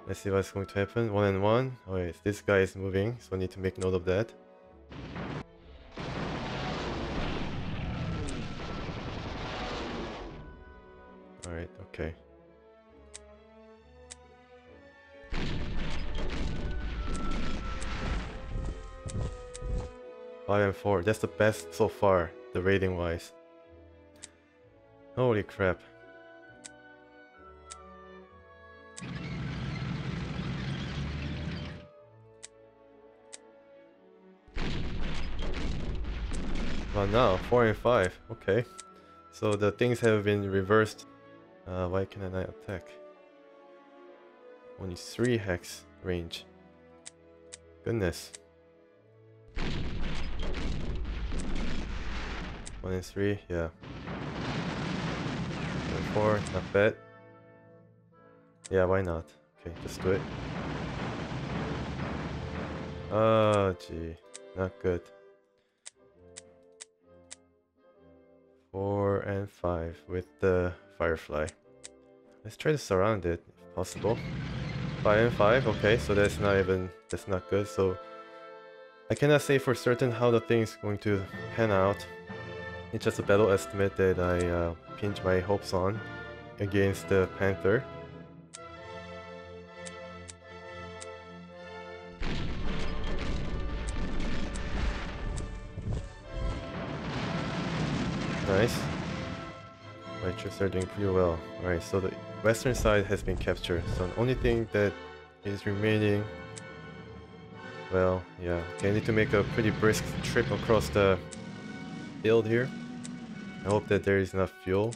Let's see what's going to happen. 1 and 1. Alright, this guy is moving, so I need to make note of that. Alright, okay. Five and 4. That's the best so far, the rating wise. Holy crap. Well, now 4 and 5. Okay, so the things have been reversed. Why can I not attack? Only 3 hex range. Goodness. 1 and 3, yeah. 1 and 4, not bad. Yeah, why not? Okay, just do it. Oh, gee, not good. 4 and 5 with the Firefly. Let's try to surround it if possible. 5 and 5, okay, so that's not good. So I cannot say for certain how the thing's going to pan out. It's just a battle estimate that I pinch my hopes on against the Panther. Nice. My troops are doing pretty well. Alright, so the western side has been captured. So the only thing that is remaining... Well, yeah. Okay, I need to make a pretty brisk trip across the field here. I hope that there is enough fuel.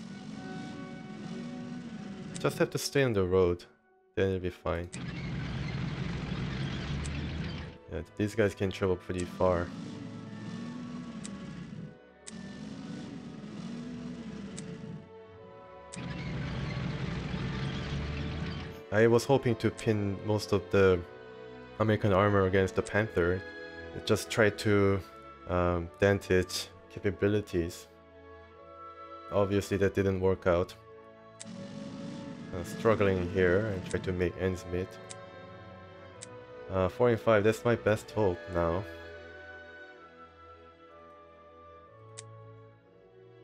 Just have to stay on the road. Then it'll be fine. Yeah, these guys can travel pretty far. I was hoping to pin most of the American armor against the Panther. Just try to dent its capabilities. Obviously that didn't work out. Struggling here and try to make ends meet. 4 and 5, that's my best hope now.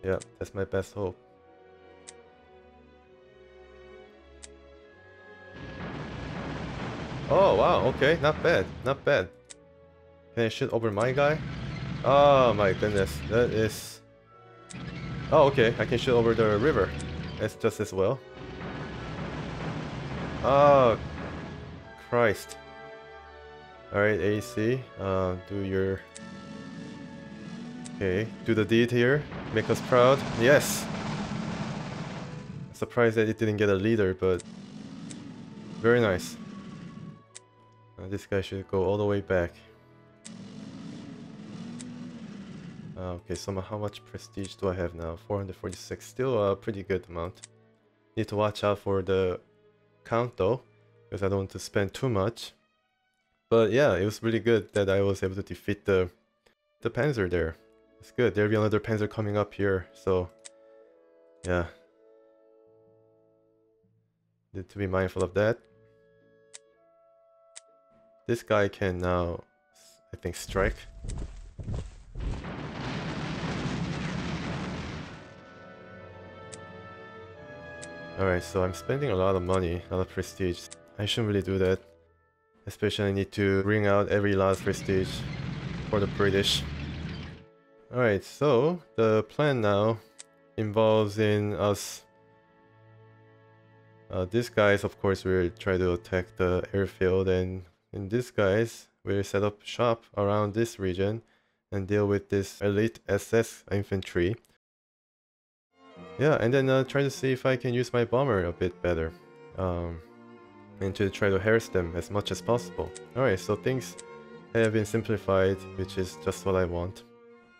Yeah, that's my best hope. Oh wow, okay, not bad, not bad. Can I shoot over my guy? Oh my goodness, that is... Oh okay, I can shoot over the river. That's just as well. Oh, Christ. Alright, AC, do your... Okay, do the deed here, make us proud. Yes! Surprised that it didn't get a leader, but very nice. This guy should go all the way back. Okay, so how much prestige do I have now? 446, still a pretty good amount. Need to watch out for the count though, because I don't want to spend too much. But yeah, it was really good that I was able to defeat the Panzer there. It's good. There'll be another Panzer coming up here, so yeah. Need to be mindful of that. This guy can now, I think, strike. Alright, so I'm spending a lot of money, a lot of prestige. I shouldn't really do that. Especially I need to bring out every last prestige for the British. Alright, so the plan now involves in us... these guys, of course, will try to attack the airfield, and in these guys, we'll set up shop around this region and deal with this elite SS infantry. Yeah, and then try to see if I can use my bomber a bit better. And to try to harass them as much as possible. Alright, so things have been simplified, which is just what I want.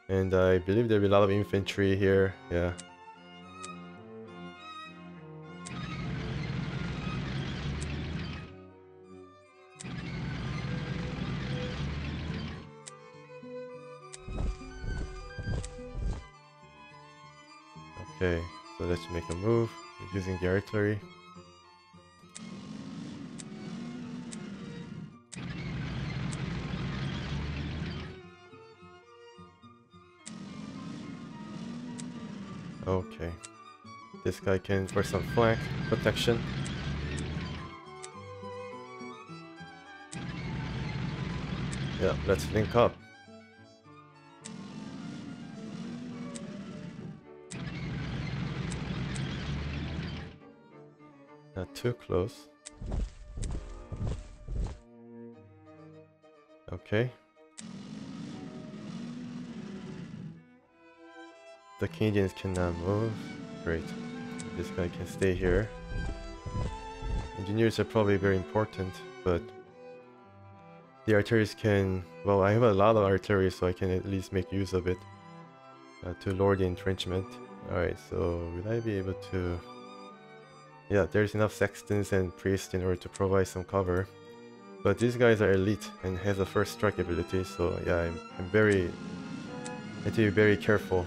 And I believe there'll be a lot of infantry here, yeah. Okay, so let's make a move using the artillery. Okay, this guy can for some flank protection. Yeah, let's link up. Not too close. Okay. The Canadians cannot move. Great. This guy can stay here. Engineers are probably very important, but the artilleries can... Well, I have a lot of artillery, so I can at least make use of it to lower the entrenchment. Alright, so will I be able to... Yeah, there's enough sextons and priests in order to provide some cover. But these guys are elite and has a first strike ability, so yeah, I'm very... I have to be very careful.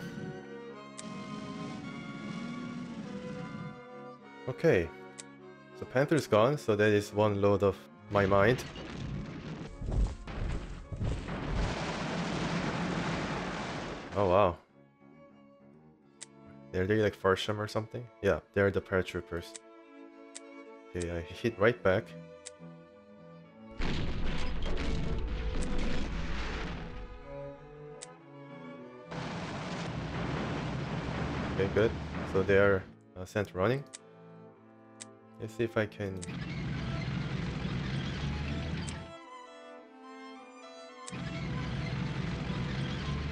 Okay, so Panther's gone, so that is one load of my mind. Oh wow. Are they like Farsham or something? Yeah, they're the paratroopers. Okay, I hit right back. Okay, good. So they are sent running. Let's see if I can...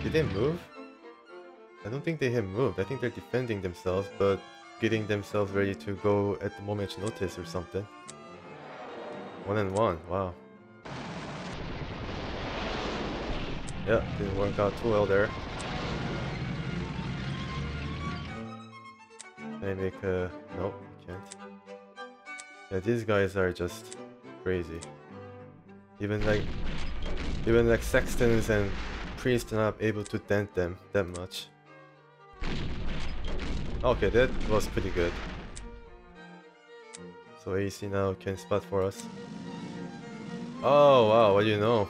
Did they move? I don't think they have moved. I think they're defending themselves, but getting themselves ready to go at the moment's notice or something. 1 and 1, wow. Yeah, didn't work out too well there. Can I make a... Nope, can't. Yeah, these guys are just crazy. Even like sextons and priests are not able to dent them that much. Okay, that was pretty good. So AC now can spot for us. Oh wow, what do you know?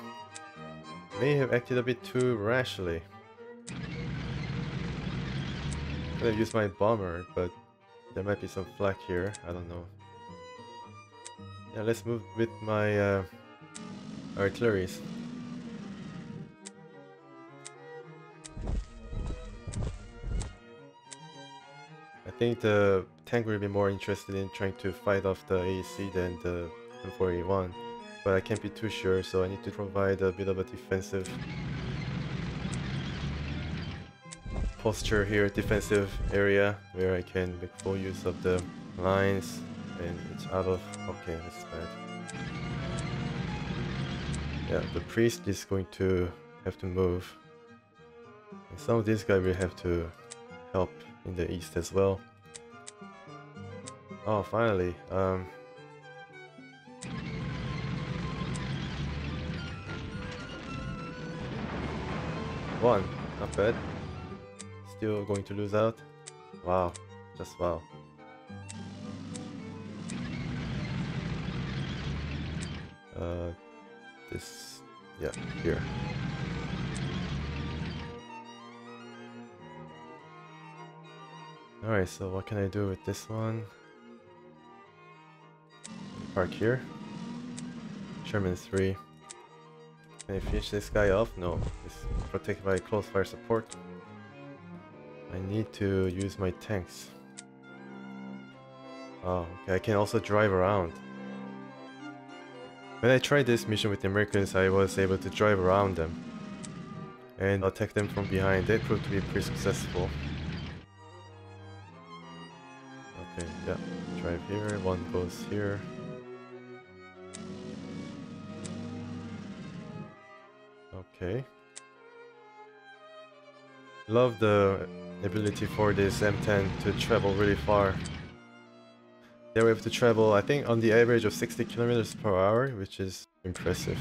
May have acted a bit too rashly. Could have used my bomber, but there might be some flak here, I don't know. Yeah, let's move with my artilleries. I think the tank will be more interested in trying to fight off the AEC than the M4A1, but I can't be too sure, so I need to provide a bit of a defensive posture here, defensive area, where I can make full use of the lines. And it's out of... Okay, that's bad. Yeah, the priest is going to have to move. And some of these guys will have to help in the east as well. Oh, finally. One, not bad. Still going to lose out. Wow, just wow. This, yeah, here. Alright, so what can I do with this one? Park here. Sherman 3. Can I finish this guy off? No, it's protected by close fire support. I need to use my tanks. Oh, okay, I can also drive around. When I tried this mission with the Americans, I was able to drive around them and attack them from behind. That proved to be pretty successful. Okay, yeah, drive here, one goes here. Okay. Love the ability for this M10 to travel really far. They were able to travel, I think, on the average of 60 kilometers per hour, which is impressive.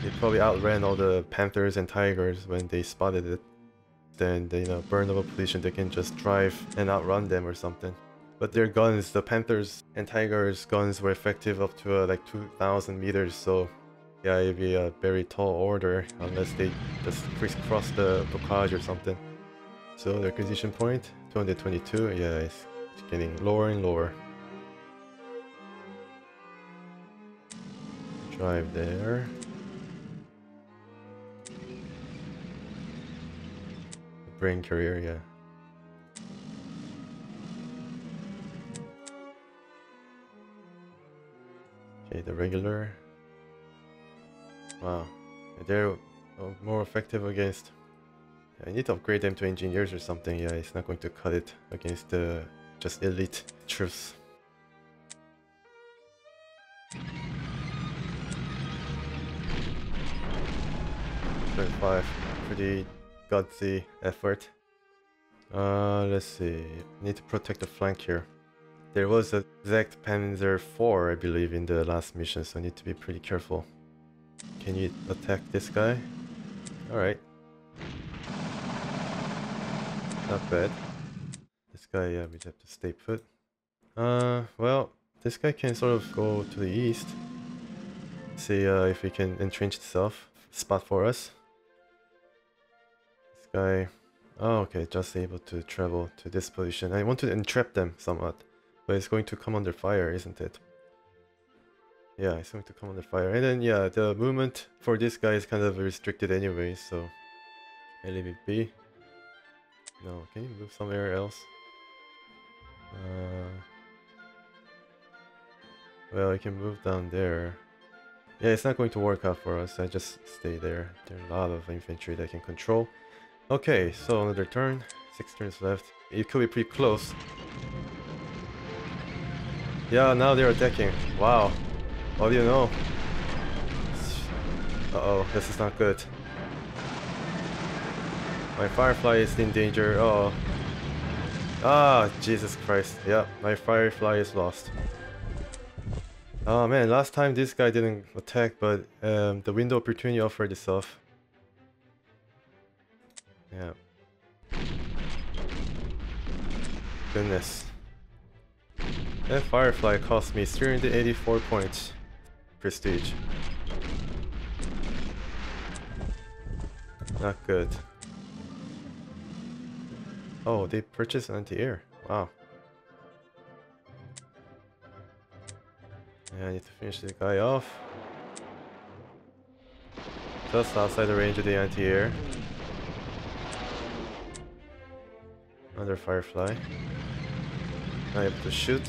They probably outran all the Panthers and Tigers when they spotted it. Then they, burn over position, they can just drive and outrun them or something. But their guns, the Panthers and Tigers guns, were effective up to like 2,000 meters, so yeah, it'd be a very tall order unless they just crisscross the Bocage or something. So their acquisition point, 222, yeah, it's getting lower and lower. Drive there. Brain carrier, yeah. Okay, the regular. Wow, they're more effective against... I need to upgrade them to engineers or something. Yeah, it's not going to cut it against the just elite troops. 25, pretty gutsy effort. Let's see. Need to protect the flank here. There was a exact Panzer 4, I believe, in the last mission, so I need to be pretty careful. Can you attack this guy? Alright. Not bad. This guy, yeah, we have to stay put. Well, this guy can sort of go to the east. See if he can entrench itself. Spot for us. This guy... Oh, okay, just able to travel to this position. I want to entrap them somewhat. But it's going to come under fire, isn't it? Yeah, it's going to come under fire. And then, yeah, the movement for this guy is kind of restricted anyway, so... I'll leave it be. No, can you move somewhere else? Well, I can move down there. Yeah, it's not going to work out for us. I just stay there. There are a lot of infantry that I can control. Okay, so another turn. 6 turns left. It could be pretty close. Yeah, now they're attacking. Wow. What do you know? Uh-oh, this is not good. My Firefly is in danger. Uh-oh. Ah, Jesus Christ. Yeah, my Firefly is lost. Oh man, last time this guy didn't attack, but the window opportunity offered itself. Yeah. Goodness. That Firefly cost me 384 points. Prestige. Not good. Oh, they purchased anti-air. Wow. Yeah, I need to finish this guy off. Just outside the range of the anti-air. Another Firefly. Not able to shoot.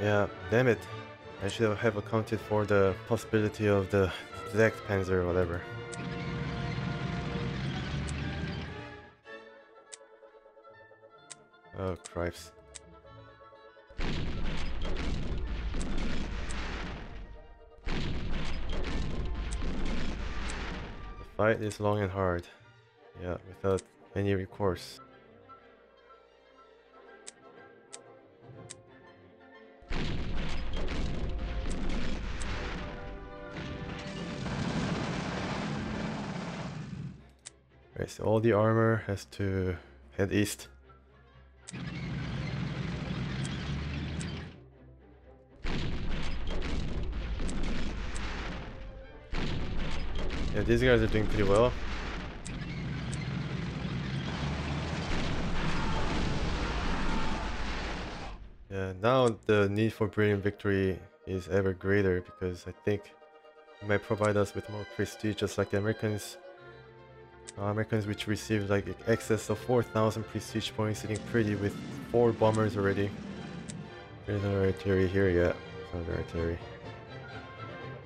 Yeah, damn it. I should have accounted for the possibility of the exact Panzer or whatever. Oh, cripes. fight is long and hard. Yeah, without any recourse. Right, so all the armor has to head east. Yeah, these guys are doing pretty well. Yeah, now the need for brilliant victory is ever greater because I think it might provide us with more prestige, just like the Americans. Americans which received like excess of 4,000 prestige points, sitting pretty with 4 bombers already. There's another artillery here, yeah, another artillery.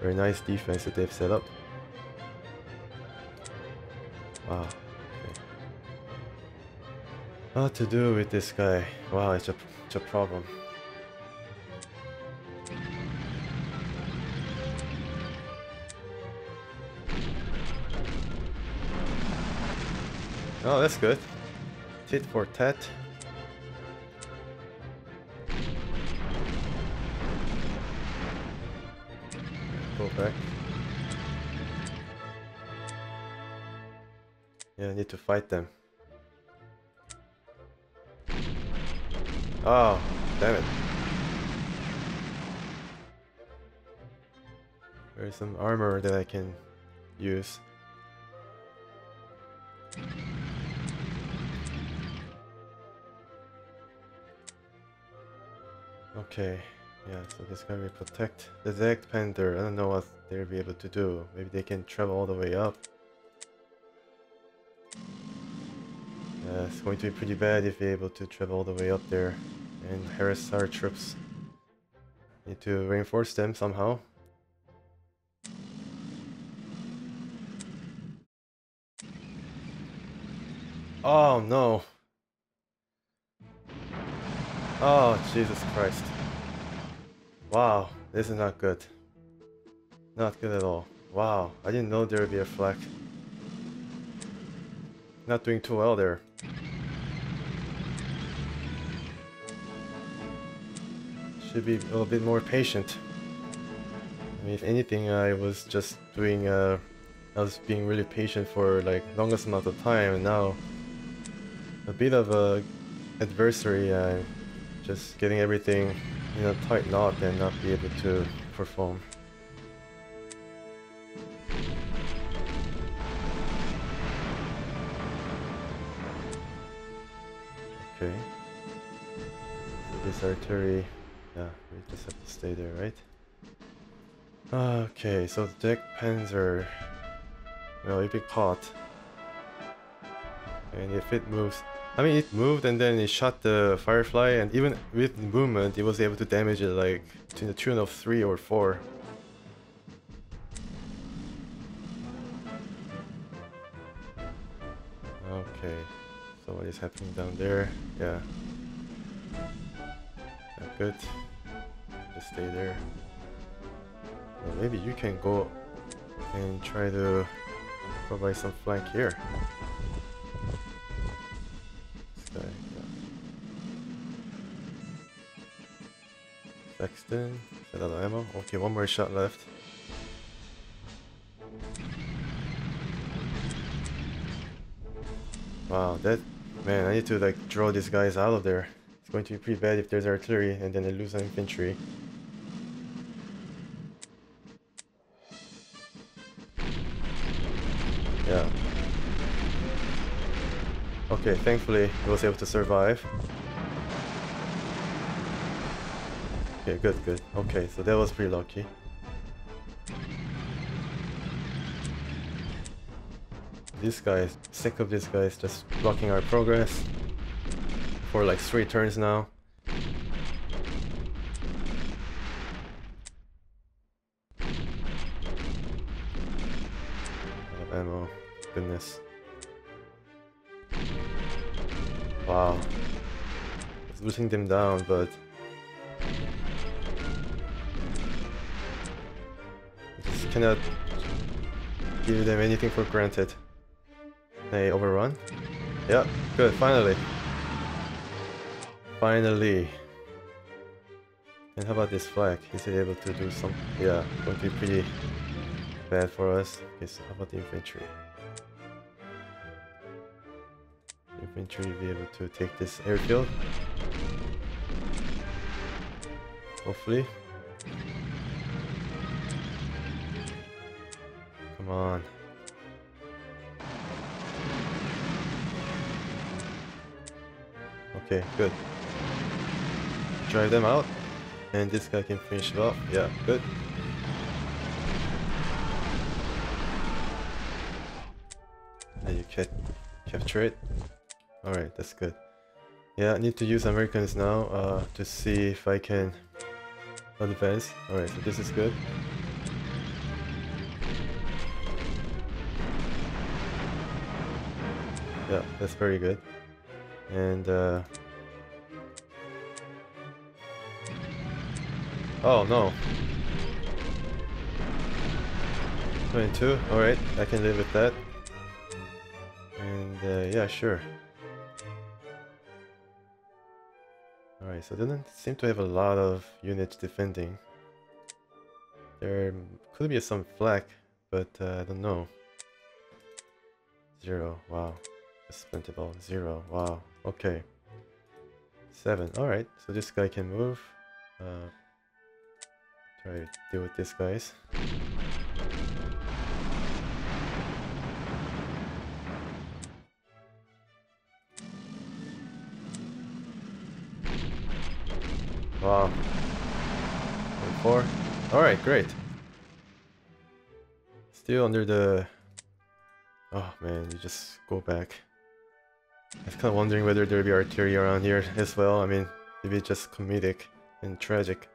Very nice defense that they've set up. Wow. Okay. What to do with this guy? Wow, it's a problem. Oh, that's good. Tit for tat. Go back. Yeah, I need to fight them. Oh, damn it. There's some armor that I can use. Okay, yeah, so this guy will protect the Zect Panther. I don't know what they'll be able to do. Maybe they can travel all the way up. Yeah, it's going to be pretty bad if they're able to travel all the way up there and harass our troops. Need to reinforce them somehow. Oh no! Oh, Jesus Christ. Wow, this is not good. Not good at all. Wow, I didn't know there would be a flak. Not doing too well there. Should be a little bit more patient. I mean, if anything, I was just doing, I was being really patient for like longest amount of time, and now a bit of a adversary, just getting everything in a tight knot and not be able to perform. Okay. So this artillery, yeah, we just have to stay there, right? Okay, so the deck Panzer, well, if it caught, and if it moves, I mean, it moved and then it shot the Firefly, and even with movement, it was able to damage it like to the tune of 3 or 4. Okay, so what is happening down there? Yeah. Not good. Just stay there. Well, maybe you can go and try to provide some flank here. This guy, yeah. Sexton, is that out of ammo? Okay, one more shot left. Wow, that, man, I need to like draw these guys out of there. It's going to be pretty bad if there's artillery and then they lose an infantry. Yeah. Okay, thankfully he was able to survive. Okay, good, good. Okay, so that was pretty lucky. This guy, sick of this guy, is just blocking our progress for like 3 turns now. Out of ammo, goodness. Wow. It's losing them down, but I just cannot give them anything for granted. They overrun. Yeah, good, finally. Finally. And how about this flag? Is it able to do some? Yeah, going to be pretty bad for us. Okay, so how about the infantry? Infantry will be able to take this airfield. Hopefully. Come on. Okay, good. Drive them out. And this guy can finish it off. Yeah, good. And you can capture it. Alright, that's good. Yeah, I need to use Americans now to see if I can advance. Alright, so this is good. Yeah, that's very good. And oh no. 22, alright, I can live with that. And yeah, sure. Alright, so they don't seem to have a lot of units defending. There could be some flak, but I don't know. 0, wow. Expendable, 0, wow, okay. 7, alright, so this guy can move. Try to deal with these guys. Wow. 4. Alright, great. Still under the... Oh man, you just go back. I was kind of wondering whether there'd be artillery around here as well. I mean, maybe just comedic and tragic.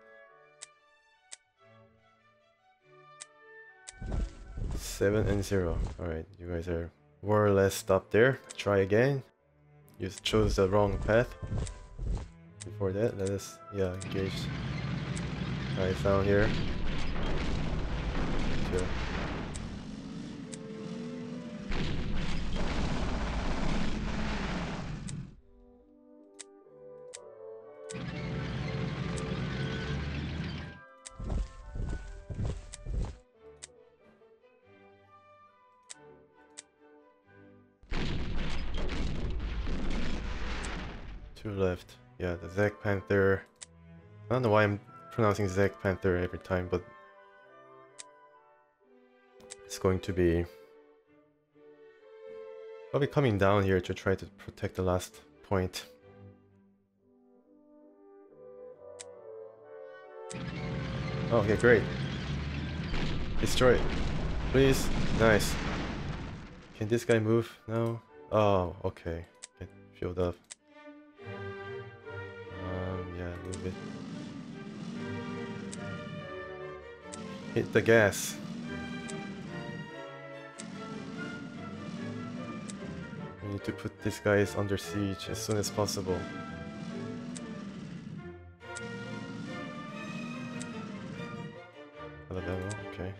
7 and 0. Alright, you guys are more or less stopped there. Try again. You chose the wrong path. Before that, let us, yeah, engage. Alright, down here. 2. Left. Yeah, the Zek Panther. I don't know why I'm pronouncing Zek Panther every time, but it's going to be probably coming down here to try to protect the last point. Oh, okay, great. Destroy it. Please. Nice. Can this guy move? No? Oh, okay. Get filled up. Yeah, a little bit. Hit the gas. We need to put these guys under siege as soon as possible. Alabama, okay.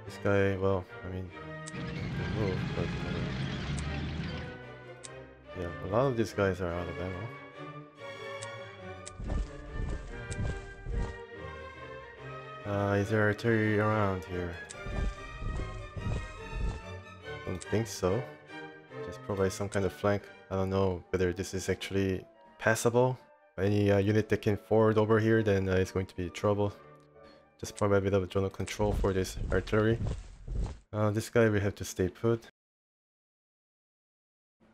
This guy, well, I mean, he can move, but yeah, a lot of these guys are out of ammo. Is there artillery around here? Don't think so. Just provide some kind of flank. I don't know whether this is actually passable. Any unit that can forward over here, then it's going to be trouble. Just provide a bit of zonal control for this artillery. This guy we have to stay put.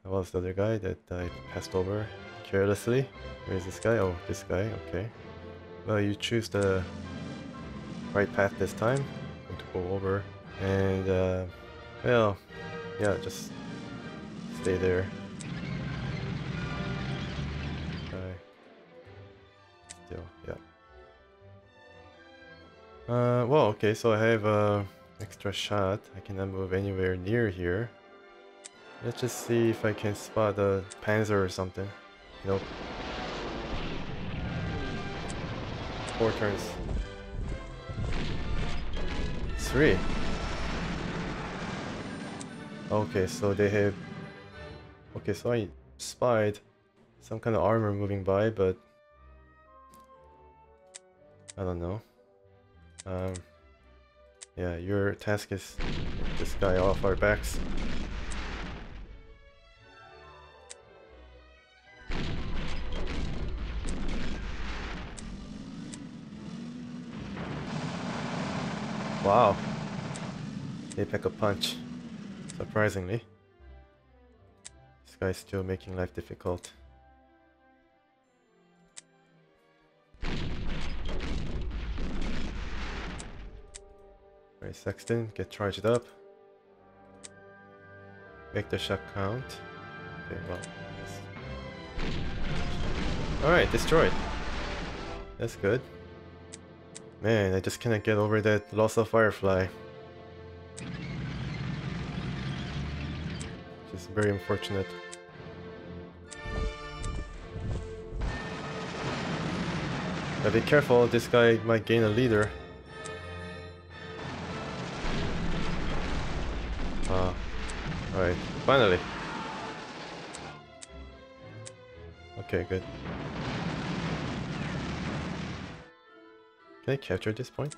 What was the other guy that I passed over carelessly? Where is this guy? Oh, this guy, okay. Well, you choose the right path this time. I'm going to go over and well, yeah, just stay there. Okay. Still, yeah. Well, okay, so I have extra shot. I cannot move anywhere near here. Let's just see if I can spot a Panzer or something. Nope. 4 turns. 3. Okay, so they have... Okay, so I spied some kind of armor moving by, but... I don't know. Yeah, your task is get this guy off our backs. Wow. They pack a punch. Surprisingly. This guy's still making life difficult. Alright, Sexton, get charged up. Make the shot count. Okay, well. Alright, destroyed. That's good. Man, I just cannot get over that loss of Firefly. Just very unfortunate. But be careful, this guy might gain a leader. Alright, finally. Okay, good. Can I capture this point?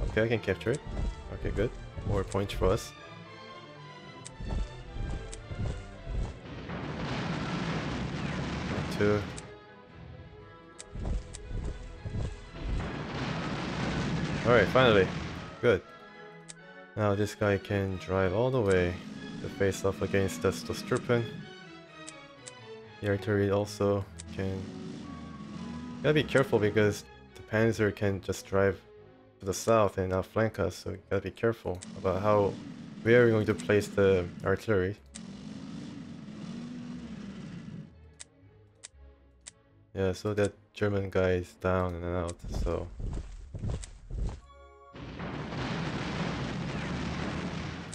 Okay, I can capture it. Okay, good. More points for us. Two. Alright, finally. Good. Now this guy can drive all the way to face off against the Stostruppen. The artillery also can... Gotta be careful because the Panzer can just drive to the south and outflank us, so gotta be careful about where we're going to place the artillery. Yeah, so that German guy is down and out, so...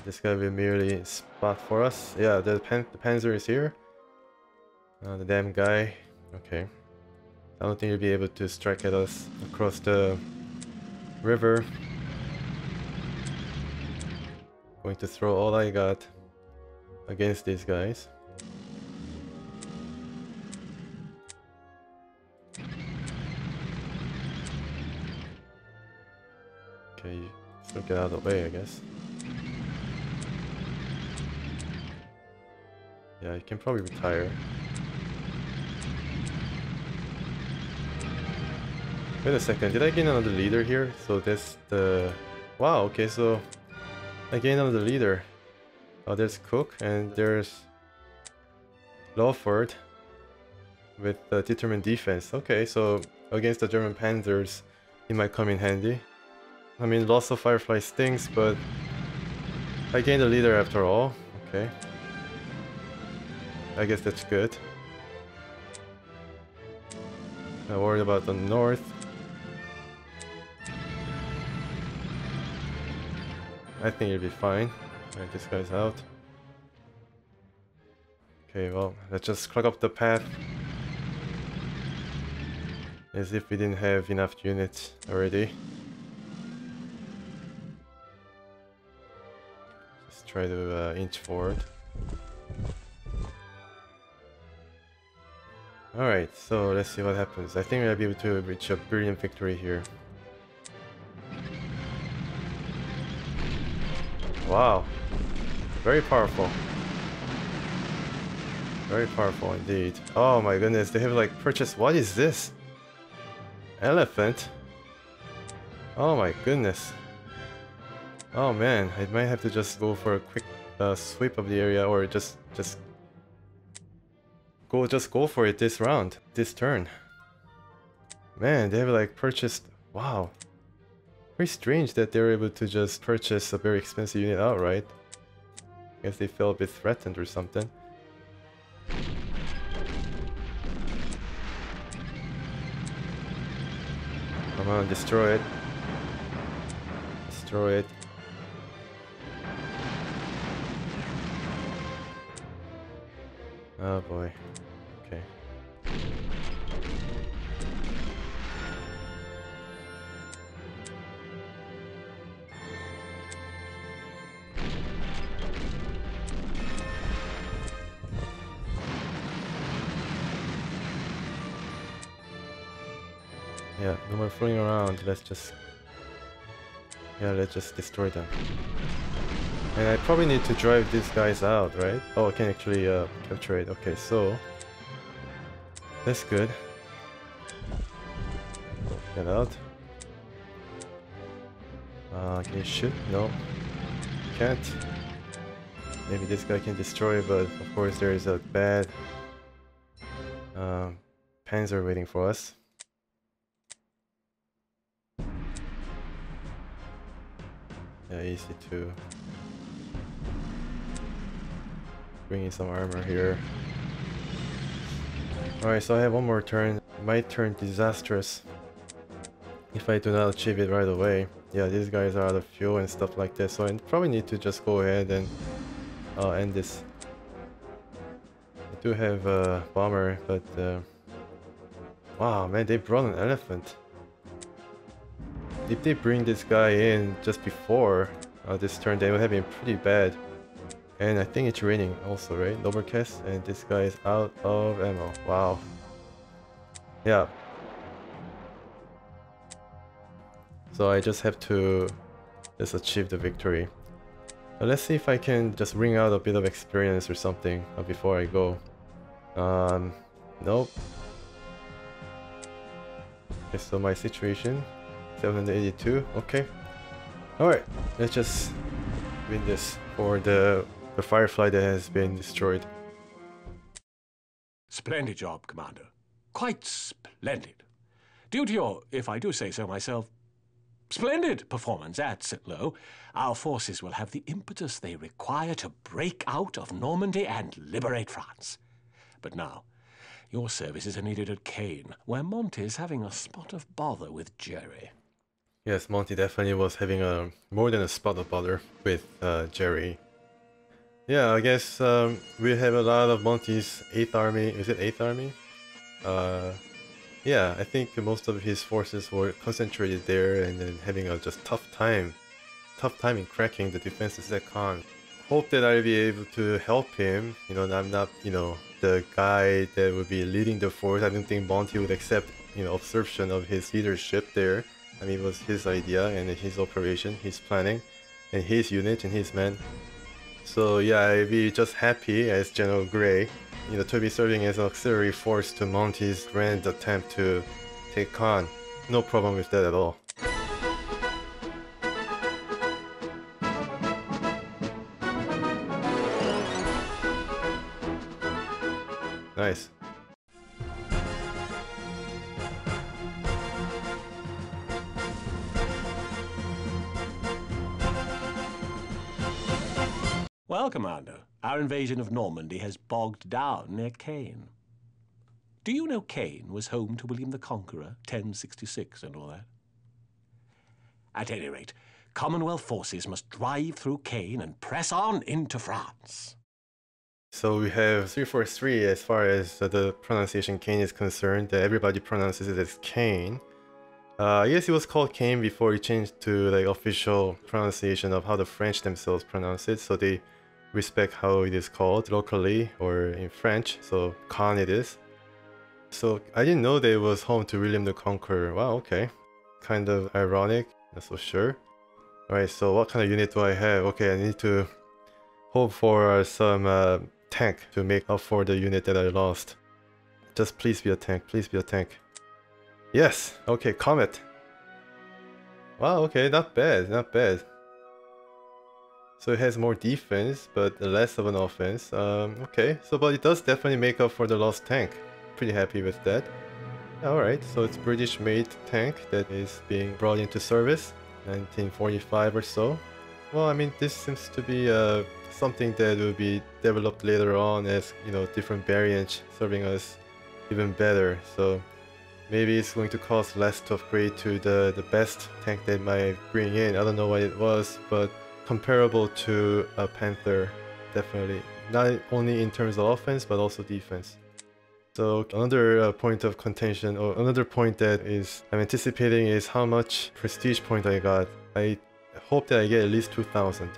This guy will merely spot for us. Yeah, the Panzer is here. The damn guy. Okay. I don't think he'll be able to strike at us across the river. Going to throw all I got against these guys. Okay, so get out of the way, I guess. Yeah, you can probably retire. Wait a second, did I gain another leader here? So that's the... Wow, okay, so I gained another leader. Oh, there's Cook and there's Lawford with determined defense. Okay, so against the German Panzers, it might come in handy. I mean, loss of Firefly stings, but I gained a leader after all. Okay. I guess that's good. Not worried about the north. I think it'll be fine. Alright, this guy's out. Okay, well, let's just clog up the path. As if we didn't have enough units already. Just try to inch forward. Alright, so let's see what happens. I think I'll be able to reach a brilliant victory here. Wow. Very powerful. Very powerful indeed. Oh my goodness, they have like purchased... What is this? Elephant? Oh my goodness. Oh man, I might have to just go for a quick sweep of the area, or just go for it this round, this turn. Man, they have like purchased... Wow. Very strange that they're able to just purchase a very expensive unit outright. I guess they felt a bit threatened or something. Come on, destroy it. Destroy it. Oh boy. Okay. Yeah, no more fooling around. Let's just destroy them. And I probably need to drive these guys out, right? Oh, I can actually capture it. Okay, so that's good. Get out. Can you shoot? No, can't. Maybe this guy can destroy, but of course there is a bad Panzer waiting for us. Yeah, easy to bring in some armor here. Alright, so I have one more turn. It might turn disastrous if I do not achieve it right away. Yeah, these guys are out of fuel and stuff like that, so I probably need to just go ahead and end this. I do have a bomber, but wow, man, they brought an elephant. If they bring this guy in just before this turn, they would have been pretty bad. And I think it's raining also, right? Overcast, and this guy is out of ammo. Wow. Yeah. So I just have to just achieve the victory. Let's see if I can just wring out a bit of experience or something before I go. Nope. Okay, so my situation, 782. Okay. Alright, let's just win this for the Firefly that has been destroyed. Splendid job, Commander. Quite splendid. Due to your, if I do say so myself, splendid performance at Saint-Lô, our forces will have the impetus they require to break out of Normandy and liberate France. But now, your services are needed at Caen, where Monty is having a spot of bother with Jerry. Yes, Monty definitely was having a more than a spot of bother with Jerry. Yeah, I guess we have a lot of Monty's 8th Army. Is it 8th Army? Yeah, I think most of his forces were concentrated there and then having a just tough time in cracking the defenses at Caen. Hope that I'll be able to help him. You know, I'm not, you know, the guy that would be leading the force. I don't think Monty would accept, you know, usurpation of his leadership there. I mean, it was his idea and his operation, his planning, and his unit and his men. So yeah, I'd be just happy as General Gray, you know, to be serving as an auxiliary force to Monty's grand attempt to take Caen. No problem with that at all. Nice. Well, Commander, our invasion of Normandy has bogged down near Caen. Do you know Caen was home to William the Conqueror, 1066 and all that? At any rate, Commonwealth forces must drive through Caen and press on into France. So we have 343 as far as the pronunciation Caen is concerned. Everybody pronounces it as Caen. I guess it was called Caen before it changed to like official pronunciation of how the French themselves pronounce it. So they respect how it is called locally or in French. So Caen it is. So I didn't know that it was home to William the Conqueror. Wow, okay. Kind of ironic, not so sure. Alright, so what kind of unit do I have? Okay, I need to hope for some tank to make up for the unit that I lost. Just please be a tank, please be a tank. Yes! Okay, Comet. Wow, okay, not bad, not bad. So it has more defense, but less of an offense. Okay, so but it does definitely make up for the lost tank. Pretty happy with that. Alright, so it's British-made tank that is being brought into service, 1945 or so. Well, I mean, this seems to be something that will be developed later on as, you know, different variants serving us even better. So maybe it's going to cost less to upgrade to the best tank that might bring in. I don't know what it was, but comparable to a Panther, definitely. Not only in terms of offense, but also defense. So another point of contention, or another point that is I'm anticipating is how much prestige point I got. I hope that I get at least 2,000.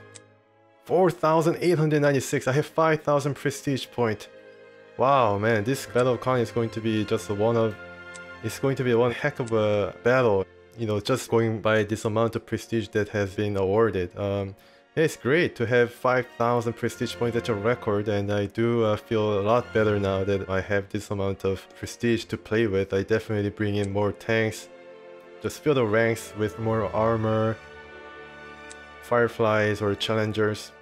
4,896. I have 5,000 prestige point. Wow, man, this Battle of Caen is going to be just one of It's going to be one heck of a battle, you know, just going by this amount of prestige that has been awarded. It's great to have 5,000 prestige points. That's a record, and I do feel a lot better now that I have this amount of prestige to play with. I definitely bring in more tanks, just fill the ranks with more armor, Fireflies or Challengers,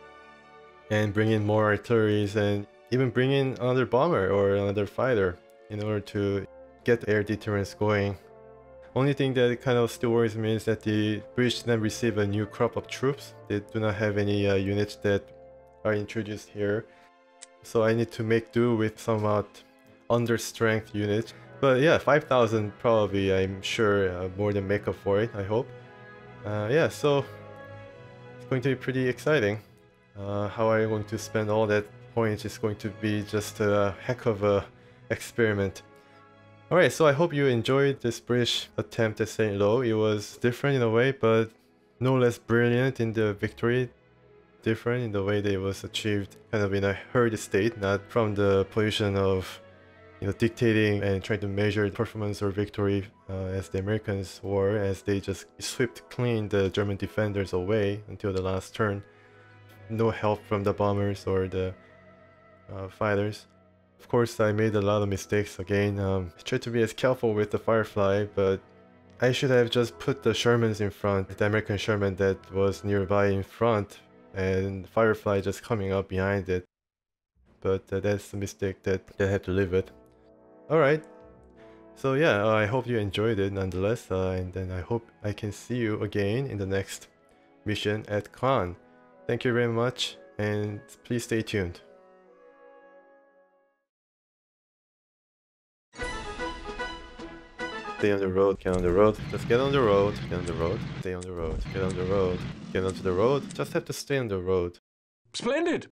and bring in more artilleries, and even bring in another bomber or another fighter in order to get air deterrence going. Only thing that kind of still worries me is that the British then receive a new crop of troops. They do not have any units that are introduced here. So I need to make do with somewhat under-strength units. But yeah, 5,000 probably, I'm sure, more than make up for it, I hope. Yeah, so it's going to be pretty exciting. How are you going to spend all that points is going to be just a heck of a experiment. Alright, so I hope you enjoyed this British attempt at St. Lo. It was different in a way, but no less brilliant in the victory. Different in the way that it was achieved kind of in a herd state, not from the position of, you know, dictating and trying to measure performance or victory as the Americans were, as they just swept clean the German defenders away until the last turn. No help from the bombers or the fighters. Of course, I made a lot of mistakes again. I tried to be as careful with the Firefly, but I should have just put the Shermans in front, the American Sherman that was nearby in front, and Firefly just coming up behind it. But that's the mistake that I had to live with. Alright, so yeah, I hope you enjoyed it nonetheless, and then I hope I can see you again in the next mission at Caen. Thank you very much, and please stay tuned. Stay on the road, get on the road, just get on the road, get on the road, stay on the road, get on the road, get onto the road, just have to stay on the road. Splendid!